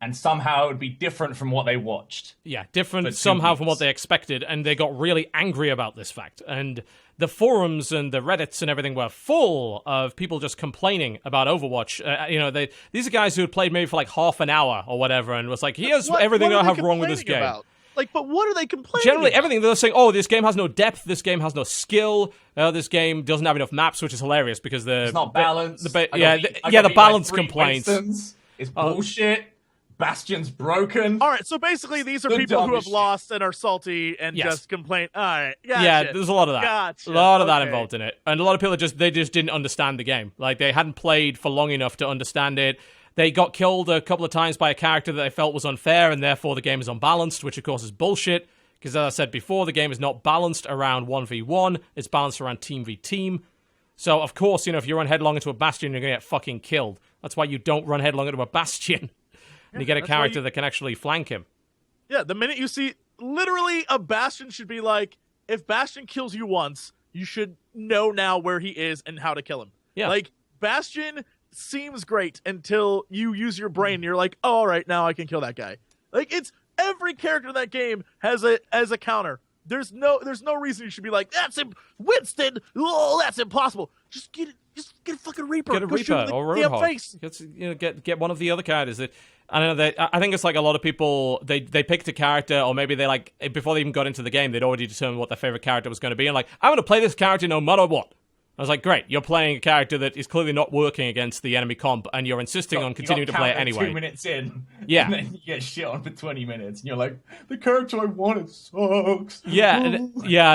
Speaker 3: and somehow it would be different from what they watched.
Speaker 1: Yeah, different somehow from what they expected, and they got really angry about this fact. And the forums and the Reddits and everything were full of people just complaining about Overwatch. These are guys who had played maybe for like half an hour or whatever, and was like, here's everything I have wrong with this game.
Speaker 2: About? Like, but what are they complaining
Speaker 1: Generally,
Speaker 2: about?
Speaker 1: everything. They're saying, oh, this game has no depth, this game has no skill, this game doesn't have enough maps, which is hilarious because
Speaker 3: it's not balanced.
Speaker 1: The balance complaints.
Speaker 3: It's bullshit. Bastion's broken.
Speaker 2: All right, so basically these are people who have lost and are salty and just complain. All right, gotcha.
Speaker 1: Yeah, there's a lot of that.
Speaker 2: Gotcha.
Speaker 1: A lot of that involved in it. And a lot of people just didn't understand the game. Like, they hadn't played for long enough to understand it. They got killed a couple of times by a character that they felt was unfair, and therefore the game is unbalanced, which of course is bullshit. Because as I said before, the game is not balanced around 1v1. It's balanced around team v team. So, of course, if you run headlong into a Bastion, you're going to get fucking killed. That's why you don't run headlong into a Bastion. And you get a character that can actually flank him.
Speaker 2: Yeah, the minute you see... Literally, a Bastion should be like, if Bastion kills you once, you should know now where he is and how to kill him.
Speaker 1: Yeah.
Speaker 2: Like, Bastion seems great until you use your brain and you're like, oh, all right, now I can kill that guy. Like, it's... Every character in that game has a counter. There's no reason you should be like, Winston, oh, that's impossible. Just get a fucking Reaper.
Speaker 1: Get a Reaper or Roadhog.
Speaker 2: Face.
Speaker 1: Get one of the other characters. I don't know. I think it's like a lot of people. They picked a character, or maybe they like before they even got into the game, they'd already determined what their favorite character was going to be, and like, I'm going to play this character no matter what. I was like, great, you're playing a character that is clearly not working against the enemy comp, and you're insisting on continuing to play it anyway.
Speaker 3: 2 minutes in,
Speaker 1: yeah,
Speaker 3: and then you get shit on for 20 minutes, and you're like, the character I wanted sucks.
Speaker 1: Yeah,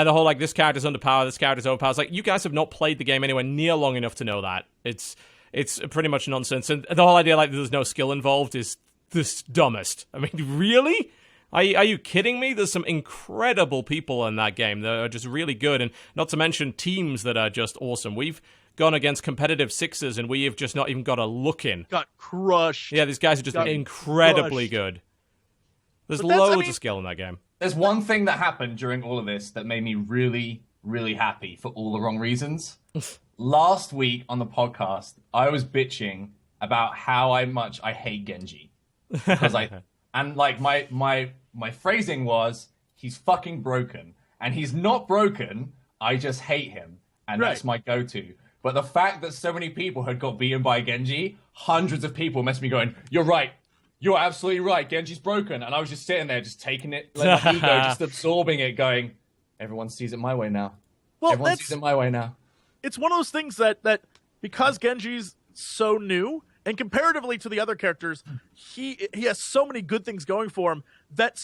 Speaker 1: the whole like, this character's underpowered, this character's overpowered. It's like, you guys have not played the game anywhere near long enough to know that. It's pretty much nonsense, and the whole idea like there's no skill involved is the dumbest. I mean, really? Are you kidding me? There's some incredible people in that game that are just really good, and not to mention teams that are just awesome. We've gone against competitive sixes, and we have just not even got a look in.
Speaker 2: Got crushed.
Speaker 1: Yeah, these guys are just incredibly good. There's loads of skill in that game.
Speaker 3: There's one thing that happened during all of this that made me really, really happy for all the wrong reasons. Last week on the podcast, I was bitching about how much I hate Genji. Because my phrasing was, he's fucking broken. And he's not broken, I just hate him. And that's my go-to. But the fact that so many people had got beaten by Genji, hundreds of people messaged me going, you're right. You're absolutely right. Genji's broken. And I was just sitting there, just taking it, like my ego, just absorbing it, going, everyone sees it my way now.
Speaker 2: Well,
Speaker 3: everyone sees it my way now.
Speaker 2: It's one of those things that because Genji's so new, and comparatively to the other characters, he has so many good things going for him that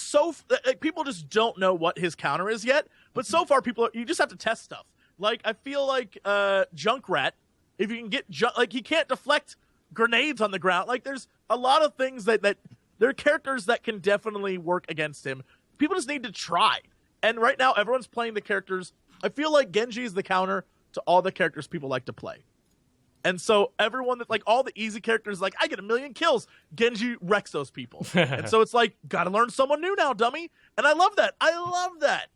Speaker 2: people just don't know what his counter is yet. But so far, you just have to test stuff. Like, I feel like Junkrat, if you can get he can't deflect grenades on the ground. Like, there's a lot of things that there are characters that can definitely work against him. People just need to try. And right now, everyone's playing the characters. I feel like Genji is the counter to all the characters people like to play. And so everyone that, like, all the easy characters, like, I get 1 million kills. Genji wrecks those people. And so it's like, gotta learn someone new now, dummy. And I love that.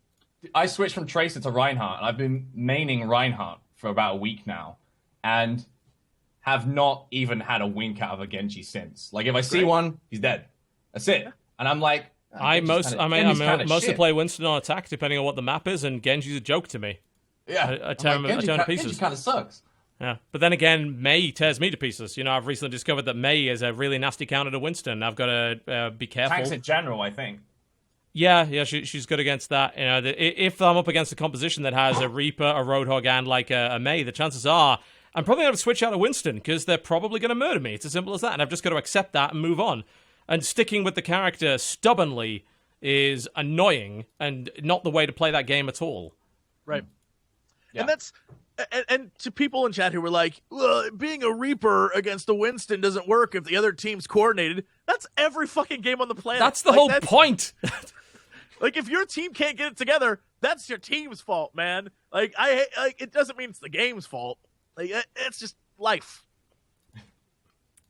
Speaker 3: I switched from Tracer to Reinhardt, and I've been maining Reinhardt for about a week now, and have not even had a wink out of a Genji since. Like, if I see one, he's dead. That's it. And I'm like,
Speaker 1: I mostly play Winston on attack, depending on what the map is, and Genji's a joke to me.
Speaker 3: Yeah,
Speaker 1: I tear him to pieces.
Speaker 3: Genji kind of sucks.
Speaker 1: Yeah, but then again, Mei tears me to pieces. I've recently discovered that Mei is a really nasty counter to Winston. I've got to be careful.
Speaker 3: Tanks in general, I think.
Speaker 1: Yeah, she's good against that. If I'm up against a composition that has a Reaper, a Roadhog, and like a Mei, the chances are I'm probably going to switch out of Winston because they're probably going to murder me. It's as simple as that, and I've just got to accept that and move on. And sticking with the character stubbornly is annoying and not the way to play that game at all.
Speaker 2: Right.
Speaker 3: Yeah.
Speaker 2: And that's... And to people in chat who were like, well, being a Reaper against a Winston doesn't work if the other team's coordinated. That's every fucking game on the planet.
Speaker 1: That's the whole point.
Speaker 2: Like, if your team can't get it together, that's your team's fault, man. Like, it doesn't mean it's the game's fault. Like, it's just life.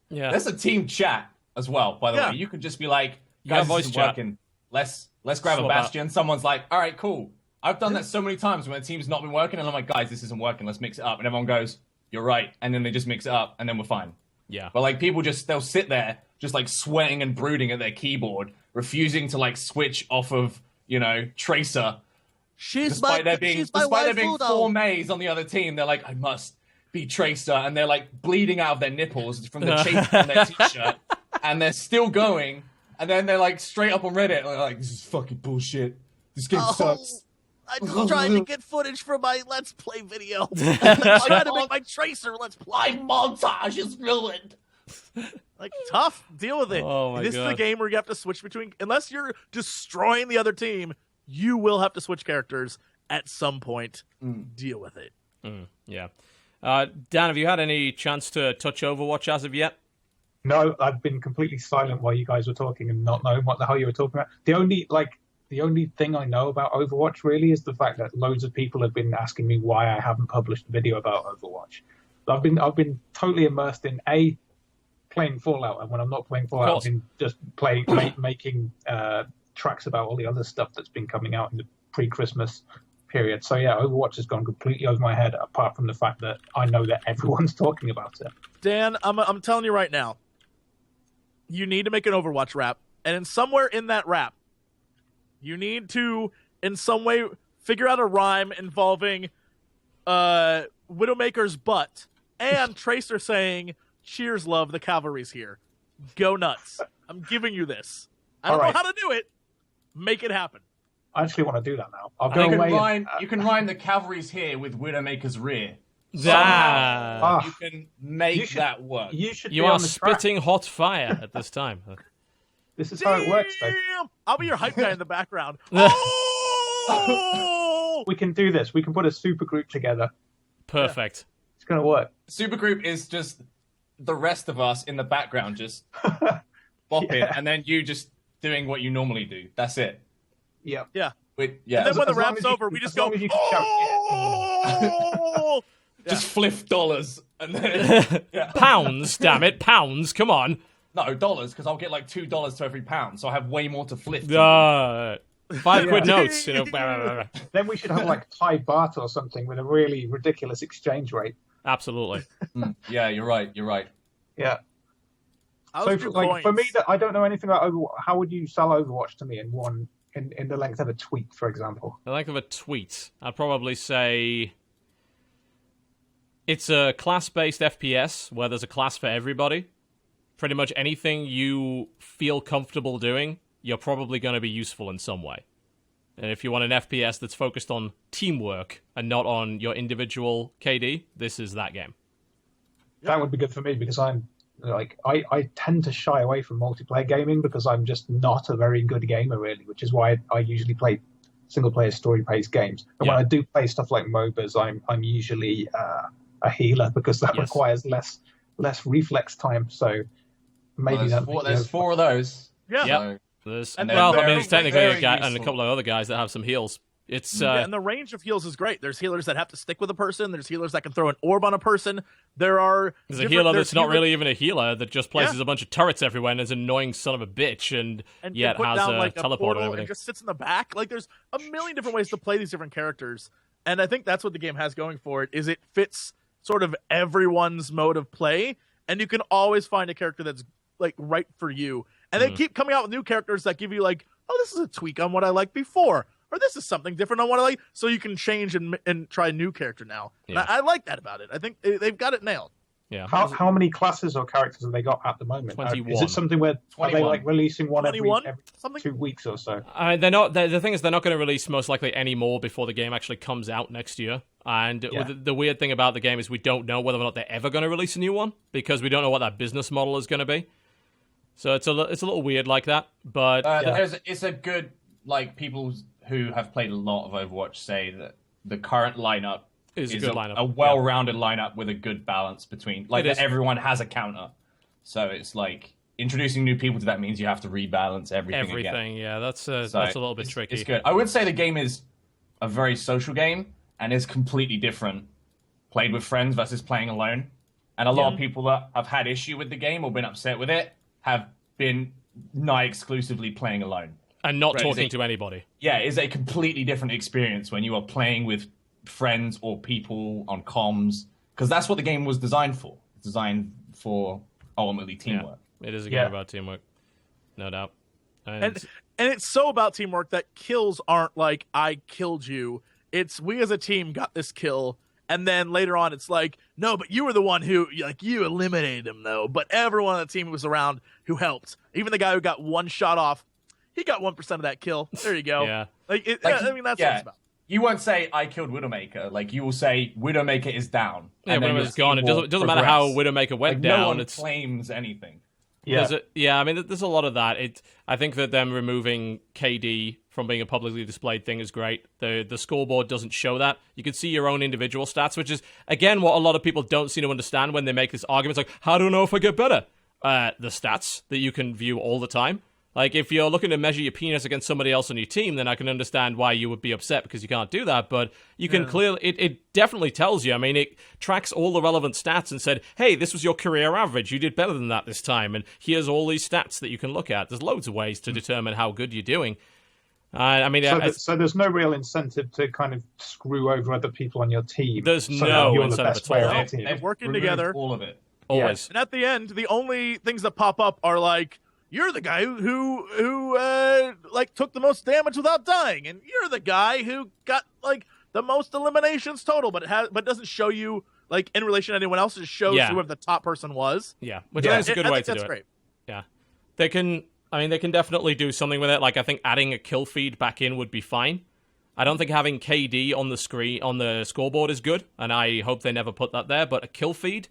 Speaker 1: Yeah.
Speaker 3: There's a team chat as well, by the way. You could just be like, guys, this isn't working. Let's grab a Bastion. Someone's like, all right, cool. I've done that so many times when a team's not been working, and I'm like, guys, this isn't working, let's mix it up. And everyone goes, you're right. And then they just mix it up, and then we're fine.
Speaker 1: Yeah.
Speaker 3: But like people they'll sit there just like sweating and brooding at their keyboard, refusing to like switch off of, Tracer. Despite there being 4 Mays on the other team, they're like, I must be Tracer, and they're like bleeding out of their nipples from the chafe on their t-shirt, and they're still going, and then they're like straight up on Reddit, like, this is fucking bullshit. This game sucks.
Speaker 2: I'm just trying to get footage for my Let's Play video. I'm trying to make my Tracer Let's Play.
Speaker 3: My montage is ruined.
Speaker 2: Like, tough. Deal with it.
Speaker 1: Oh my
Speaker 2: this
Speaker 1: God.
Speaker 2: is the game where you have to switch between... Unless you're destroying the other team, you will have to switch characters at some point. Deal with it.
Speaker 1: Yeah. Dan, have you had any chance to touch Overwatch as of yet?
Speaker 4: No, I've been completely silent while you guys were talking and not knowing what the hell you were talking about. The only thing I know about Overwatch really is the fact that loads of people have been asking me why I haven't published a video about Overwatch. I've been totally immersed in playing Fallout, and when I'm not playing Fallout, I've been just making tracks about all the other stuff that's been coming out in the pre-Christmas period. So yeah, Overwatch has gone completely over my head, apart from the fact that I know that everyone's talking about it.
Speaker 2: Dan, I'm telling you right now, you need to make an Overwatch rap, and somewhere in that rap, you need to, in some way, figure out a rhyme involving Widowmaker's butt and Tracer saying, "Cheers, love, the cavalry's here. Go nuts. I'm giving you this. I don't know how to do it. Make it happen."
Speaker 4: I actually want to do that now. I'll
Speaker 3: And
Speaker 4: go
Speaker 3: you can
Speaker 4: away.
Speaker 3: rhyme. You can rhyme the cavalry's here with Widowmaker's rear.
Speaker 1: Ah.
Speaker 3: You can make that work.
Speaker 4: You should.
Speaker 1: You
Speaker 4: be
Speaker 1: are
Speaker 4: on the track.
Speaker 1: spitting hot fire at this time.
Speaker 4: This is how it works, though.
Speaker 2: Damn! I'll be your hype guy in the background. Oh!
Speaker 4: We can do this. We can put a super group together.
Speaker 1: Perfect.
Speaker 4: It's going to work.
Speaker 3: Supergroup is just the rest of us in the background just bopping, and then you just doing what you normally do. That's it.
Speaker 4: Yeah.
Speaker 2: Yeah.
Speaker 3: Yeah.
Speaker 2: And then when the
Speaker 4: As long
Speaker 2: rap's
Speaker 4: as you-
Speaker 2: over, we
Speaker 4: as
Speaker 2: just go,
Speaker 4: long as you can shout,
Speaker 2: "Oh!"
Speaker 3: Just fliff dollars and then
Speaker 1: Pounds, damn it. Pounds, come on.
Speaker 3: no dollars because I'll get like $2 to every pound, so I have way more to flip.
Speaker 1: £5
Speaker 4: Yeah.
Speaker 1: notes,
Speaker 4: Then we should have like Thai baht or something with a really ridiculous exchange rate.
Speaker 1: Absolutely.
Speaker 3: Yeah, you're right.
Speaker 4: Yeah.
Speaker 2: I'll
Speaker 4: So
Speaker 2: do
Speaker 4: for
Speaker 2: coins.
Speaker 4: me, that I don't know anything about Overwatch. How would you sell Overwatch to me in the length of a tweet, for example?
Speaker 1: The length of a tweet, I'd probably say it's a class-based FPS where there's a class for everybody. Pretty much anything you feel comfortable doing, you're probably going to be useful in some way. And if you want an FPS that's focused on teamwork and not on your individual KD, this is that game.
Speaker 4: That would be good for me because I tend to shy away from multiplayer gaming because I'm just not a very good gamer, really, which is why I usually play single-player story-based games. And when I do play stuff like MOBAs, I'm usually a healer because that requires less reflex time. So maybe
Speaker 3: there's 4 of those.
Speaker 2: Yeah.
Speaker 1: Yep.
Speaker 3: And
Speaker 1: There's technically a
Speaker 3: very
Speaker 1: guy and a
Speaker 3: useful.
Speaker 1: couple of other guys that have some heals. It's
Speaker 2: And the range of heals is great. There's healers that have to stick with a person. There's healers that can throw an orb on a person. There's
Speaker 1: a healer that's not really even a healer that just places a bunch of turrets everywhere and is an annoying son of a bitch and yet
Speaker 2: put
Speaker 1: has
Speaker 2: down,
Speaker 1: a
Speaker 2: like,
Speaker 1: teleport
Speaker 2: portal
Speaker 1: and everything.
Speaker 2: just sits in the back. Like there's a million different ways to play these different characters, and I think that's what the game has going for it. Is it fits sort of everyone's mode of play, and you can always find a character that's like right for you. And they keep coming out with new characters that give you like, oh, this is a tweak on what I liked before, or this is something different on what I like. So you can change and try a new character now.
Speaker 1: Yeah.
Speaker 2: And I like that about it. I think they've got it nailed.
Speaker 1: Yeah.
Speaker 4: How many classes or characters have they got at the moment?
Speaker 1: 21.
Speaker 4: Is it something where are they
Speaker 3: 21.
Speaker 4: like releasing one every
Speaker 2: 21? Something?
Speaker 4: 2 weeks or so?
Speaker 1: They're not. The thing is, they're not going to release most likely any more before the game actually comes out next year. And the weird thing about the game is we don't know whether or not they're ever going to release a new one because we don't know what that business model is going to be. So it's a little weird like that. But
Speaker 3: It's a good, like, people who have played a lot of Overwatch say that the current lineup
Speaker 1: is a good lineup.
Speaker 3: A well-rounded lineup with a good balance between, like, that everyone has a counter. So it's like introducing new people to that means you have to rebalance everything again.
Speaker 1: Yeah, that's a little bit tricky.
Speaker 3: It's good. I would say the game is a very social game and is completely different played with friends versus playing alone. And a lot of people that have had issue with the game or been upset with it have been nigh exclusively playing alone.
Speaker 1: And not talking to anybody.
Speaker 3: Yeah, it's a completely different experience when you are playing with friends or people on comms, because that's what the game was designed for. It's designed for ultimately teamwork.
Speaker 1: Yeah. It is a game about teamwork, no doubt.
Speaker 2: And it's so about teamwork that kills aren't like, I killed you. It's we as a team got this kill, and then later on it's like, no, but you were the one who, like, you eliminated him, though. But everyone on the team was around who helped. Even the guy who got one shot off, he got 1% of that kill. There you go.
Speaker 1: Yeah.
Speaker 2: I mean, that's what it's about.
Speaker 3: You won't say, I killed Widowmaker. Like, you will say, Widowmaker is down.
Speaker 1: Yeah, Widowmaker's gone. It doesn't matter how Widowmaker went down.
Speaker 3: No one claims anything.
Speaker 1: Yeah. I mean, there's a lot of that. I think that them removing KD from being a publicly displayed thing is great. The scoreboard doesn't show that. You can see your own individual stats, which is, again, what a lot of people don't seem to understand when they make this argument. It's like, how do I know if I get better? The stats that you can view all the time. Like, if you're looking to measure your penis against somebody else on your team, then I can understand why you would be upset because you can't do that. But you can clearly, it definitely tells you. I mean, it tracks all the relevant stats and said, hey, this was your career average. You did better than that this time. And here's all these stats that you can look at. There's loads of ways to determine how good you're doing. I mean,
Speaker 4: so there's no real incentive to kind of screw over other people on your team.
Speaker 1: There's no incentive at all.
Speaker 2: They're working together.
Speaker 3: All of it.
Speaker 1: Always.
Speaker 2: And at the end, the only things that pop up are like, you're the guy who like took the most damage without dying, and you're the guy who got like the most eliminations total, but doesn't show you like in relation to anyone else. It shows whoever the top person was.
Speaker 1: Yeah, which is a good way to do it.
Speaker 2: That's great.
Speaker 1: Yeah, they can definitely do something with it. Like, I think adding a kill feed back in would be fine. I don't think having KD on the screen on the scoreboard is good, and I hope they never put that there. But a kill feed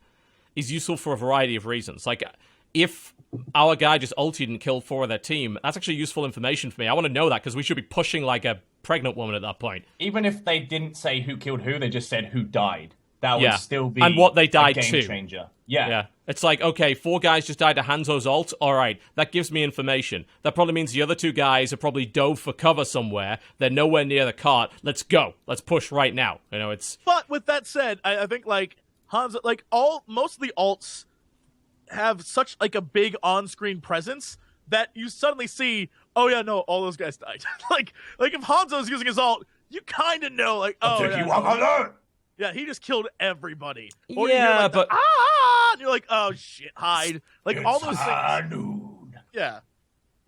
Speaker 1: is useful for a variety of reasons. Like, if our guy just ulted and killed 4 of their team, that's actually useful information for me. I want to know that because we should be pushing like a pregnant woman at that point.
Speaker 3: Even if they didn't say who killed who, they just said who died. That would still be
Speaker 1: and what they died
Speaker 3: a game
Speaker 1: to.
Speaker 3: changer. Yeah.
Speaker 1: It's like, okay, 4 guys just died to Hanzo's ult. All right, that gives me information. That probably means the other 2 guys are probably dove for cover somewhere. They're nowhere near the cart. Let's go. Let's push right now. You know, it's.
Speaker 2: But with that said, I think like Hanzo, like most of the alts have such like a big on-screen presence that you suddenly see, oh yeah, no, all those guys died. like if Hanzo's using his ult, you kind of know, like, oh yeah, he just killed everybody. Or you hear, like,
Speaker 1: but
Speaker 2: and you're like, oh shit, hide. Like all those things. Yeah.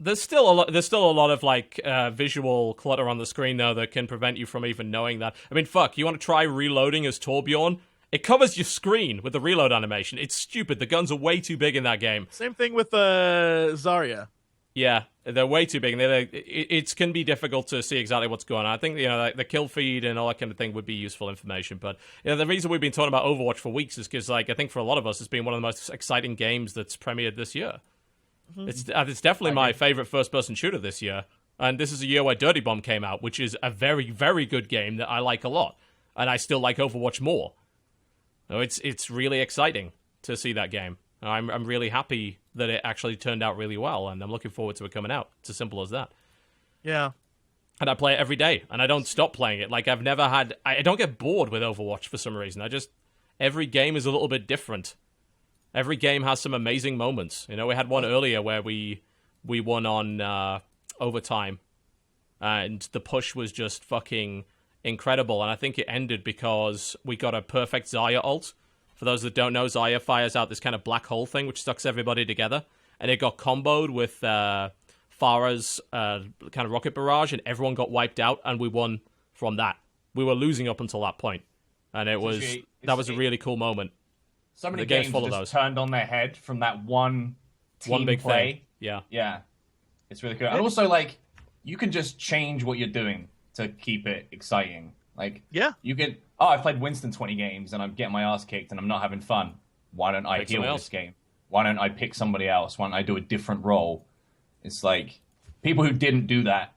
Speaker 1: There's still a lot of like visual clutter on the screen though that can prevent you from even knowing that. I mean, fuck, you want to try reloading as Torbjorn? It covers your screen with the reload animation. It's stupid. The guns are way too big in that game.
Speaker 2: Same thing with Zarya.
Speaker 1: Yeah, they're way too big. And it can be difficult to see exactly what's going on. I think, you know, like the kill feed and all that kind of thing would be useful information. But, you know, the reason we've been talking about Overwatch for weeks is because, like, I think for a lot of us, it's been one of the most exciting games that's premiered this year. Mm-hmm. It's definitely my favorite first-person shooter this year. And this is a year where Dirty Bomb came out, which is a very, very good game that I like a lot. And I still like Overwatch more. So it's really exciting to see that game. I'm really happy that it actually turned out really well, and I'm looking forward to it coming out. It's as simple as that.
Speaker 2: Yeah.
Speaker 1: And I play it every day, and I don't stop playing it. Like, I don't get bored with Overwatch for some reason. Every game is a little bit different. Every game has some amazing moments. You know, we had one earlier where we won on overtime, and the push was just fucking incredible, and I think it ended because we got a perfect Zarya ult. For those that don't know, Zarya fires out this kind of black hole thing which sucks everybody together, and it got comboed with Pharah's kind of rocket barrage, and everyone got wiped out, and we won from that. We were losing up until that point, and that was a really cool moment.
Speaker 3: So many games full just turned on their head from that one big play.
Speaker 1: Thing.
Speaker 3: Yeah, it's really cool. And also, like, you can just change what you're doing to keep it exciting. Like, you can, I played Winston 20 games and I'm getting my ass kicked and I'm not having fun. Why don't I heal this game? Why don't I pick somebody else? Why don't I do a different role? It's like, people who didn't do that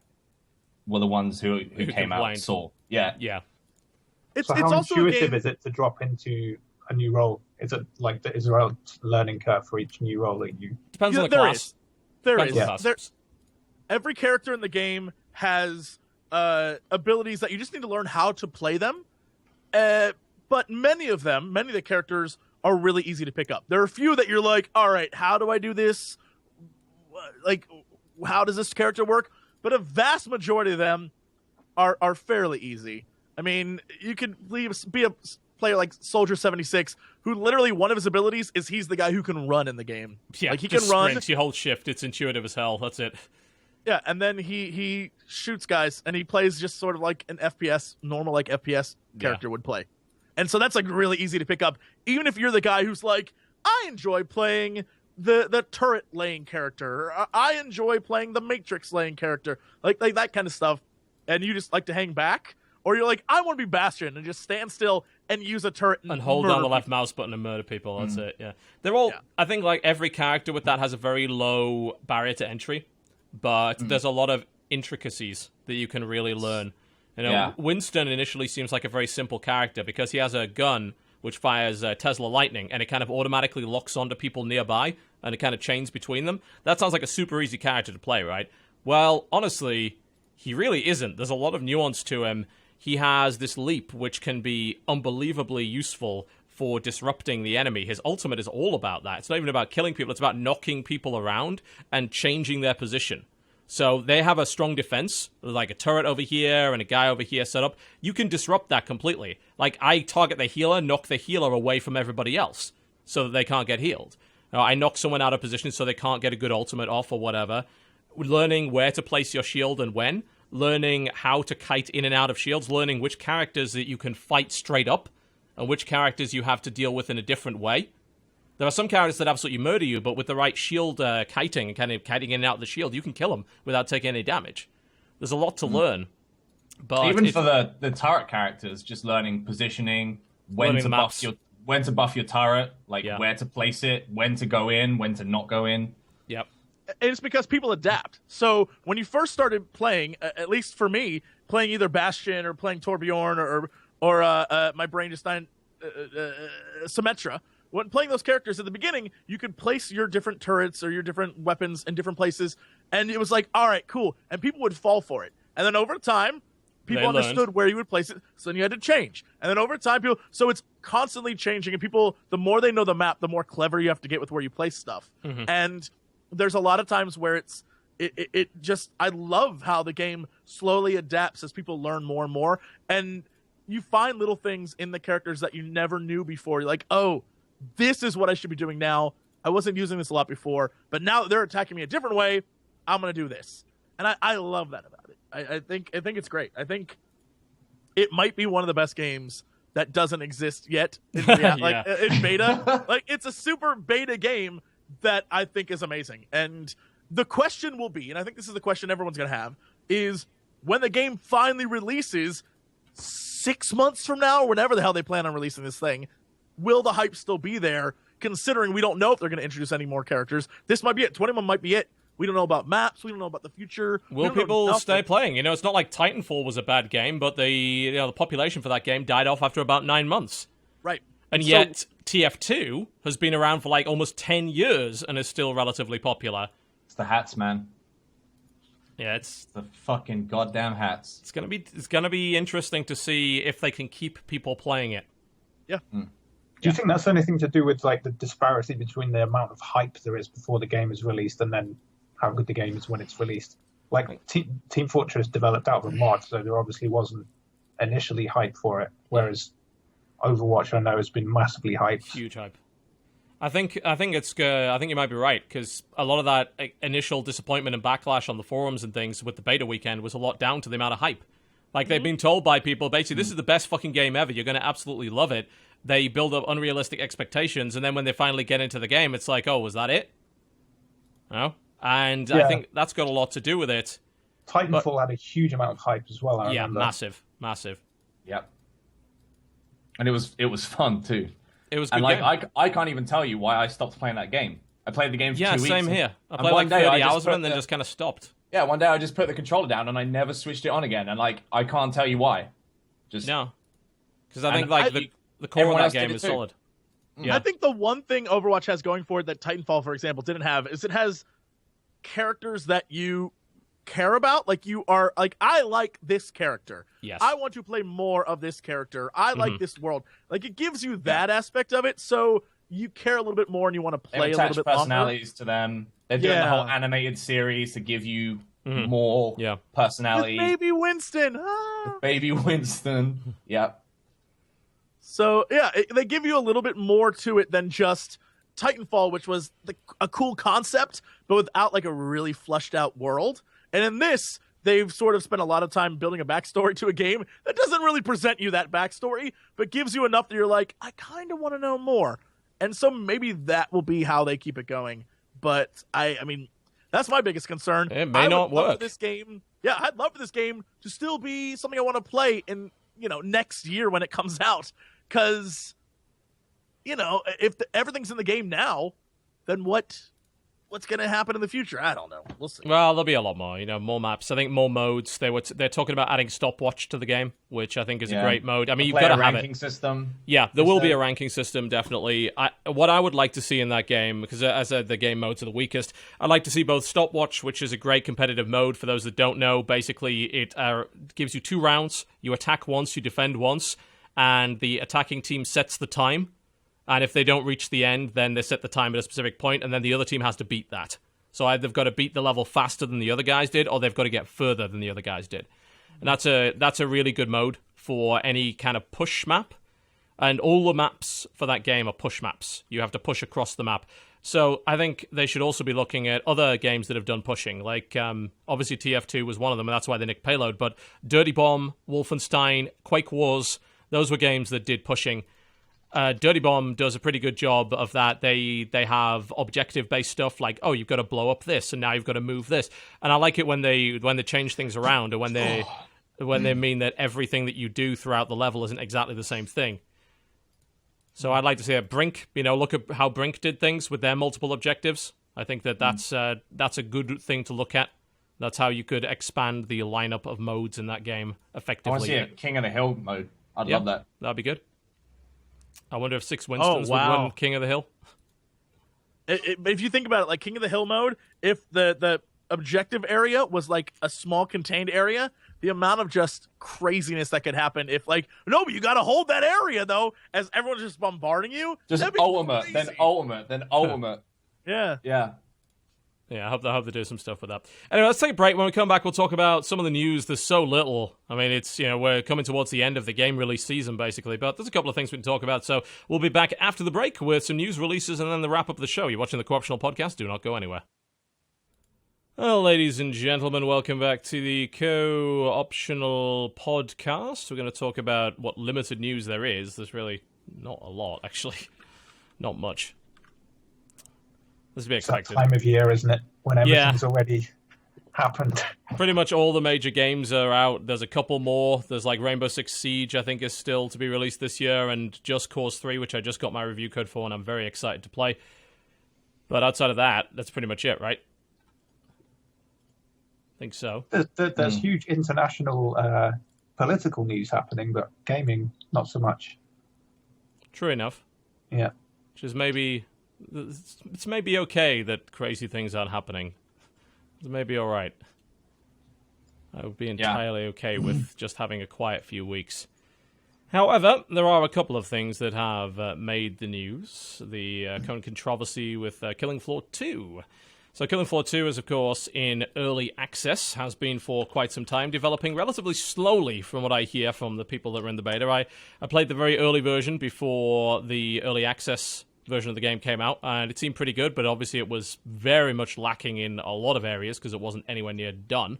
Speaker 3: were the ones who came out and saw. Yeah.
Speaker 4: So how intuitive is it to drop into a new role? Is it like, is there a learning curve for each new role that you...
Speaker 1: Depends on the class.
Speaker 2: There is. Every character in the game has abilities that you just need to learn how to play them. But many of the characters are really easy to pick up. There are a few that you're like, all right, how do I do this? Like, how does this character work? But a vast majority of them are fairly easy. I mean, you could be player like Soldier 76, who literally one of his abilities is he's the guy who can run in the game.
Speaker 1: Yeah,
Speaker 2: like he
Speaker 1: just
Speaker 2: can run.
Speaker 1: sprints, you hold shift. It's intuitive as hell. That's it.
Speaker 2: Yeah, and then he shoots guys, and he plays just sort of like an FPS, normal like FPS character would play. And so that's like really easy to pick up, even if you're the guy who's like, I enjoy playing the turret laying character. I enjoy playing the Matrix laying character, like that kind of stuff. And you just like to hang back, or you're like, I want to be Bastion and just stand still and use a turret and
Speaker 1: hold down the left
Speaker 2: people.
Speaker 1: mouse button and murder people. That's it. Yeah, they're all. Yeah. I think like every character with that has a very low barrier to entry, but there's a lot of intricacies that you can really learn. You know, Winston initially seems like a very simple character because he has a gun which fires Tesla lightning, and it kind of automatically locks onto people nearby, and it kind of chains between them. That sounds like a super easy character to play, right? Well, honestly, he really isn't. There's a lot of nuance to him. He has this leap, which can be unbelievably useful for disrupting the enemy. His ultimate is all about that. It's not even about killing people. It's about knocking people around and changing their position. So they have a strong defense, like a turret over here and a guy over here set up. You can disrupt that completely. Like, I target the healer, knock the healer away from everybody else so that they can't get healed. I knock someone out of position so they can't get a good ultimate off or whatever. Learning where to place your shield and when. Learning how to kite in and out of shields. Learning which characters that you can fight straight up and which characters you have to deal with in a different way. There are some characters that absolutely murder you, but with the right shield kiting and kind of kiting in and out of the shield, you can kill them without taking any damage. There's a lot to learn. But
Speaker 3: even for the turret characters, just learning positioning, when to buff your turret, like where to place it, when to go in, when to not go in.
Speaker 1: Yep.
Speaker 2: And it's because people adapt. So when you first started playing, at least for me, playing either Bastion or playing Torbjorn or my brain just died, Symmetra. When playing those characters at the beginning, you could place your different turrets or your different weapons in different places, and it was like, all right, cool. And people would fall for it. And then over time, people understood where you would place it, so then you had to change. And then over time, so it's constantly changing, and people, the more they know the map, the more clever you have to get with where you place stuff. And there's a lot of times where it just, I love how the game slowly adapts as people learn more and more, and you find little things in the characters that you never knew before. You're like, oh, this is what I should be doing now. I wasn't using this a lot before, but now that they're attacking me a different way, I'm going to do this. And I love that about it. I think it's great. I think it might be one of the best games that doesn't exist yet in beta. Like, it's a super beta game that I think is amazing. And the question will be, and I think this is the question everyone's going to have, is when the game finally releases 6 months from now, or whenever the hell they plan on releasing this thing, will the hype still be there, considering we don't know if they're going to introduce any more characters? This might be it. 21 might be it. We don't know about maps. We don't know about the future.
Speaker 1: Will people stay playing? You know, it's not like Titanfall was a bad game, but the population for that game died off after about 9 months.
Speaker 2: Right.
Speaker 1: And yet, TF2 has been around for like almost 10 years and is still relatively popular.
Speaker 3: It's the hats, man.
Speaker 1: Yeah, it's
Speaker 3: the fucking goddamn hats.
Speaker 1: It's gonna be interesting to see if they can keep people playing it.
Speaker 2: Yeah.
Speaker 4: Do you think that's anything to do with like the disparity between the amount of hype there is before the game is released and then how good the game is when it's released? Like Team Fortress developed out of a mod, so there obviously wasn't initially hype for it, whereas Overwatch I know has been massively hyped.
Speaker 1: Huge hype. I think you might be right, because a lot of that initial disappointment and backlash on the forums and things with the beta weekend was a lot down to the amount of hype. Like, they've been told by people, basically, this is the best fucking game ever, you're going to absolutely love it. They build up unrealistic expectations, and then when they finally get into the game, it's like, oh, was that it? No? And I think that's got a lot to do with it.
Speaker 4: Titanfall had a huge amount of hype as well, I remember.
Speaker 1: Massive.
Speaker 3: Yep. And it was fun, too.
Speaker 1: It was good.
Speaker 3: And like, I can't even tell you why I stopped playing that game. I played the game for 2 weeks.
Speaker 1: Yeah, same here. I played like 30 hours of it and then just kind of stopped.
Speaker 3: Yeah, one day I just put the controller down and I never switched it on again. And like, I can't tell you why.
Speaker 1: No. Because I think like the core of that game is solid.
Speaker 2: Yeah. I think the one thing Overwatch has going for it that Titanfall, for example, didn't have is it has characters that you care about. Like, you are like, I like this character.
Speaker 1: Yes.
Speaker 2: I want to play more of this character. I like this world. Like, it gives you that aspect of it, so you care a little bit more and you want to play a little bit
Speaker 3: personalities
Speaker 2: longer.
Speaker 3: To them. They're doing the whole animated series to give you more personality.
Speaker 2: With Baby Winston.
Speaker 3: With Baby Winston. Yep.
Speaker 2: So yeah, they give you a little bit more to it than just Titanfall, which was a cool concept, but without like a really fleshed out world. And in this, they've sort of spent a lot of time building a backstory to a game that doesn't really present you that backstory, but gives you enough that you're like, I kind of want to know more. And so maybe that will be how they keep it going. But I mean, that's my biggest concern.
Speaker 1: It may not work.
Speaker 2: This game, yeah, I'd love for this game to still be something I want to play in, next year when it comes out. Because, if everything's in the game now, then what's going to happen in the future? I don't know. We'll see.
Speaker 1: Well, there'll be a lot more, more maps. I think more modes. They're talking about adding stopwatch to the game, which I think is a great mode. I mean, you've got to have
Speaker 3: ranking system.
Speaker 1: Yeah, there will be a ranking system, definitely. What I would like to see in that game, because as I said, the game modes are the weakest, I'd like to see both stopwatch, which is a great competitive mode for those that don't know. Basically, it gives you 2 rounds. You attack once, you defend once, and the attacking team sets the time. And if they don't reach the end, then they set the time at a specific point, and then the other team has to beat that. So either they've got to beat the level faster than the other guys did, or they've got to get further than the other guys did. And that's a really good mode for any kind of push map. And all the maps for that game are push maps. You have to push across the map. So I think they should also be looking at other games that have done pushing. Like, obviously TF2 was one of them, and that's why they nicked Payload. But Dirty Bomb, Wolfenstein, Quake Wars, those were games that did pushing. Dirty Bomb does a pretty good job of that. They have objective-based stuff like, oh, you've got to blow up this, and now you've got to move this. And I like it when they change things around, or when they mean that everything that you do throughout the level isn't exactly the same thing. So I'd like to see a Brink. Look at how Brink did things with their multiple objectives. I think that's a good thing to look at. That's how you could expand the lineup of modes in that game effectively.
Speaker 3: I want to see a King of the Hill mode. I'd love that.
Speaker 1: That'd be good. I wonder if 6 Winstons would run King of the Hill.
Speaker 2: If you think about it, like King of the Hill mode, if the objective area was like a small contained area, the amount of just craziness that could happen if but you got to hold that area though, as everyone's just bombarding you.
Speaker 3: Just ultimate, then ultimate, then ultimate.
Speaker 2: Yeah.
Speaker 3: Yeah.
Speaker 1: Yeah, I hope they do some stuff with that. Anyway, let's take a break. When we come back, we'll talk about some of the news. There's so little. I mean, it's, we're coming towards the end of the game release season, basically, but there's a couple of things we can talk about. So we'll be back after the break with some news releases and then the wrap up of the show. You're watching the Co-Optional Podcast. Do not go anywhere. Well, ladies and gentlemen, welcome back to the Co-Optional Podcast. We're going to talk about what limited news there is. There's really not a lot, actually. Not much. This is to be expected.
Speaker 4: It's that time of year, isn't it? When everything's already happened.
Speaker 1: Pretty much all the major games are out. There's a couple more. There's like Rainbow Six Siege, I think, is still to be released this year, and Just Cause 3, which I just got my review code for, and I'm very excited to play. But outside of that, that's pretty much it, right? I think so.
Speaker 4: There's huge international political news happening, but gaming, not so much.
Speaker 1: True enough.
Speaker 4: Yeah.
Speaker 1: Which is maybe... It's maybe okay that crazy things aren't happening. It's maybe all right. I would be entirely okay with just having a quiet few weeks. However, there are a couple of things that have made the news. The current controversy with Killing Floor 2. So Killing Floor 2 is, of course, in early access, has been for quite some time, developing relatively slowly from what I hear from the people that were in the beta. I played the very early version before the early access version of the game came out, and it seemed pretty good, but obviously it was very much lacking in a lot of areas because it wasn't anywhere near done.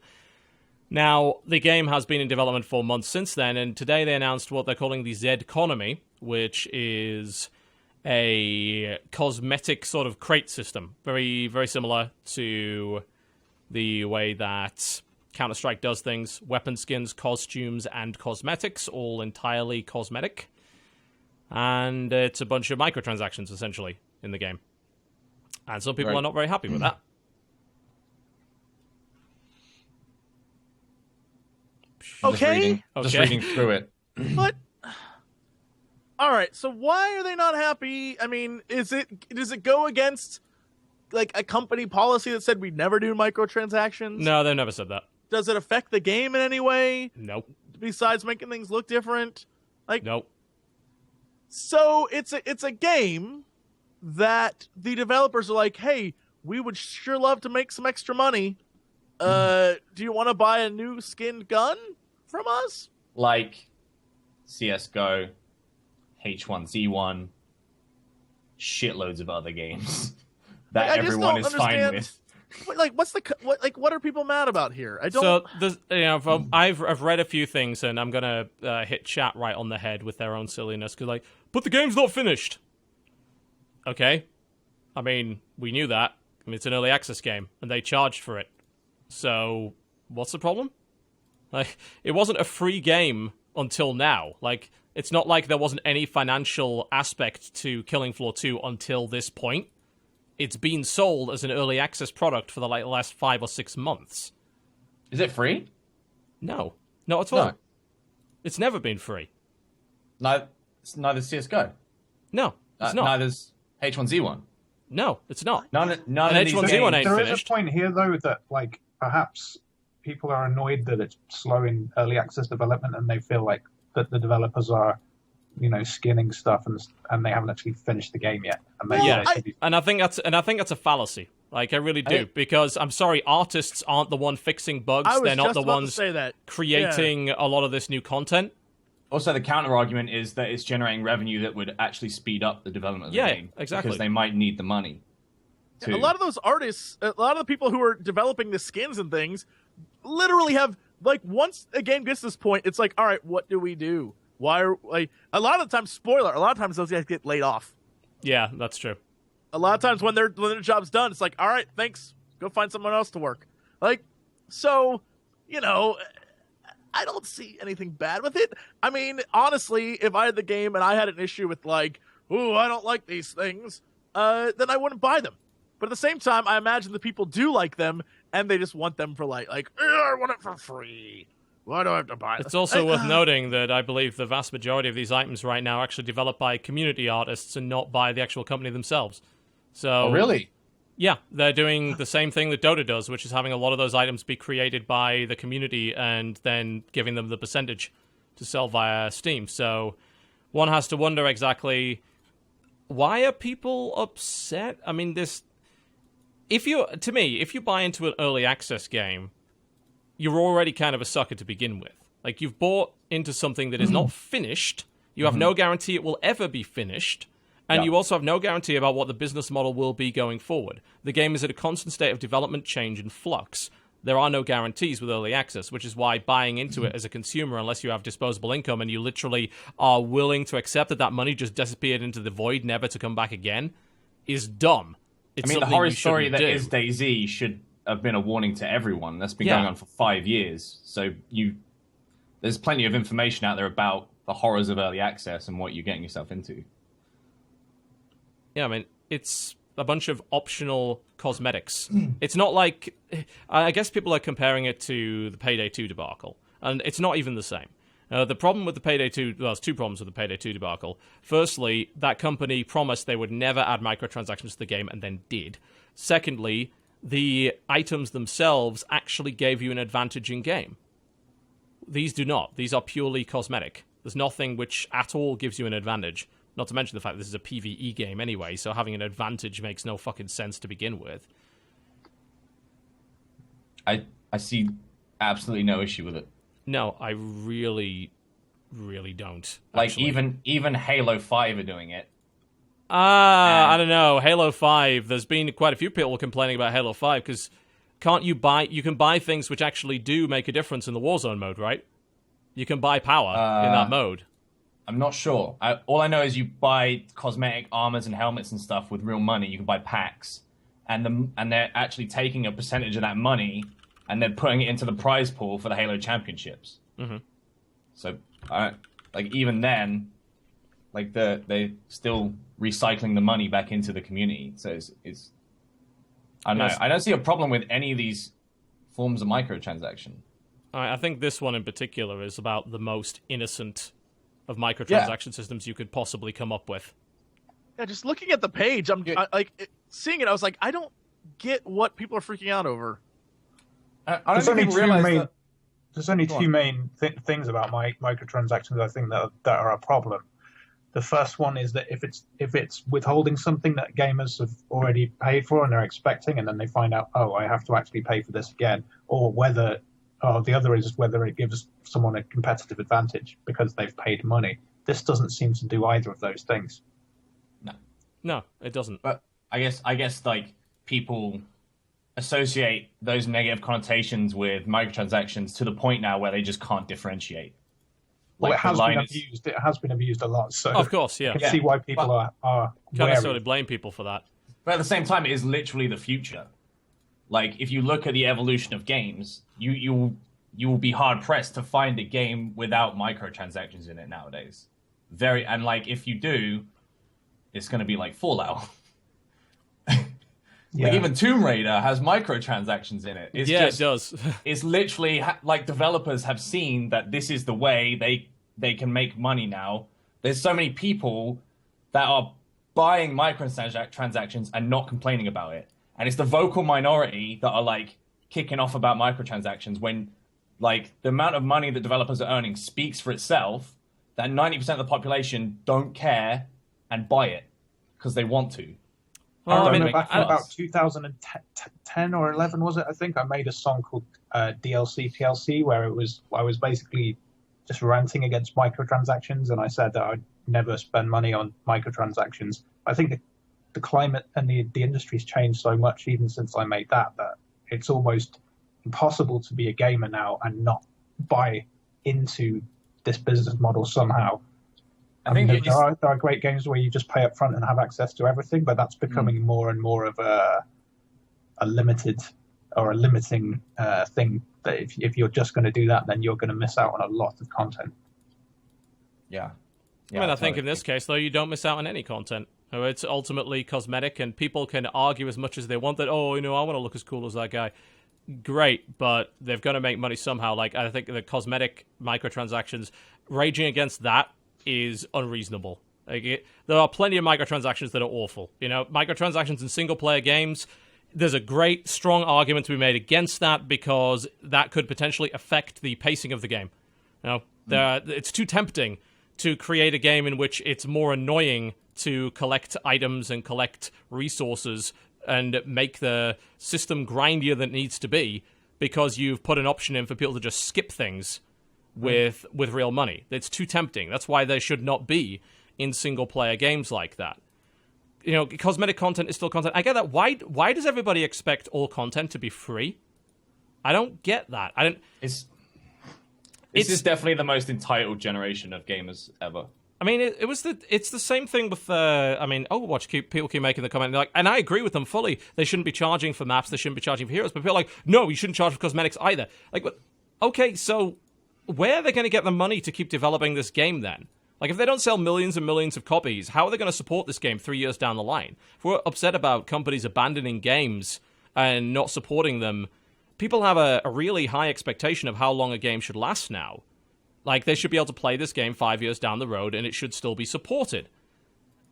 Speaker 1: Now, the game has been in development for months since then, and today they announced what they're calling the Z-Economy, which is a cosmetic sort of crate system. Very, very similar to the way that Counter-Strike does things. Weapon skins, costumes, and cosmetics, all entirely cosmetic. And it's a bunch of microtransactions, essentially, in the game. And some people are not very happy with that.
Speaker 2: Okay.
Speaker 3: Just reading through it.
Speaker 2: But all right, so why are they not happy? I mean, does it go against like a company policy that said we'd never do microtransactions?
Speaker 1: No, they've never said that.
Speaker 2: Does it affect the game in any way?
Speaker 1: Nope.
Speaker 2: Besides making things look different?
Speaker 1: Nope.
Speaker 2: So it's a game that the developers are like, hey, we would sure love to make some extra money. Do you want to buy a new skinned gun from us?
Speaker 3: Like CSGO, H1Z1, shitloads of other games that
Speaker 2: I just
Speaker 3: everyone
Speaker 2: don't
Speaker 3: is fine
Speaker 2: understand.
Speaker 3: with.
Speaker 2: What are people mad about here? I don't.
Speaker 1: So I've read a few things, and I'm gonna hit chat right on the head with their own silliness because but the game's not finished. Okay, I mean we knew that. I mean it's an early access game, and they charged for it. So what's the problem? It wasn't a free game until now. It's not like there wasn't any financial aspect to Killing Floor 2 until this point. It's been sold as an early access product for the last 5 or 6 months.
Speaker 3: Is it free?
Speaker 1: No, not at all.
Speaker 3: No.
Speaker 1: It's never been free.
Speaker 3: Neither CSGO.
Speaker 1: No, it's not.
Speaker 3: Neither's H1Z1.
Speaker 1: No, it's not.
Speaker 3: None
Speaker 1: And
Speaker 3: of these
Speaker 1: H1Z1
Speaker 3: games.
Speaker 1: ain't
Speaker 4: There is
Speaker 1: finished.
Speaker 4: a point here, though, that perhaps people are annoyed that it's slowing early access development, and they feel like that the developers are, skinning stuff, and they haven't actually finished the game yet. And
Speaker 1: And I think that's a fallacy. I really do, because I'm sorry, artists aren't the one fixing bugs. They're not the ones creating a lot of this new content.
Speaker 3: Also, the counter argument is that it's generating revenue that would actually speed up the development of the game.
Speaker 1: Exactly.
Speaker 3: Because they might need the money.
Speaker 2: A lot of those artists, a lot of the people who are developing the skins and things, literally have once a game gets to this point, it's all right, what do we do? Why are a lot of the time? Spoiler: a lot of times those guys get laid off.
Speaker 1: Yeah, that's true.
Speaker 2: A lot of times when their job's done, it's all right, thanks, go find someone else to work. So, I don't see anything bad with it. I mean, honestly, if I had the game and I had an issue with I don't like these things, then I wouldn't buy them. But at the same time, I imagine the people do like them, and they just want them for I want it for free. Why do I have to buy it?
Speaker 1: It's also worth noting that I believe the vast majority of these items right now are actually developed by community artists and not by the actual company themselves. So,
Speaker 3: really?
Speaker 1: Yeah, they're doing the same thing that Dota does, which is having a lot of those items be created by the community and then giving them the percentage to sell via Steam. So one has to wonder exactly, why are people upset? I mean, if you buy into an early access game, you're already kind of a sucker to begin with. You've bought into something that is not finished, you have no guarantee it will ever be finished, and you also have no guarantee about what the business model will be going forward. The game is at a constant state of development, change, and flux. There are no guarantees with early access, which is why buying into it as a consumer, unless you have disposable income and you literally are willing to accept that money just disappeared into the void, never to come back again, is dumb. It's
Speaker 3: the horror story that is DayZ should have been a warning to everyone. That's been going on for 5 years. So there's plenty of information out there about the horrors of early access and what you're getting yourself into.
Speaker 1: Yeah, I mean, it's a bunch of optional cosmetics. It's not like... I guess people are comparing it to the Payday 2 debacle, and it's not even the same. The problem with the Payday 2... Well, there's two problems with the Payday 2 debacle. Firstly, that company promised they would never add microtransactions to the game, and then did. Secondly, the items themselves actually gave you an advantage in-game. These do not. These are purely cosmetic. There's nothing which at all gives you an advantage. Not to mention the fact that this is a PvE game anyway, so having an advantage makes no fucking sense to begin with.
Speaker 3: I see absolutely no issue with it.
Speaker 1: No, I really, really don't. Actually.
Speaker 3: Even Halo 5 are doing it.
Speaker 1: I don't know. Halo 5, there's been quite a few people complaining about Halo 5, because you can buy things which actually do make a difference in the Warzone mode, right? You can buy power in that mode.
Speaker 3: I'm not sure. All I know is you buy cosmetic armors and helmets and stuff with real money. You can buy packs, and they're actually taking a percentage of that money and they're putting it into the prize pool for the Halo Championships. Mm-hmm. So, even then, they're still recycling the money back into the community. So it's I don't know. I don't see a problem with any of these forms of microtransaction.
Speaker 1: I think this one in particular is about the most innocent of microtransaction systems you could possibly come up with.
Speaker 2: Yeah, just looking at the page, seeing it, I was like, I don't get what people are freaking out over.
Speaker 3: I don't think people realize that...
Speaker 4: There's only two main things about microtransactions, I think, that are a problem. The first one is that if it's withholding something that gamers have already paid for and they're expecting, and then they find out, oh, I have to actually pay for this again, or the other is whether it gives someone a competitive advantage because they've paid money. this doesn't seem to do either of those things.
Speaker 1: No, it doesn't.
Speaker 3: But I guess like people associate those negative connotations with microtransactions to the point now where they just can't differentiate.
Speaker 4: Well,
Speaker 3: Like,
Speaker 4: it has been abused. It has been abused a lot. So
Speaker 1: Of course, yeah.
Speaker 4: I can see why people are
Speaker 1: Can't
Speaker 4: wary.
Speaker 1: necessarily blame people for that.
Speaker 3: But at the same time, it is literally the future. Like, if you look at the evolution of games, you will be hard pressed to find a game without microtransactions in it nowadays. And like, if you do, it's going to be like Fallout.
Speaker 4: Yeah.
Speaker 3: Like, even Tomb Raider has microtransactions in it. It's
Speaker 1: It does.
Speaker 3: It's literally like developers have seen that this is the way they can make money now. There's so many people that are buying microtransactions and not complaining about it. And it's the vocal minority that are like kicking off about microtransactions when like the amount of money that developers are earning speaks for itself, that 90% of the population don't care and buy it because they want to.
Speaker 1: Well,
Speaker 4: I mean, back in about 2010 or 11, was it? I think I made a song called DLC PLC where I was basically just ranting against microtransactions, and I said that I'd never spend money on microtransactions. I think the climate and the industry's changed so much even since I made that it's almost impossible to be a gamer now and not buy into this business model somehow. I mean, there are great games where you just pay up front and have access to everything, but that's becoming more and more of a limited or a limiting thing. That if you're just going to do that, then you're going to miss out on a lot of content.
Speaker 3: Yeah.
Speaker 1: I mean, I think in this case, though, you don't miss out on any content. It's ultimately cosmetic, and people can argue as much as they want that, I want to look as cool as that guy. Great, but they've got to make money somehow. Like, I think the cosmetic microtransactions, raging against that is unreasonable. There are plenty of microtransactions that are awful. Microtransactions in single-player games, there's a great, strong argument to be made against that because that could potentially affect the pacing of the game. It's too tempting to create a game in which it's more annoying to collect items and collect resources and make the system grindier than it needs to be because you've put an option in for people to just skip things with real money. It's too tempting. That's why there should not be in single-player games like that. Cosmetic content is still content. I get that. Why does everybody expect all content to be free? I don't get that.
Speaker 3: This is definitely the most entitled generation of gamers ever.
Speaker 1: I mean, it's the same thing with Overwatch. People keep making the comment, and I agree with them fully. They shouldn't be charging for maps. They shouldn't be charging for heroes. But people are like, no, you shouldn't charge for cosmetics either. Okay, so where are they going to get the money to keep developing this game then? Like, if they don't sell millions and millions of copies, how are they going to support this game 3 years down the line? If we're upset about companies abandoning games and not supporting them, people have a really high expectation of how long a game should last now. Like, they should be able to play this game 5 years down the road, and it should still be supported.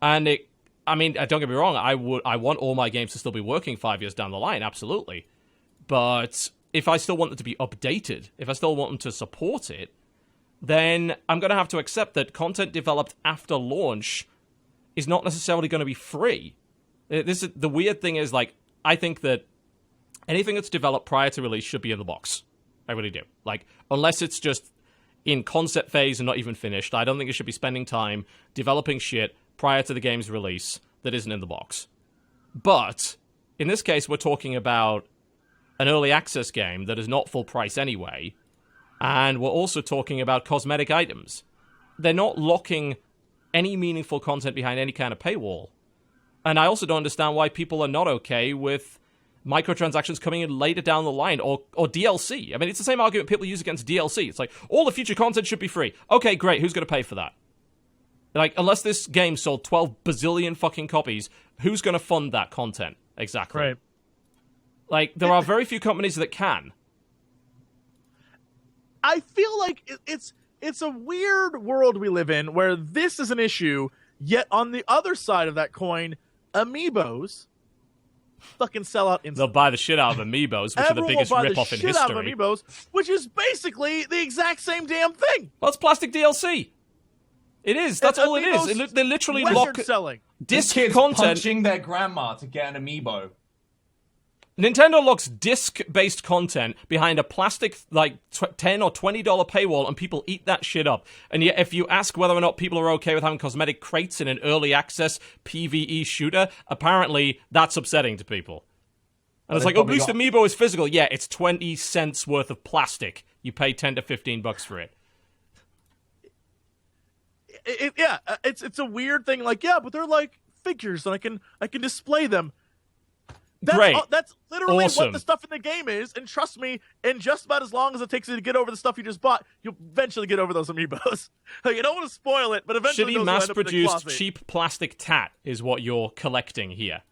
Speaker 1: And don't get me wrong, I want all my games to still be working 5 years down the line, absolutely. But if I still want them to be updated, if I still want them to support it, then I'm going to have to accept that content developed after launch is not necessarily going to be free. The weird thing is, I think that anything that's developed prior to release should be in the box. I really do. Unless it's just in concept phase and not even finished, I don't think it should be spending time developing shit prior to the game's release that isn't in the box. But in this case, we're talking about an early access game that is not full price anyway, and we're also talking about cosmetic items. They're not locking any meaningful content behind any kind of paywall. And I also don't understand why people are not okay with microtransactions coming in later down the line, or DLC. I mean, it's the same argument people use against DLC. It's like, all the future content should be free. Okay, great, who's going to pay for that? Unless this game sold 12 bazillion fucking copies, who's going to fund that content? Exactly.
Speaker 2: Right.
Speaker 1: There are very few companies that can.
Speaker 2: I feel like it's a weird world we live in where this is an issue, yet on the other side of that coin, amiibos fucking sell out instantly.
Speaker 1: They'll buy the shit out of amiibos, which are the biggest rip-off in history.
Speaker 2: Out of amiibos, which is basically the exact same damn thing.
Speaker 1: Well, it's plastic DLC. It is. That's all it is. They literally lock
Speaker 2: selling.
Speaker 1: disc
Speaker 3: kids
Speaker 1: content.
Speaker 3: Punching their grandma to get an amiibo.
Speaker 1: Nintendo locks disc-based content behind a plastic, like, $10 or $20 paywall, and people eat that shit up. And yet, if you ask whether or not people are okay with having cosmetic crates in an early access PvE shooter, apparently that's upsetting to people. And it's like, Boost Amiibo is physical. Yeah, it's 20 cents worth of plastic. You pay 10 to 15 bucks for it.
Speaker 2: It's a weird thing. Like, yeah, but they're like figures, and I can display them.
Speaker 1: Great.
Speaker 2: That's literally
Speaker 1: Awesome.
Speaker 2: what the stuff in the game is, and trust me, in just about as long as it takes you to get over the stuff you just bought, you'll eventually get over those amiibos. Like, you don't want to spoil it, but eventually
Speaker 1: Shitty
Speaker 2: those will end up in the
Speaker 1: mass-produced
Speaker 2: closet.
Speaker 1: cheap plastic tat is what you're collecting here.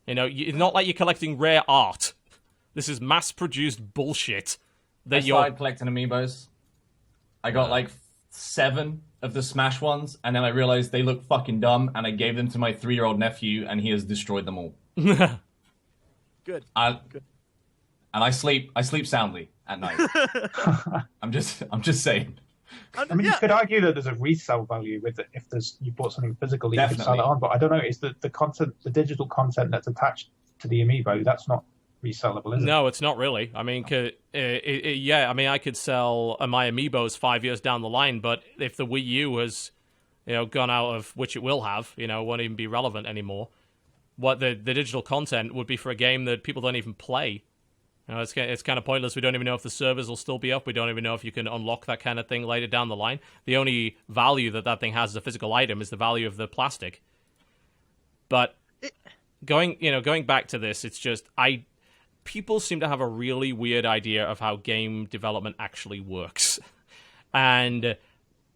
Speaker 1: You know, it's not like you're collecting rare art. This is mass-produced bullshit.
Speaker 3: I started collecting amiibos. I got like 7 of the Smash ones, and then I realized they look fucking dumb, and I gave them to my 3-year-old nephew, and he has destroyed them all.
Speaker 2: Good.
Speaker 3: And I sleep soundly at night. I'm just saying.
Speaker 4: I mean, you could argue that there's a resale value with it if you bought something physical, you could sell it on. But I don't know. Is the content, the digital content that's attached to the amiibo, that's not resellable, is it?
Speaker 1: No, it's not really. I mean, I mean, I could sell my amiibos 5 years down the line, but if the Wii U has, gone out of, which it will have, it won't even be relevant anymore. What the digital content would be for a game that people don't even play. It's kind of pointless. We don't even know if the servers will still be up. We don't even know if you can unlock that kind of thing later down the line. The only value that thing has as a physical item is the value of the plastic. But going back to this, it's just people seem to have a really weird idea of how game development actually works. And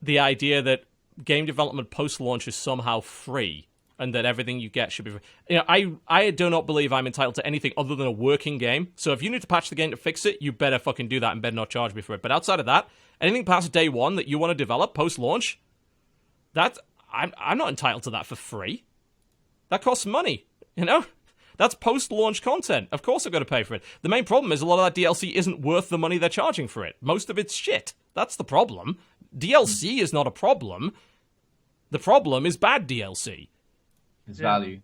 Speaker 1: the idea that game development post-launch is somehow free and that everything you get should be free. I do not believe I'm entitled to anything other than a working game. So if you need to patch the game to fix it, you better fucking do that and better not charge me for it. But outside of that, anything past day one that you want to develop post-launch, I'm not entitled to that for free. That costs money, That's post-launch content. Of course I've got to pay for it. The main problem is a lot of that DLC isn't worth the money they're charging for it. Most of it's shit. That's the problem. DLC is not a problem. The problem is bad DLC.
Speaker 3: It's value.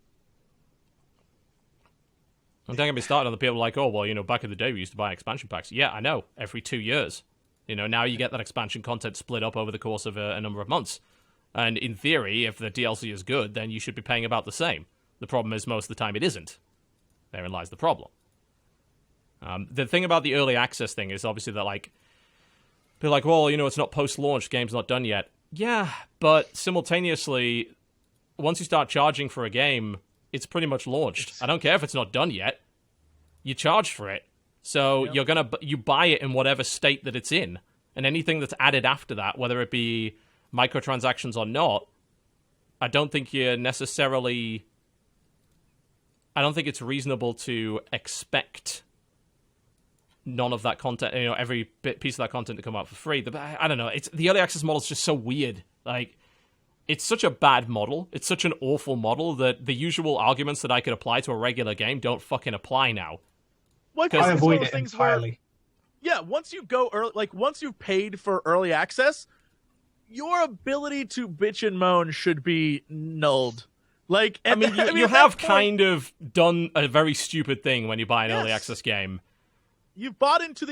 Speaker 1: I'm not going to be starting on the people like, back in the day we used to buy expansion packs. Yeah, I know. Every 2 years. Now you get that expansion content split up over the course of a number of months. And in theory, if the DLC is good, then you should be paying about the same. The problem is most of the time it isn't. Therein lies the problem. The thing about the early access thing is obviously that, they're like, it's not post-launch, game's not done yet. Yeah, but simultaneously, once you start charging for a game, it's pretty much launched. I don't care if it's not done yet. You charge for it. So you buy it in whatever state that it's in. And anything that's added after that, whether it be microtransactions or not, I don't think it's reasonable to expect none of that content, every piece of that content to come out for free. I don't know. The early access model is just so weird. It's such a bad model. It's such an awful model that the usual arguments that I could apply to a regular game don't fucking apply now.
Speaker 2: Well,
Speaker 4: I avoid it entirely.
Speaker 2: Once you go early, once you've paid for early access, your ability to bitch and moan should be nulled.
Speaker 1: You have kind of done a very stupid thing when you buy an early access game.
Speaker 2: You've bought into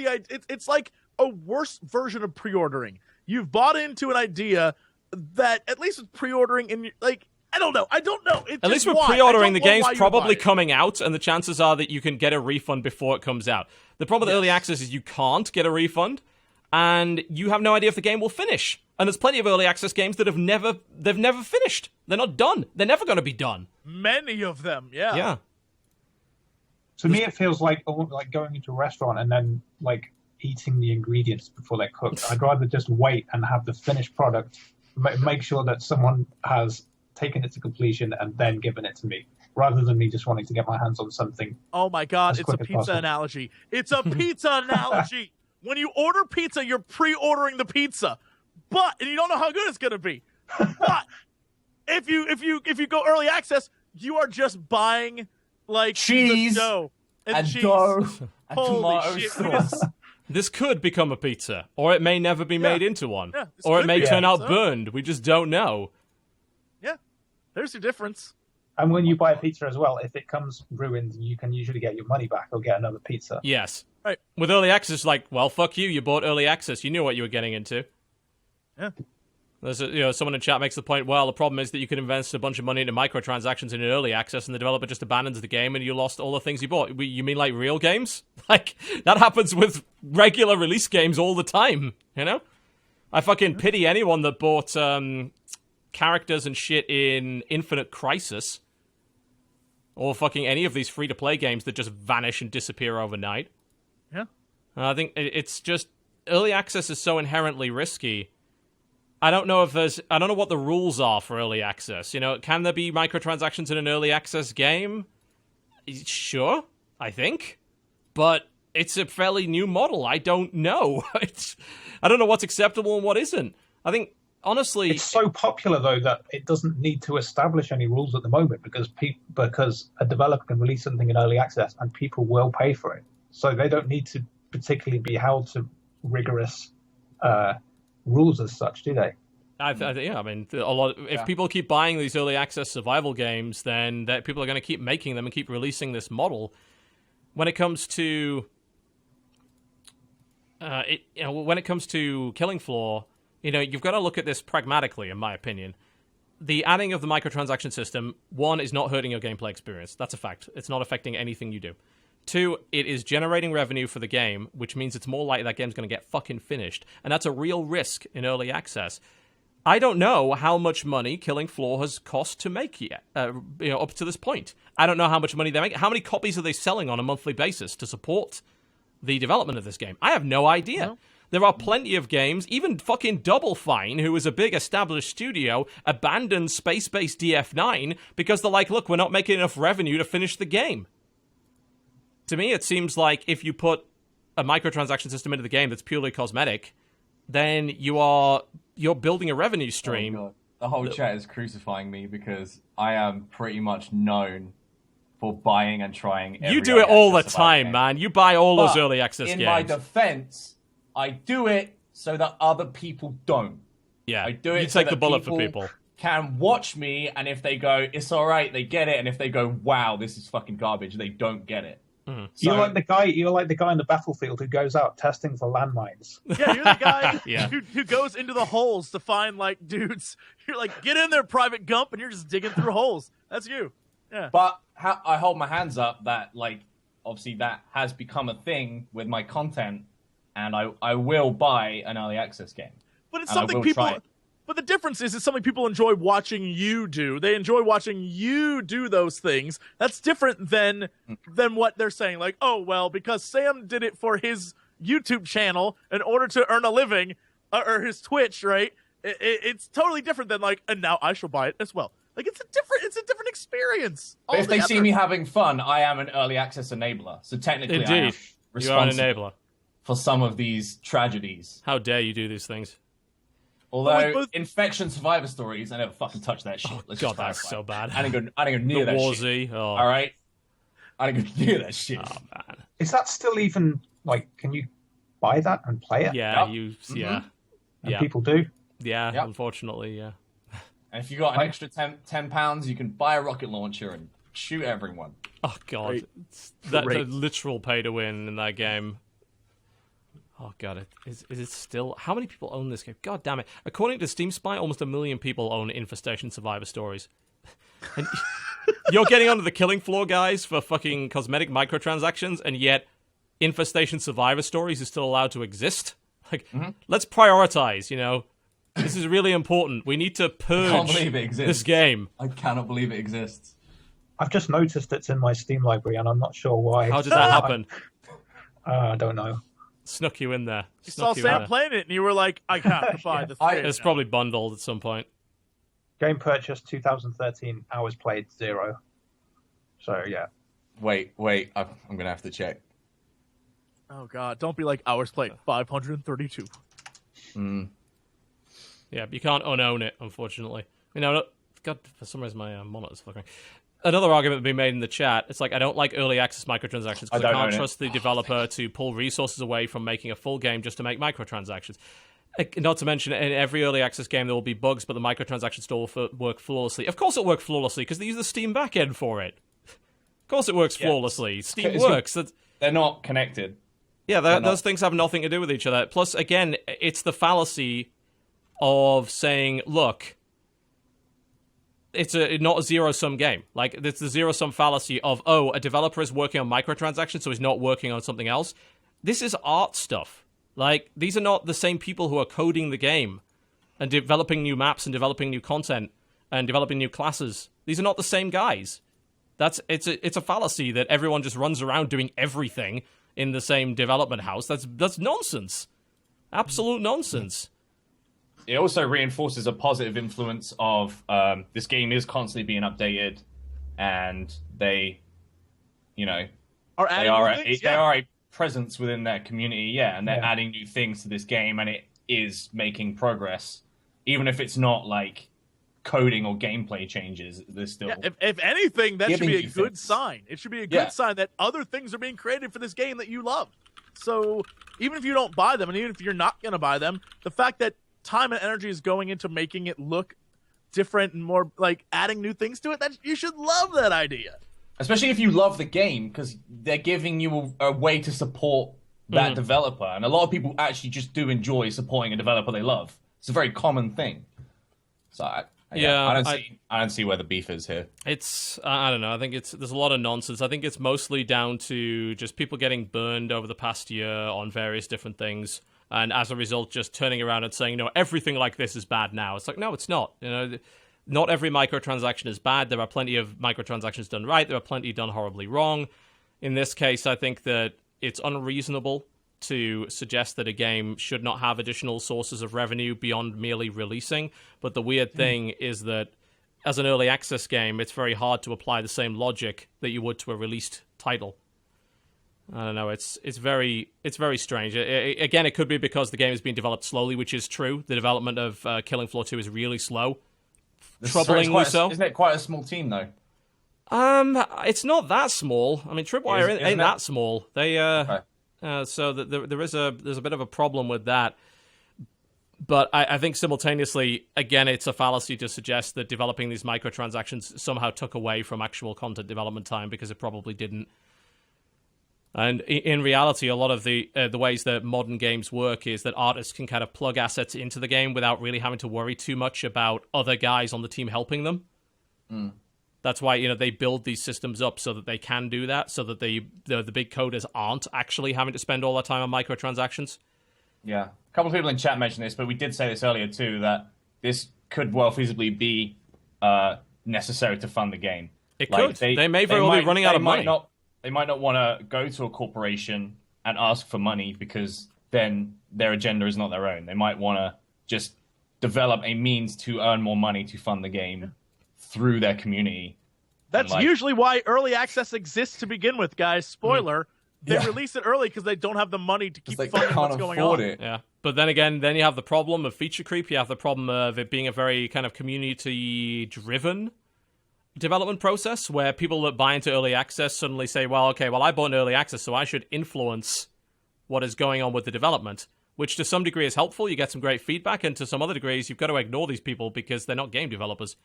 Speaker 2: it's like a worse version of pre-ordering. You've bought into an idea that at least with pre-ordering I don't know.
Speaker 1: At least with pre-ordering, the game's probably coming out, and the chances are that you can get a refund before it comes out. The problem with early access is you can't get a refund, and you have no idea if the game will finish. And there's plenty of early access games that they've never finished. They're not done. They're never going to be done.
Speaker 2: Many of them, yeah.
Speaker 1: Yeah.
Speaker 4: To me, it feels like going into a restaurant and then eating the ingredients before they're cooked. I'd rather just wait and have the finished product, make sure that someone has taken it to completion and then given it to me, rather than me just wanting to get my hands on something.
Speaker 2: Oh my God, it's a pizza analogy. It's a pizza analogy. When you order pizza, you're pre-ordering the pizza, and you don't know how good it's gonna be. But if you go early access, you are just buying
Speaker 3: cheese
Speaker 2: the dough and cheese.
Speaker 3: Dough and
Speaker 2: Holy
Speaker 3: tomato
Speaker 2: shit!
Speaker 3: sauce.
Speaker 1: This could become a pizza, or it may never be made into one, or it may turn out burned. We just don't know.
Speaker 2: Yeah, there's your difference.
Speaker 4: And when you buy a pizza as well, if it comes ruined, you can usually get your money back or get another pizza.
Speaker 1: Yes.
Speaker 2: Right.
Speaker 1: With early access, like, well, fuck you. You bought early access. You knew what you were getting into.
Speaker 2: Yeah.
Speaker 1: There's someone in chat makes the point, well, the problem is that you can invest a bunch of money into microtransactions in early access and the developer just abandons the game and you lost all the things you bought. You mean like real games? Like, that happens with regular release games all the time, you know? I fucking pity anyone that bought characters and shit in Infinite Crisis or fucking any of these free-to-play games that just vanish and disappear overnight.
Speaker 2: Yeah.
Speaker 1: I think it's just... Early access is so inherently risky. I don't know what the rules are for early access. You know, can there be microtransactions in an early access game? Sure, I think. But it's a fairly new model. I don't know. I don't know what's acceptable and what isn't. I think, honestly...
Speaker 4: It's so popular, though, that it doesn't need to establish any rules at the moment because a developer can release something in early access and people will pay for it. So they don't need to particularly be held to rigorous rules as such, do they?
Speaker 1: I mean, if people keep buying these early access survival games, then people are going to keep making them and keep releasing this model. When it comes to Killing Floor, you know, you've got to look at this pragmatically, in my opinion. The adding of the microtransaction system, one, is not hurting your gameplay experience. That's a fact. It's not affecting anything you do. Two, it is generating revenue for the game, which means it's more likely that game's going to get fucking finished. And that's a real risk in early access. I don't know how much money Killing Floor has cost to make yet, up to this point. I don't know how much money they make. How many copies are they selling on a monthly basis to support the development of this game? I have no idea. No. There are plenty of games, even fucking Double Fine, who is a big established studio, abandoned space-based DF9 because they're like, look, we're not making enough revenue to finish the game. To me, it seems like if you put a microtransaction system into the game that's purely cosmetic, then you're building a revenue stream.
Speaker 3: Oh God. The whole chat is crucifying me because I am pretty much known for buying and trying every
Speaker 1: You do it all the
Speaker 3: game.
Speaker 1: time, man. You buy all those early access games.
Speaker 3: In my defense, I do it so that other people don't.
Speaker 1: Yeah,
Speaker 3: I do it
Speaker 1: you
Speaker 3: so
Speaker 1: take the
Speaker 3: that
Speaker 1: bullet for people.
Speaker 3: Can watch me, and if they go, it's all right, they get it, and if they go, wow, this is fucking garbage, they don't get it.
Speaker 1: Mm-hmm.
Speaker 4: So, you're like the guy in the battlefield who goes out testing for landmines.
Speaker 2: Yeah, you're the guy who goes into the holes to find like dudes. You're like, get in there, Private Gump, and you're just digging through holes. That's you. Yeah.
Speaker 3: But I hold my hands up that like obviously that has become a thing with my content, and I will buy an early access game.
Speaker 2: But it's something people. But the difference is, it's something people enjoy watching you do. They enjoy watching you do those things. That's different than what they're saying. Like, oh, well, because Sam did it for his YouTube channel in order to earn a living, or his Twitch, right? It's totally different than like, and now I shall buy it as well. Like, it's a different experience.
Speaker 3: But if they see me having fun, I am an early access enabler. So technically,
Speaker 1: Indeed.
Speaker 3: I am responsible
Speaker 1: you are an enabler
Speaker 3: for some of these tragedies.
Speaker 1: How dare you do these things?
Speaker 3: Although infection survivor stories, I never fucking touch that shit.
Speaker 1: Oh, God, that's so bad.
Speaker 3: I didn't go near that shit.
Speaker 1: Oh.
Speaker 3: All right, I didn't go near that shit.
Speaker 1: Oh man,
Speaker 4: is that still even like? Can you buy that and play it?
Speaker 1: Yeah,
Speaker 4: And people do.
Speaker 1: Yeah, unfortunately, yeah.
Speaker 3: And if you got an extra £10, you can buy a rocket launcher and shoot everyone.
Speaker 1: Oh God, the literal pay to win in that game. Oh God, is it still? How many people own this game? God damn it! According to Steam Spy, almost 1 million people own Infestation Survivor Stories. And you're getting onto the Killing Floor guys for fucking cosmetic microtransactions, and yet Infestation Survivor Stories is still allowed to exist. Like, let's prioritize. You know, this is really important. We need to purge this game.
Speaker 3: I cannot believe it exists.
Speaker 4: I've just noticed it's in my Steam library, and I'm not sure why.
Speaker 1: How did that happen?
Speaker 4: I don't know.
Speaker 1: Snuck you in there.
Speaker 2: You saw Sam playing it, and you were like, I have to buy this.
Speaker 1: It's probably bundled at some point.
Speaker 4: Game purchase 2013, hours played 0. So, yeah.
Speaker 3: Wait, I'm going to have to check.
Speaker 2: Oh, God, don't be like hours played 532.
Speaker 1: Yeah, you can't unown it, unfortunately. You know, God, for some reason my monitor's flickering. Another argument being made in the chat, it's like, I don't like early access microtransactions because I can't trust the developer to pull resources away from making a full game just to make microtransactions. Not to mention, in every early access game, there will be bugs, but the microtransactions still work flawlessly. Of course it worked flawlessly, because they use the Steam backend for it. Of course it works flawlessly. Steam works.
Speaker 3: They're not connected.
Speaker 1: Yeah, those things have nothing to do with each other. Plus, again, it's the fallacy of saying, look, it's not a zero-sum game. Like, it's the zero-sum fallacy of, a developer is working on microtransactions, so he's not working on something else. This is art stuff. Like, these are not the same people who are coding the game and developing new maps and developing new content and developing new classes. These are not the same guys. It's a fallacy that everyone just runs around doing everything in the same development house. That's nonsense. Absolute nonsense.
Speaker 3: It also reinforces a positive influence of this game is constantly being updated, and they are a presence within their community, and they're adding new things to this game, and it is making progress, even if it's not like coding or gameplay changes. There's still
Speaker 2: if anything, that should be a good sign. It should be a good sign that other things are being created for this game that you love. So even if you don't buy them, and even if you're not going to buy them, the fact that time and energy is going into making it look different and more like adding new things to it, that you should love that idea.
Speaker 3: Especially if you love the game, because they're giving you a way to support that developer. And a lot of people actually just do enjoy supporting a developer they love. It's a very common thing. So, I don't see where the beef is here.
Speaker 1: I don't know. I think there's a lot of nonsense. I think it's mostly down to just people getting burned over the past year on various different things. And as a result, just turning around and saying, everything like this is bad now. It's like, no, it's not. Not every microtransaction is bad. There are plenty of microtransactions done right. There are plenty done horribly wrong. In this case, I think that it's unreasonable to suggest that a game should not have additional sources of revenue beyond merely releasing. But the weird thing is that as an early access game, it's very hard to apply the same logic that you would to a released title. I don't know. It's very strange. Again, it could be because the game has been developed slowly, which is true. The development of Killing Floor 2 is really slow. Troublingly so.
Speaker 3: Isn't it quite a small team, though?
Speaker 1: It's not that small. I mean, Tripwire ain't that small. They
Speaker 3: okay.
Speaker 1: So there's a bit of a problem with that. But I think simultaneously, again, it's a fallacy to suggest that developing these microtransactions somehow took away from actual content development time, because it probably didn't. And in reality, a lot of the ways that modern games work is that artists can kind of plug assets into the game without really having to worry too much about other guys on the team helping them. That's why they build these systems up so that they can do that, so that the big coders aren't actually having to spend all their time on microtransactions. Yeah.
Speaker 3: A couple of people in chat mentioned this, but we did say this earlier too, that this could well feasibly be necessary to fund the game.
Speaker 1: It could. They may very well be running out of money.
Speaker 3: They might not want to go to a corporation and ask for money, because then their agenda is not their own. They might want to just develop a means to earn more money to fund the game through their community.
Speaker 2: That's usually why early access exists to begin with, guys. Spoiler. They release it early because they don't have the money to keep funding what's going on.
Speaker 1: Yeah. But then again, you have the problem of feature creep. You have the problem of it being a very kind of community-driven development process, where people that buy into early access suddenly say, I bought an early access, so I should influence what is going on with the development, which to some degree is helpful. You get some great feedback, and to some other degrees, you've got to ignore these people because they're not game developers.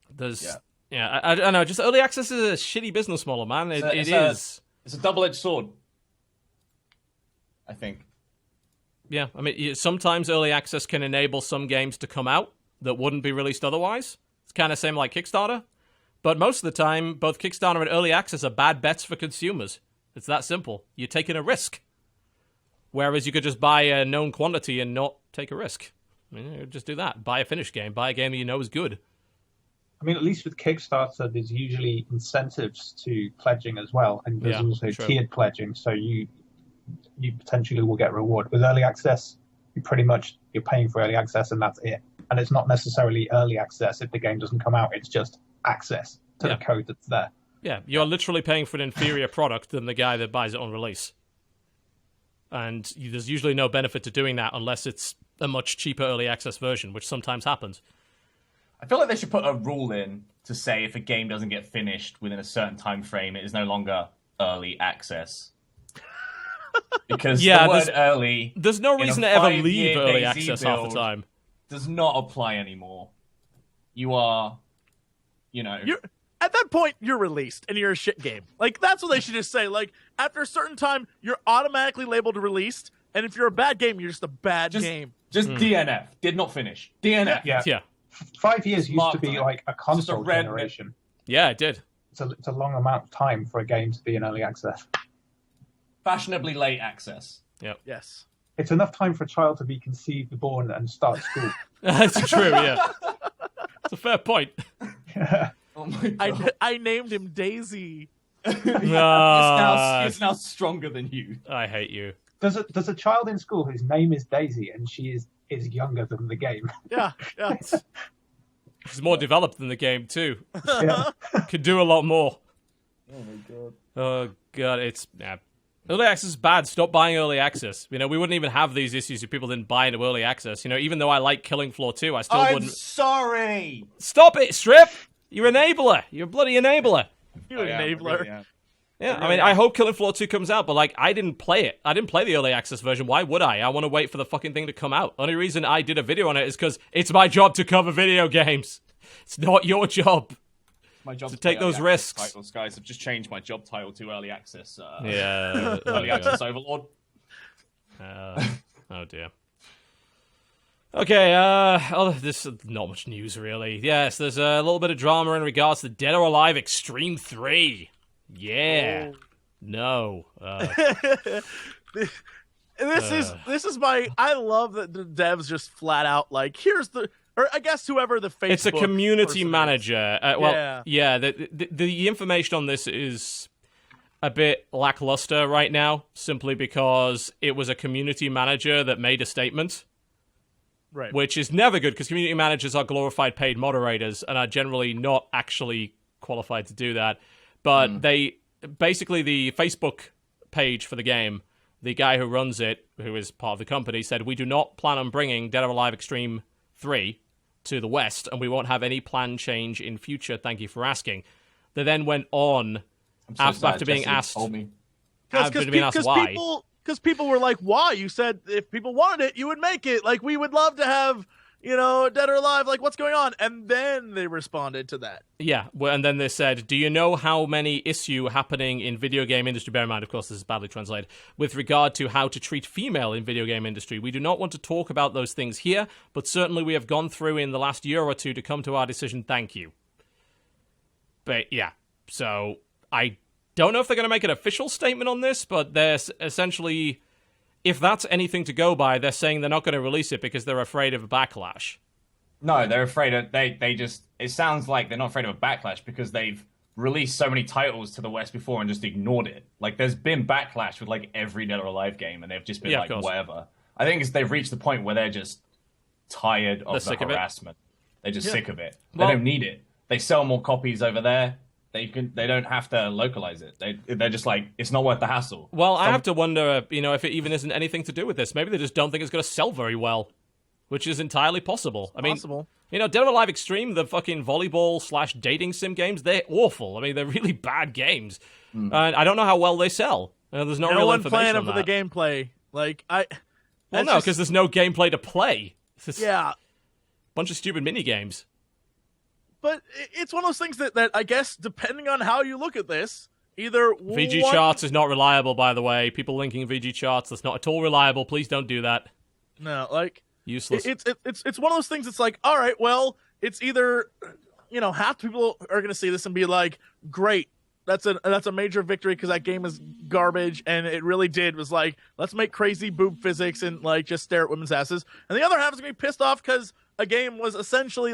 Speaker 1: I don't know, just early access is a shitty business model, man. It is.
Speaker 3: It's a double-edged sword, I think.
Speaker 1: Yeah, I mean, sometimes early access can enable some games to come out that wouldn't be released otherwise. It's kind of same like Kickstarter. But most of the time, both Kickstarter and early access are bad bets for consumers. It's that simple. You're taking a risk. Whereas you could just buy a known quantity and not take a risk. I mean, just do that. Buy a finished game. Buy a game that you know is good.
Speaker 4: I mean, at least with Kickstarter, there's usually incentives to pledging as well. And there's also tiered pledging, so you potentially will get reward. With early access, you're paying for early access and that's it. And it's not necessarily early access if the game doesn't come out. It's just access to the code that's there.
Speaker 1: Yeah, you're literally paying for an inferior product than the guy that buys it on release. And there's usually no benefit to doing that unless it's a much cheaper early access version, which sometimes happens.
Speaker 3: I feel like they should put a rule in to say if a game doesn't get finished within a certain time frame, it is no longer early access. Because the word early...
Speaker 1: There's no reason to ever leave early access half the time.
Speaker 3: Does not apply anymore. You are,
Speaker 2: at that point, you're released, and you're a shit game. Like, that's what they should just say. Like, after a certain time, you're automatically labeled released, and if you're a bad game, you're just a bad game.
Speaker 3: Just DNF. Did not finish. DNF.
Speaker 4: Yeah. 5 years used to be like a console generation.
Speaker 1: Yeah, it did.
Speaker 4: It's a long amount of time for a game to be in early access.
Speaker 3: Fashionably late access.
Speaker 1: Yep.
Speaker 2: Yes.
Speaker 4: It's enough time for a child to be conceived, born, and start school.
Speaker 1: That's true, yeah. It's a fair point.
Speaker 3: Oh my God.
Speaker 2: I named him Daisy.
Speaker 3: He's now stronger than you.
Speaker 1: I hate you.
Speaker 4: There's a child in school whose name is Daisy, and she is younger than the game.
Speaker 2: Yeah.
Speaker 1: She's more developed than the game, too.
Speaker 4: Yeah.
Speaker 1: Could do a lot more.
Speaker 3: Oh my God.
Speaker 1: Oh, God, it's... Yeah. Early access is bad. Stop buying early access. We wouldn't even have these issues if people didn't buy into early access. Even though I like Killing Floor 2, I still wouldn't...
Speaker 3: sorry!
Speaker 1: Stop it, Strip! You're an enabler. You're a bloody enabler.
Speaker 2: You enabler.
Speaker 3: Really,
Speaker 1: Yeah, I mean, I hope Killing Floor 2 comes out, but, I didn't play it. I didn't play the early access version. Why would I? I want to wait for the fucking thing to come out. Only reason I did a video on it is because it's my job to cover video games. It's not your job.
Speaker 3: My job
Speaker 1: to take those risks.
Speaker 3: Titles, guys. I've just changed my job title to early access.
Speaker 1: Early
Speaker 3: access overlord.
Speaker 1: Oh dear. Okay, this is not much news really. Yes, there's a little bit of drama in regards to Dead or Alive Xtreme 3. Yeah.
Speaker 2: Oh.
Speaker 1: No.
Speaker 2: This is my... I love that the devs just flat out here's the... Or I guess whoever the Facebook...
Speaker 1: It's a community manager. The information on this is a bit lackluster right now, simply because it was a community manager that made a statement.
Speaker 2: Right.
Speaker 1: Which is never good, because community managers are glorified paid moderators and are generally not actually qualified to do that. But they... Basically, the Facebook page for the game, the guy who runs it, who is part of the company, said, we do not plan on bringing Dead or Alive Xtreme 3 to the West, and we won't have any plan change in future. Thank you for asking. They then went on after being asked why.
Speaker 2: Because people were like, why? You said if people wanted it, you would make it. We would love to have, Dead or Alive. What's going on? And then they responded to that.
Speaker 1: Yeah, and then they said, do you know how many issue happening in video game industry? Bear in mind, of course, this is badly translated. With regard to how to treat female in video game industry. We do not want to talk about those things here, but certainly we have gone through in the last year or two to come to our decision. Thank you. But yeah, so I don't know if they're going to make an official statement on this, but they're essentially, if that's anything to go by, they're saying they're not going to release it because they're afraid of a backlash.
Speaker 3: No, they're afraid of... It sounds like they're not afraid of a backlash because they've released so many titles to the West before and just ignored it. There's been backlash with, every Dead or Alive game, and they've just been whatever. I think they've reached the point where they're just tired of the harassment. They're just sick of it. They don't need it. They sell more copies over there. They don't have to localize it. They're just it's not worth the hassle.
Speaker 1: Well, I have to wonder, if it even isn't anything to do with this. Maybe they just don't think it's going to sell very well, which is entirely possible.
Speaker 2: Possible.
Speaker 1: Dead or Alive Xtreme, the fucking volleyball/dating sim games, they're awful. They're really bad games. And I don't know how well they sell. There's no real information
Speaker 2: playing
Speaker 1: on
Speaker 2: them
Speaker 1: that.
Speaker 2: for the gameplay.
Speaker 1: Well, no, because there's no gameplay to play. It's
Speaker 2: yeah.
Speaker 1: Bunch of stupid mini games.
Speaker 2: But it's one of those things that I guess, depending on how you look at this, either
Speaker 1: VG charts is not reliable, by the way. People linking VG charts, that's not at all reliable. Please don't do that.
Speaker 2: No,
Speaker 1: useless.
Speaker 2: It's one of those things. It's all right, well, it's either half the people are going to see this and be like, great, that's a major victory because that game is garbage, and it really was let's make crazy boob physics and just stare at women's asses, and the other half is going to be pissed off because a game was essentially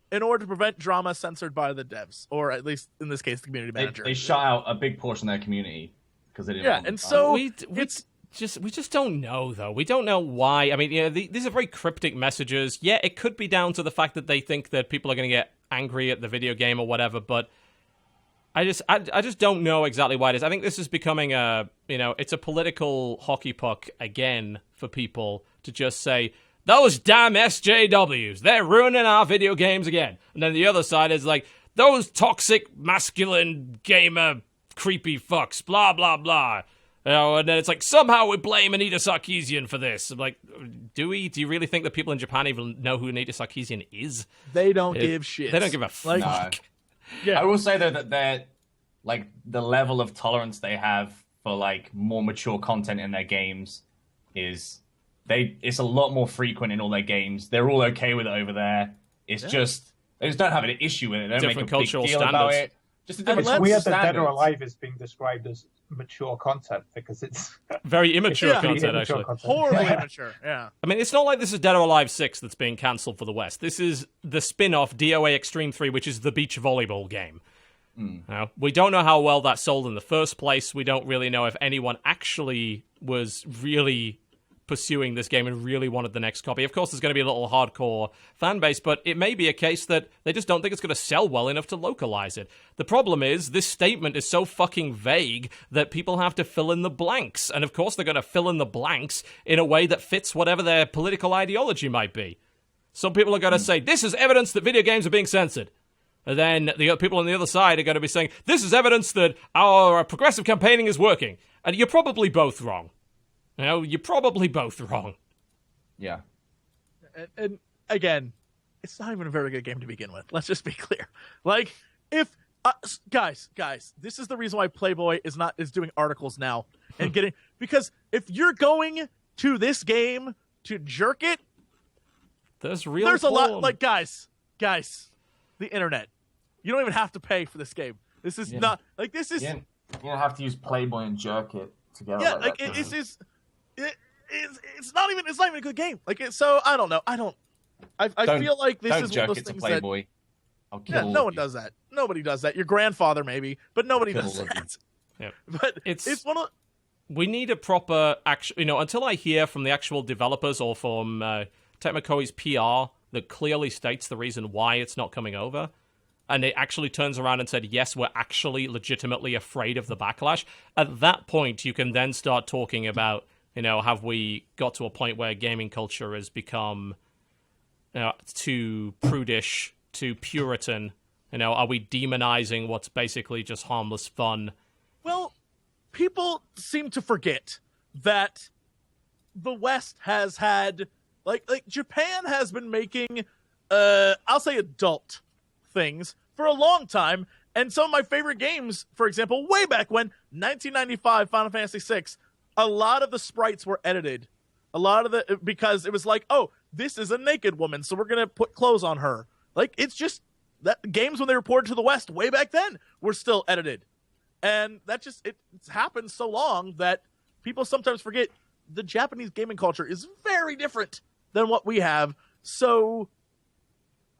Speaker 2: in order to prevent drama, censored by the devs, or at least in this case, the community manager.
Speaker 3: They shut out a big portion of their community because they didn't.
Speaker 2: Yeah, and so
Speaker 1: we just don't know though. We don't know why. These are very cryptic messages. Yeah, it could be down to the fact that they think that people are going to get angry at the video game or whatever. But I just don't know exactly why it is. I think this is becoming it's a political hockey puck again for people to just say, those damn SJWs, they're ruining our video games again. And then the other side is those toxic, masculine, gamer, creepy fucks, blah, blah, blah. And then it's like, somehow we blame Anita Sarkeesian for this. I'm like, do we? Do you really think that people in Japan even know who Anita Sarkeesian is?
Speaker 2: They don't give shit.
Speaker 1: They don't give a fuck.
Speaker 3: No.
Speaker 2: Yeah.
Speaker 3: I will say, though, that they're, like, the level of tolerance they have for, like, more mature content in their games is... It's a lot more frequent in all their games. They're all okay with it over there. It's just... They just don't have an issue with it. They don't
Speaker 1: Different
Speaker 3: make a big
Speaker 1: cultural
Speaker 3: deal
Speaker 1: standards.
Speaker 3: about it. Just a different
Speaker 4: It's weird that
Speaker 3: standards.
Speaker 4: Dead or Alive is being described as mature content because it's
Speaker 1: Very immature
Speaker 2: Yeah.
Speaker 1: content,
Speaker 4: immature
Speaker 1: actually.
Speaker 4: content.
Speaker 2: Horribly immature. Yeah.
Speaker 1: I mean, it's not like this is Dead or Alive 6 that's being cancelled for the West. This is the spin-off DOA Extreme 3, which is the beach volleyball game. Now, we don't know how well that sold in the first place. We don't really know if anyone actually was really pursuing this game and really wanted the next copy. Of course, there's going to be a little hardcore fan base, but it may be a case that they just don't think it's going to sell well enough to localize it. The problem is, this statement is so fucking vague that people have to fill in the blanks. And of course, they're going to fill in the blanks in a way that fits whatever their political ideology might be. Some people are going to say, this is evidence that video games are being censored. And then the people on the other side are going to be saying, this is evidence that our progressive campaigning is working. And you're probably both wrong. You know, you're probably both wrong.
Speaker 3: Yeah.
Speaker 2: And again, it's not even a very good game to begin with. Let's just be clear. Like, if guys, this is the reason why Playboy is doing articles now and getting, because if you're going to this game to jerk it,
Speaker 1: There's a
Speaker 2: lot. Like, guys, the internet. You don't even have to pay for this game. This is not like this is.
Speaker 3: You don't have to use Playboy and jerk it together.
Speaker 2: Yeah,
Speaker 3: like
Speaker 2: like
Speaker 3: that.
Speaker 2: it's not even a good game. Like, so I don't know. I feel like this is one of
Speaker 3: jerk
Speaker 2: those
Speaker 3: it to
Speaker 2: things
Speaker 3: Playboy. I'll kill all
Speaker 2: no
Speaker 3: of
Speaker 2: one
Speaker 3: you.
Speaker 2: does that. Nobody does that. Your grandfather maybe, but nobody
Speaker 3: Kill
Speaker 2: does
Speaker 3: all of you.
Speaker 2: that.
Speaker 1: Yeah.
Speaker 2: But it's one of.
Speaker 1: We need a proper until I hear from the actual developers or from Tecmo-Koei's PR that clearly states the reason why it's not coming over, and it actually turns around and said, yes, we're actually legitimately afraid of the backlash. At that point, you can then start talking about, have we got to a point where gaming culture has become too prudish, too Puritan? Are we demonizing what's basically just harmless fun?
Speaker 2: Well, people seem to forget that the West has had, like Japan has been making, I'll say adult things for a long time. And some of my favorite games, for example, way back when, 1995 Final Fantasy VI, a lot of the sprites were edited. Because it was like, oh, this is a naked woman, so we're going to put clothes on her. Like, it's just that games when they reported to the West way back then were still edited. And that just, it's happened so long that people sometimes forget the Japanese gaming culture is very different than what we have. So,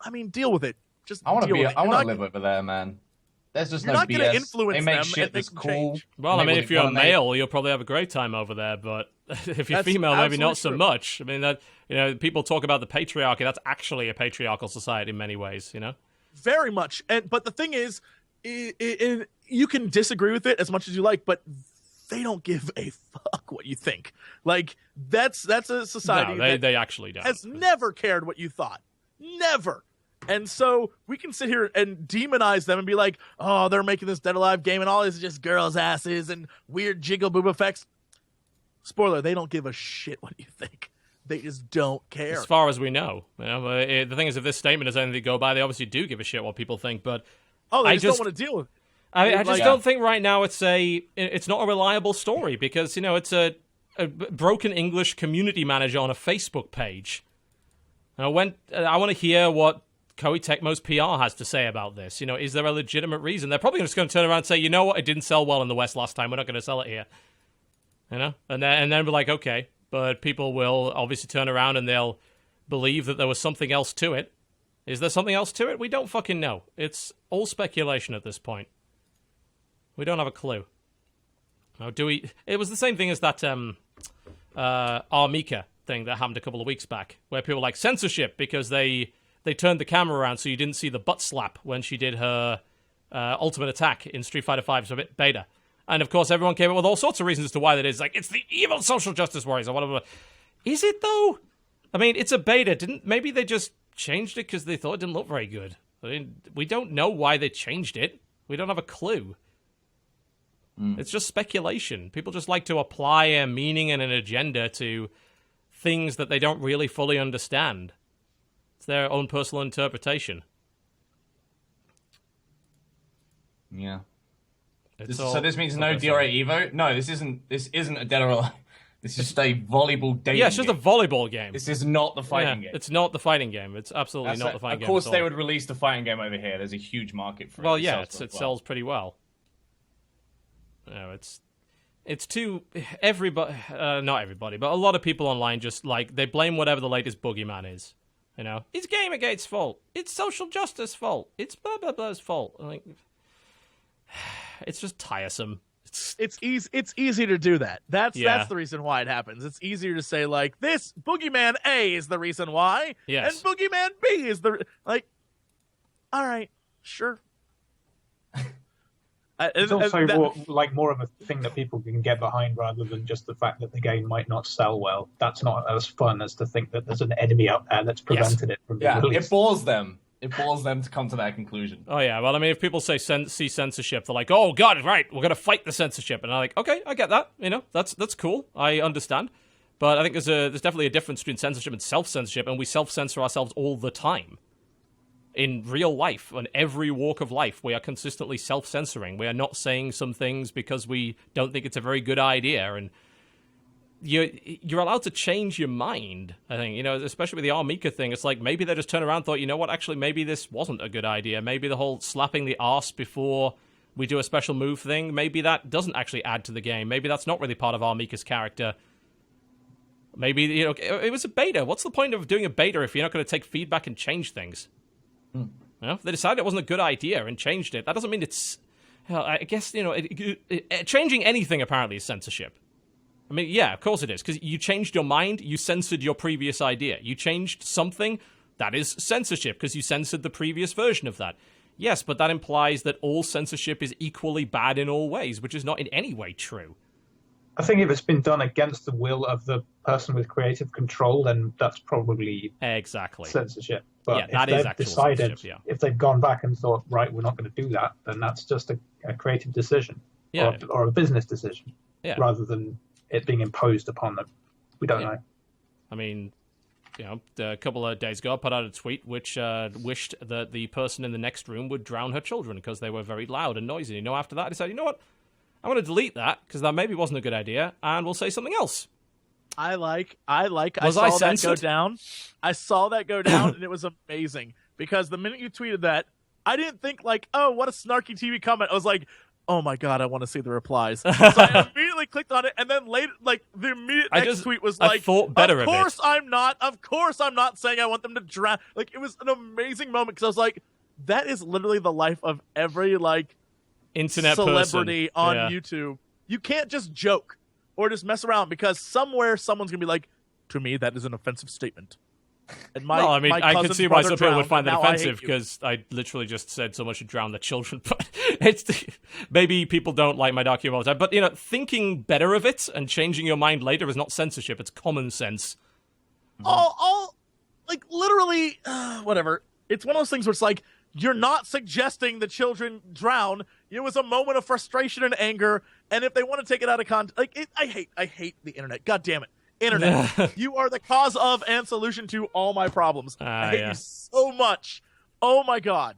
Speaker 2: I mean, deal with it. Just
Speaker 3: I want
Speaker 2: deal with it.
Speaker 3: I
Speaker 2: You're
Speaker 3: want to
Speaker 2: not-
Speaker 3: live over there, man. There's just
Speaker 2: You're
Speaker 3: no
Speaker 2: not
Speaker 3: BS.
Speaker 2: going to influence
Speaker 3: they make
Speaker 2: them
Speaker 3: shit
Speaker 2: and make
Speaker 3: that's
Speaker 2: them
Speaker 3: cool.
Speaker 2: change.
Speaker 1: Well,
Speaker 3: They
Speaker 1: I mean,
Speaker 3: make
Speaker 1: if you're a
Speaker 3: what they make.
Speaker 1: male, you'll probably have a great time over there, but if you're
Speaker 2: That's
Speaker 1: female, maybe not so
Speaker 2: absolutely true.
Speaker 1: much. I mean, that people talk about the patriarchy. That's actually a patriarchal society in many ways,
Speaker 2: Very much. But the thing is, you can disagree with it as much as you like, but they don't give a fuck what you think. Like, that's a society
Speaker 1: No, they actually don't.
Speaker 2: has never cared what you thought. Never. And so we can sit here and demonize them and be like, oh, they're making this Dead Alive game and all this is just girls' asses and weird jiggle boob effects. Spoiler, they don't give a shit what you think. They just don't care.
Speaker 1: As far as we know. The thing is, if this statement is anything to go by, they obviously do give a shit what people think, but
Speaker 2: They just don't want to deal with it.
Speaker 1: I just
Speaker 2: Like-
Speaker 1: don't think right now it's not a reliable story because, it's a broken English community manager on a Facebook page. Now, I want to hear what Koei Tecmo's PR has to say about this. Is there a legitimate reason? They're probably just going to turn around and say, you know what, it didn't sell well in the West last time. We're not going to sell it here. And then we're like, okay. But people will obviously turn around and they'll believe that there was something else to it. Is there something else to it? We don't fucking know. It's all speculation at this point. We don't have a clue. Now, it was the same thing as that Armika thing that happened a couple of weeks back, where people were like censorship because they turned the camera around so you didn't see the butt slap when she did her ultimate attack in Street Fighter V's beta. And of course, everyone came up with all sorts of reasons as to why that is. Like, it's the evil social justice warriors or whatever. Is it though? I mean, it's a beta. Maybe they just changed it because they thought it didn't look very good. I mean, we don't know why they changed it. We don't have a clue. It's just speculation. People just like to apply a meaning and an agenda to things that they don't really fully understand. It's their own personal interpretation.
Speaker 3: Yeah.
Speaker 1: So
Speaker 3: this means no DRA Evo? No, this isn't a Dead or Alive. This is just a volleyball dating
Speaker 1: Yeah, it's just
Speaker 3: game.
Speaker 1: a volleyball game.
Speaker 3: This is not the fighting game.
Speaker 1: It's not the fighting game. It's absolutely not the fighting game.
Speaker 3: Of course they would release the fighting game over here. There's a huge market for it.
Speaker 1: Well, yeah, it sells pretty well. No, it's too... Everybody... not everybody, but a lot of people online just, like, they blame whatever the latest boogeyman is. You know? It's Gamergate's fault. It's social justice fault. It's blah, blah, blah's fault. Like... It's just tiresome.
Speaker 2: It's easy to do that. That's the reason why it happens. It's easier to say like this Boogeyman A is the reason why, and Boogeyman B is the like. All right, sure.
Speaker 4: It's also more of a thing that people can get behind rather than just the fact that the game might not sell well. That's not as fun as to think that there's an enemy out there that's prevented it from being released.
Speaker 3: It bores them. It bores them to come to that conclusion.
Speaker 1: Oh, yeah. Well, I mean, if people see censorship, they're like, oh, God, right, we're going to fight the censorship. And I'm like, okay, I get that. You know, that's cool. I understand. But I think there's definitely a difference between censorship and self-censorship, and we self-censor ourselves all the time. In real life, in every walk of life, we are consistently self-censoring. We are not saying some things because we don't think it's a very good idea, and you're allowed to change your mind, I think. You know, especially with the Armika thing, it's like maybe they just turned around and thought, you know what, actually maybe this wasn't a good idea. Maybe the whole slapping the arse before we do a special move thing, maybe that doesn't actually add to the game. Maybe that's not really part of Armika's character. Maybe, you know, it was a beta. What's the point of doing a beta if you're not going to take feedback and change things? You know, if they decided it wasn't a good idea and changed it, that doesn't mean it's... I guess, you know, changing anything apparently is censorship. I mean, yeah, of course it is, because you changed your mind, you censored your previous idea. You changed something, that is censorship, because you censored the previous version of that. Yes, but that implies that all censorship is equally bad in all ways, which is not in any way true.
Speaker 4: I think if it's been done against the will of the person with creative control, then that's probably censorship. But
Speaker 1: yeah, that is actual censorship, yeah.
Speaker 4: If they've gone back and thought, right, we're not going to do that, then that's just a creative decision, or a business decision, rather than it being imposed upon them. We don't know.
Speaker 1: I mean, you know, a couple of days ago, I put out a tweet which wished that the person in the next room would drown her children because they were very loud and noisy. You know, after that, I decided, you know what? I'm going to delete that because that maybe wasn't a good idea, and we'll say something else.
Speaker 2: I saw that go down. I saw that go down, and it was amazing because the minute you tweeted that, I didn't think like, oh, what a snarky TV comment. I was like, oh my God, I want to see the replies. So I immediately clicked on it, and then later, like the immediate next tweet was like,
Speaker 1: thought better
Speaker 2: of course I'm not saying I want them to drown. Like, it was an amazing moment because I was like, that is literally the life of every like
Speaker 1: internet
Speaker 2: celebrity
Speaker 1: person
Speaker 2: on YouTube. You can't just joke or just mess around because somewhere someone's gonna be like, to me that is an offensive statement. And
Speaker 1: I can see why some people would find that offensive because I literally just said someone should drown their children. But maybe people don't like my dark humor all the time. But, you know, thinking better of it and changing your mind later is not censorship. It's common sense.
Speaker 2: All like, literally, whatever. It's one of those things where it's like, you're not suggesting the children drown. It was a moment of frustration and anger. And if they want to take it out of context, like, I hate the internet. God damn it. Internet, you are the cause of and solution to all my problems. I hate you so much. Oh my God.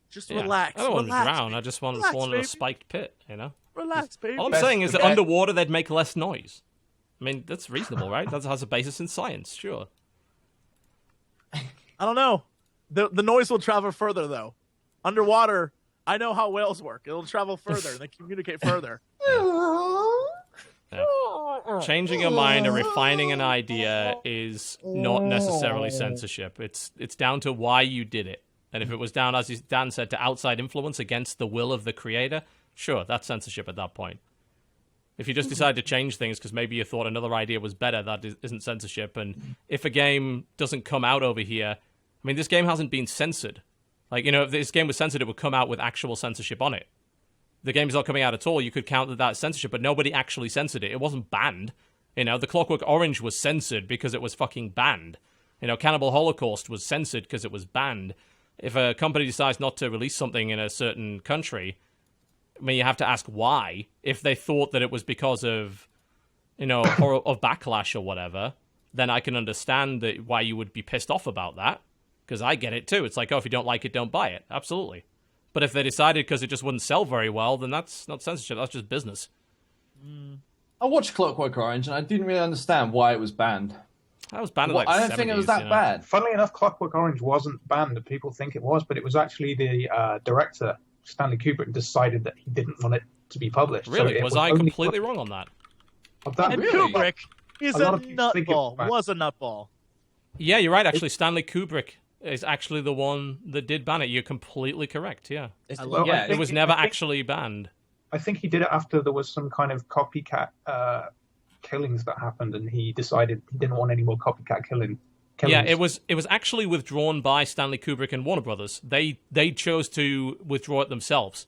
Speaker 2: Just relax.
Speaker 1: I don't want to drown.
Speaker 2: Baby.
Speaker 1: I just want to fall into a spiked pit, you know?
Speaker 2: Relax, baby.
Speaker 1: All I'm saying is that underwater they'd make less noise. I mean, that's reasonable, right? That has a basis in science, sure.
Speaker 2: I don't know. The noise will travel further, though. Underwater, I know how whales work. It'll travel further, and they communicate further.
Speaker 1: Changing your mind or refining an idea is not necessarily censorship. It's down to why you did it. And if it was down, as Dan said, to outside influence against the will of the creator, sure, that's censorship at that point. If you just decide to change things because maybe you thought another idea was better, that isn't censorship. And if a game doesn't come out over here, I mean, this game hasn't been censored. Like, you know, if this game was censored, it would come out with actual censorship on it. The game's not coming out at all, you could count that that's censorship, but nobody actually censored it. It wasn't banned. You know, The Clockwork Orange was censored because it was fucking banned. You know, Cannibal Holocaust was censored because it was banned. If a company decides not to release something in a certain country, I mean, you have to ask why. If they thought that it was because of, of backlash or whatever, then I can understand why you would be pissed off about that. Because I get it too. It's like, if you don't like it, don't buy it. Absolutely. But if they decided because it just wouldn't sell very well, then that's not censorship. That's just business.
Speaker 5: I watched Clockwork Orange and I didn't really understand why it was banned.
Speaker 1: That was banned in
Speaker 5: I don't think it was that bad.
Speaker 4: Funnily enough, Clockwork Orange wasn't banned. People think it was, but it was actually the director, Stanley Kubrick, decided that he didn't want it to be published.
Speaker 1: Really?
Speaker 4: So
Speaker 1: was I completely wrong on that?
Speaker 2: And
Speaker 5: Really?
Speaker 2: Kubrick is a nutball. Was a nutball.
Speaker 1: Yeah, you're right. Actually, Stanley Kubrick is actually the one that did ban it. You're completely correct. Yeah, it was never actually banned.
Speaker 4: I think he did it after there was some kind of copycat killings that happened, and he decided he didn't want any more copycat killings.
Speaker 1: Yeah, it was actually withdrawn by Stanley Kubrick and Warner Brothers. They chose to withdraw it themselves.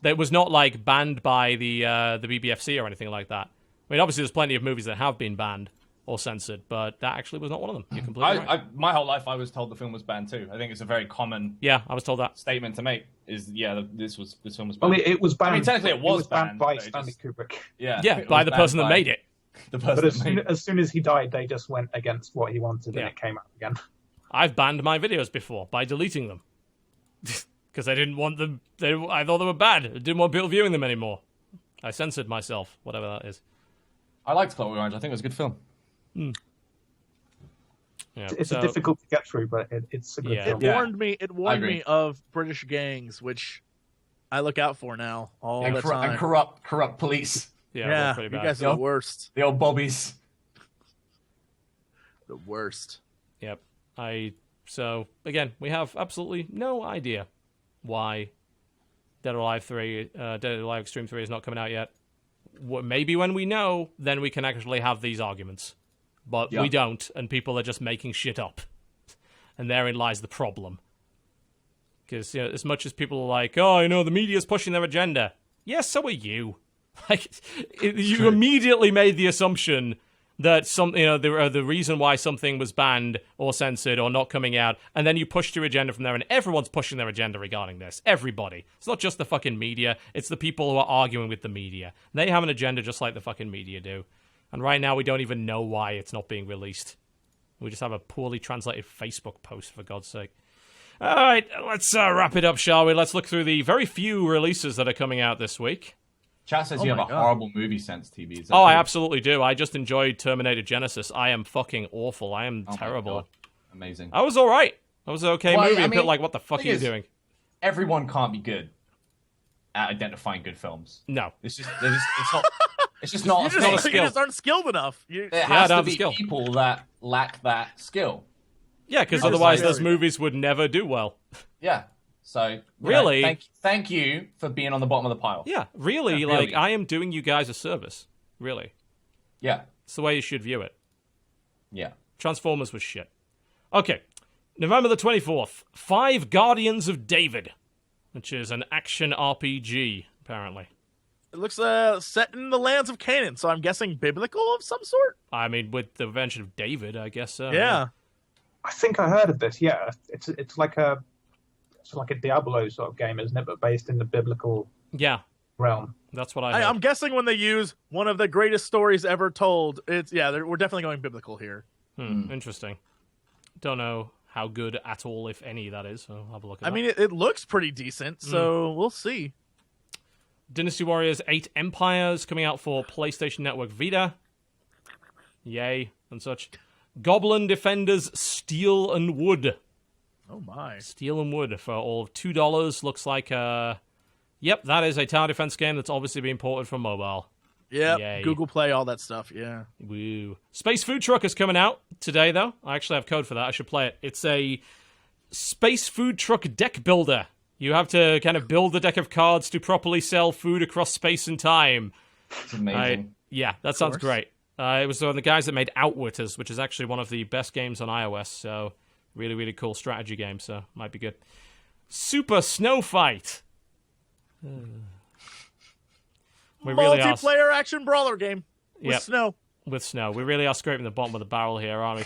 Speaker 1: It was not like banned by the BBFC or anything like that. I mean, obviously, there's plenty of movies that have been banned or censored, but that actually was not one of them. You're completely right.
Speaker 3: My whole life, I was told the film was banned too. I think it's a very common
Speaker 1: I was told that
Speaker 3: statement to make. This film was banned.
Speaker 4: Well, it was banned.
Speaker 3: I mean, technically, it was
Speaker 4: banned by Stanley Kubrick.
Speaker 1: Yeah, by the person that made it.
Speaker 4: But as soon as he died, they just went against what he wanted, and it came out again.
Speaker 1: I've banned my videos before by deleting them because I didn't want them. I thought they were bad. I didn't want people viewing them anymore. I censored myself, whatever that is.
Speaker 3: I liked Clockwork Orange. I think it was a good film.
Speaker 1: Yeah,
Speaker 4: it's difficult to get through, but it's a good film.
Speaker 2: It warned me of British gangs, which I look out for now all the time.
Speaker 3: And corrupt police.
Speaker 1: Yeah,
Speaker 2: you guys are the worst.
Speaker 3: The old bobbies.
Speaker 2: The worst.
Speaker 1: Yep. So again, we have absolutely no idea why Dead or Alive Xtreme 3 is not coming out yet. Maybe when we know, then we can actually have these arguments. But we don't, and people are just making shit up. And therein lies the problem. Because as much as people are like, the media's pushing their agenda. Yes, so are you. You immediately made the assumption that the reason why something was banned or censored or not coming out, and then you pushed your agenda from there, and everyone's pushing their agenda regarding this. Everybody. It's not just the fucking media, it's the people who are arguing with the media. They have an agenda just like the fucking media do. And right now we don't even know why it's not being released. We just have a poorly translated Facebook post, for God's sake. Alright, let's wrap it up, shall we? Let's look through the very few releases that are coming out this week.
Speaker 3: Chat says you have a horrible movie sense, TB.
Speaker 1: I absolutely do. I just enjoyed Terminator Genesis. I am fucking awful. I am terrible.
Speaker 3: Amazing.
Speaker 1: I was alright. It was an okay movie. I mean, like, what the fuck are you doing?
Speaker 3: Everyone can't be good at identifying good films.
Speaker 1: No.
Speaker 3: It's not... It's just not a skill.
Speaker 2: You just aren't skilled enough.
Speaker 3: There has to be people that lack that skill.
Speaker 1: Yeah, because otherwise those movies would never do well.
Speaker 3: Yeah. So,
Speaker 1: really,
Speaker 3: thank you for being on the bottom of the pile.
Speaker 1: Yeah, really, like, I am doing you guys a service. Really.
Speaker 3: Yeah.
Speaker 1: It's the way you should view it.
Speaker 3: Yeah.
Speaker 1: Transformers was shit. Okay. November the 24th. 5 Guardians of David, which is an action RPG, apparently.
Speaker 2: It looks set in the lands of Canaan, so I'm guessing biblical of some sort?
Speaker 1: I mean, with the invention of David, I guess so.
Speaker 2: Yeah.
Speaker 4: I think I heard of this, yeah. It's like a Diablo sort of game, isn't it? But based in the biblical realm.
Speaker 1: That's what I heard.
Speaker 2: I'm guessing when they use one of the greatest stories ever told, we're definitely going biblical here.
Speaker 1: Interesting. Don't know how good at all, if any, that is. So I'll have a look at that.
Speaker 2: I mean, it looks pretty decent, so we'll see.
Speaker 1: Dynasty Warriors 8 Empires coming out for PlayStation Network Vita. Yay, and such. Goblin Defenders Steel and Wood.
Speaker 2: Oh my.
Speaker 1: Steel and Wood for all of $2. Looks like yep, that is a tower defense game that's obviously being ported from mobile.
Speaker 2: Yeah, Google Play, all that stuff, yeah.
Speaker 1: Woo. Space Food Truck is coming out today, though. I actually have code for that. I should play it. It's a Space Food Truck deck builder. You have to kind of build the deck of cards to properly sell food across space and time.
Speaker 3: It's amazing.
Speaker 1: Yeah, that sounds great. It was one of the guys that made Outwitters, which is actually one of the best games on iOS, so really, really cool strategy game, so might be good. Super Snow Fight.
Speaker 2: Multiplayer action brawler game with snow.
Speaker 1: With snow. We really are scraping the bottom of the barrel here, aren't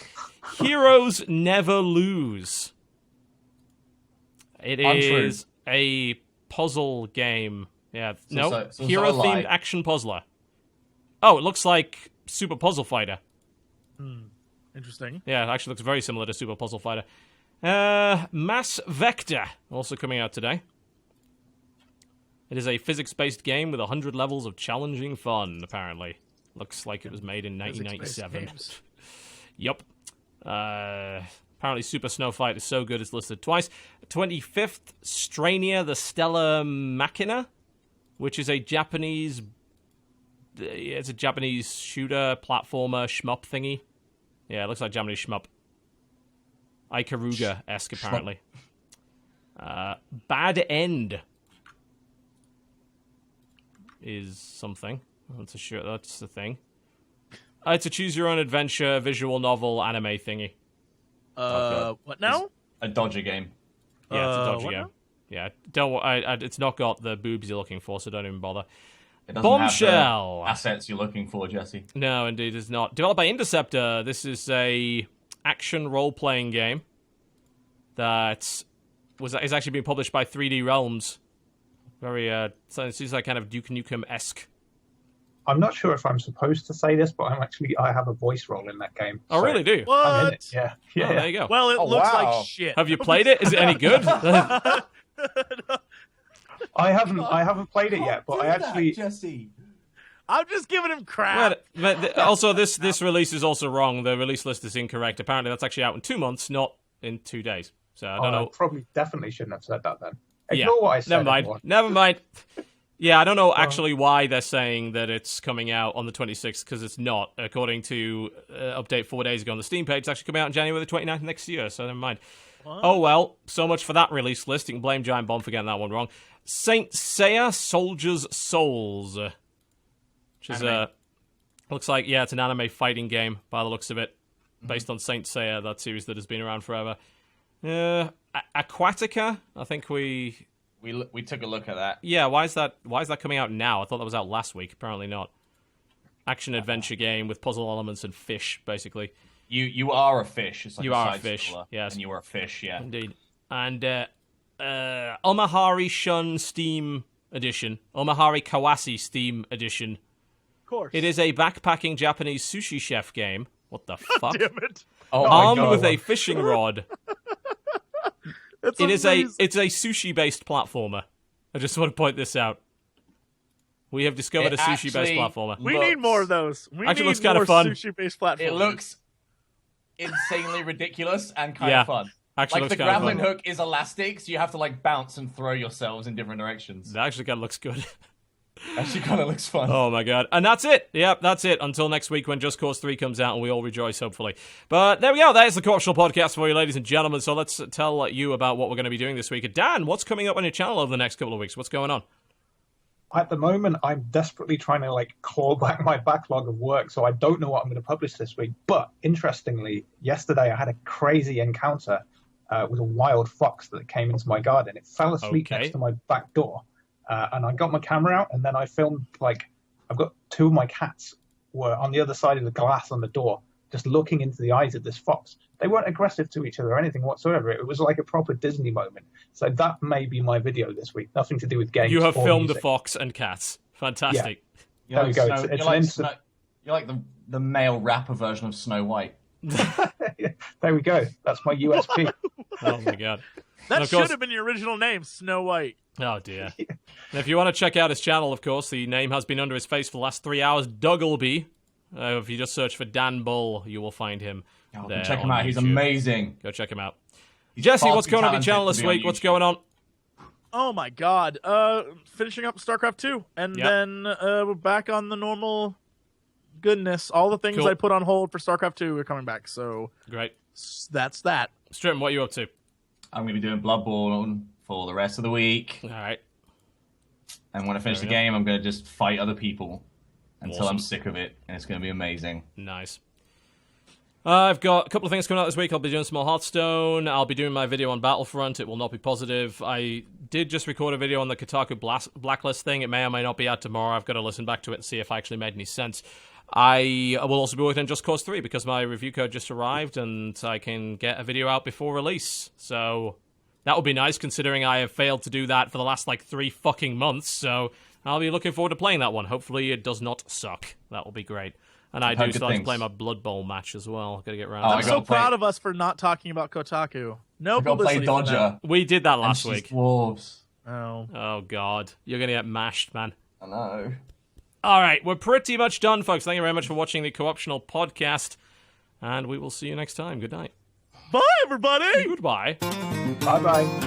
Speaker 1: we? Heroes Never Lose. It is a puzzle game. Yeah,
Speaker 3: So
Speaker 1: no,
Speaker 3: it's also
Speaker 1: hero-themed
Speaker 3: Alive.
Speaker 1: action puzzler. Oh, it looks like Super Puzzle Fighter.
Speaker 2: Interesting.
Speaker 1: Yeah, it actually looks very similar to Super Puzzle Fighter. Mass Vector, also coming out today. It is a physics-based game with 100 levels of challenging fun, apparently. Looks like it was made in 1997. Yup. Apparently Super Snow Fight is so good it's listed twice. 25th, Strania the Stellar Machina, which is a Japanese... It's a Japanese shooter, platformer, shmup thingy. Yeah, it looks like Japanese shmup. Ikaruga-esque, apparently. Bad End is something. That's the thing. It's a choose-your-own-adventure visual novel anime thingy.
Speaker 2: What now?
Speaker 3: A Dodger game.
Speaker 1: Yeah, it's a dodgy
Speaker 2: what
Speaker 1: game.
Speaker 2: now?
Speaker 1: Yeah, it's not got the boobs you're looking for, so don't even bother.
Speaker 3: It doesn't
Speaker 1: Bombshell!
Speaker 3: have the assets you're looking for, Jesse.
Speaker 1: No, indeed, it's not. Developed by Interceptor, this is a action role-playing game that is actually being published by 3D Realms. Very, so it seems like kind of Duke Nukem-esque.
Speaker 4: I'm not sure if I'm supposed to say this, but I have a voice role in that game.
Speaker 1: Oh,
Speaker 4: so
Speaker 1: really? Do you?
Speaker 4: I'm in
Speaker 2: What?
Speaker 4: it. Yeah.
Speaker 1: Oh,
Speaker 4: Yeah.
Speaker 1: there you go.
Speaker 2: Well, it
Speaker 5: Oh,
Speaker 2: looks
Speaker 5: wow.
Speaker 2: like shit.
Speaker 1: Have you played it? Is it any good?
Speaker 4: I haven't played it yet, but I actually
Speaker 5: Jesse.
Speaker 2: I'm just giving him crap.
Speaker 1: Also, this release is also wrong. The release list is incorrect. Apparently, that's actually out in 2 months, not in 2 days. So I don't know.
Speaker 4: probably definitely shouldn't have said that then.
Speaker 1: Yeah,
Speaker 4: Ignore what I said.
Speaker 1: never mind.
Speaker 4: everyone.
Speaker 1: Never mind. Yeah, I don't know actually why they're saying that it's coming out on the 26th, because it's not. According to update 4 days ago on the Steam page, it's actually coming out on January the 29th next year, so never mind.
Speaker 2: What?
Speaker 1: Oh well, so much for that release list. You can blame Giant Bomb for getting that one wrong. Saint Seiya Soldiers' Souls. Which is looks like, yeah, it's an anime fighting game by the looks of it. Based on Saint Seiya, that series that has been around forever. Aquatica, I think we
Speaker 3: took a look at that.
Speaker 1: Yeah, why is that coming out now? I thought that was out last week. Apparently not. Action adventure game with puzzle elements and fish, basically.
Speaker 3: You are a fish. It's like
Speaker 1: You
Speaker 3: a
Speaker 1: are a
Speaker 3: side
Speaker 1: fish,
Speaker 3: scroller,
Speaker 1: yes.
Speaker 3: And you are a fish, yeah.
Speaker 1: Indeed. And Omahari Shun Steam Edition. Omahari Kawasi Steam Edition.
Speaker 2: Of course.
Speaker 1: It is a backpacking Japanese sushi chef game. What the fuck?
Speaker 2: Damn it.
Speaker 3: Oh my
Speaker 1: Armed
Speaker 3: God.
Speaker 1: with a fishing rod.
Speaker 2: It's
Speaker 1: It's
Speaker 2: amazing.
Speaker 1: a sushi-based platformer. I just want to point this out. We have discovered
Speaker 3: It
Speaker 1: a sushi-based
Speaker 3: actually
Speaker 1: platformer.
Speaker 2: We need more of those. We
Speaker 1: Actually
Speaker 2: need
Speaker 1: looks kinda
Speaker 2: more
Speaker 1: fun.
Speaker 2: sushi-based platforms.
Speaker 3: It looks insanely ridiculous and kind
Speaker 1: Yeah.
Speaker 3: of fun.
Speaker 1: Actually
Speaker 3: Like
Speaker 1: looks
Speaker 3: the
Speaker 1: kinda
Speaker 3: grappling
Speaker 1: fun.
Speaker 3: hook is elastic, so you have to like bounce and throw yourselves in different directions.
Speaker 1: That actually kind of looks good.
Speaker 3: Actually, kind of looks fun.
Speaker 1: Oh my god. And that's it. Yep, that's it. Until next week when Just Cause 3 comes out and we all rejoice, hopefully. But there we go. That is the Corptional Podcast for you, ladies and gentlemen. So let's tell you about what we're going to be doing this week. Dan, what's coming up on your channel over the next couple of weeks? What's going on?
Speaker 4: At the moment, I'm desperately trying to claw back my backlog of work, so I don't know what I'm going to publish this week. But interestingly, yesterday I had a crazy encounter with a wild fox that came into my garden. It fell asleep
Speaker 1: Okay.
Speaker 4: next to my back door, and I got my camera out, and then I filmed I've got two of my cats were on the other side of the glass on the door, just looking into the eyes of this fox. They weren't aggressive to each other or anything whatsoever. It was like a proper Disney moment. So that may be my video this week. Nothing to do with games.
Speaker 1: You have
Speaker 4: or
Speaker 1: filmed
Speaker 4: music.
Speaker 1: a fox and cats. Fantastic.
Speaker 3: You're
Speaker 4: There we go.
Speaker 3: Snow-
Speaker 4: It's
Speaker 3: you're
Speaker 4: an
Speaker 3: like
Speaker 4: instant-
Speaker 3: Snow- you're like the male rapper version of Snow White.
Speaker 4: There we go. That's my USP.
Speaker 1: Oh my god.
Speaker 2: That
Speaker 1: And of
Speaker 2: should
Speaker 1: course-
Speaker 2: have been your original name, Snow White.
Speaker 1: Oh dear. And if you want to check out his channel, of course, the name has been under his face for the last 3 hours. Dougleby. If you just search for Dan Bull, you will find him.
Speaker 3: Oh,
Speaker 1: there
Speaker 3: check him
Speaker 1: on
Speaker 3: out. He's
Speaker 1: YouTube.
Speaker 3: amazing.
Speaker 1: Go check him out. Jesse,
Speaker 3: far
Speaker 1: what's
Speaker 3: too
Speaker 1: going on with your
Speaker 3: talented
Speaker 1: channel
Speaker 3: to
Speaker 1: this
Speaker 3: be on
Speaker 1: week? What's
Speaker 3: YouTube.
Speaker 1: going on?
Speaker 2: Oh my god. Finishing up StarCraft 2. And
Speaker 1: Yep.
Speaker 2: then we're back on the normal goodness. All the things
Speaker 1: Cool.
Speaker 2: I put on hold for StarCraft 2 are coming back. So
Speaker 1: Great.
Speaker 2: that's that.
Speaker 1: Strippin, what are you up to?
Speaker 3: I'm going to be doing Bloodborne for the rest of the week.
Speaker 1: All right.
Speaker 3: And when I finish
Speaker 1: There
Speaker 3: the
Speaker 1: we go.
Speaker 3: game, I'm going to just fight other people until
Speaker 1: Awesome.
Speaker 3: I'm sick of it. And it's going to be amazing.
Speaker 1: Nice. I've got a couple of things coming out this week. I'll be doing some more Hearthstone. I'll be doing my video on Battlefront. It will not be positive. I did just record a video on the Kotaku Blacklist thing. It may or may not be out tomorrow. I've got to listen back to it and see if it actually made any sense. I will also be working on Just Cause 3 because my review code just arrived and I can get a video out before release. So That would be nice, considering I have failed to do that for the last, 3 fucking months, so I'll be looking forward to playing that one. Hopefully it does not suck. That will be great. And I do still have to play my Blood Bowl match as well. Gotta get around to
Speaker 2: I'm so proud of us for not talking about Kotaku. No publicity.
Speaker 3: Play Dodger.
Speaker 1: We did that last week.
Speaker 3: Wolves.
Speaker 1: Oh, God. You're gonna get mashed, man.
Speaker 3: I know.
Speaker 1: All right, we're pretty much done, folks. Thank you very much for watching the Co-optional podcast, and we will see you next time. Good night.
Speaker 2: Bye, everybody.
Speaker 1: Goodbye.
Speaker 4: Bye-bye.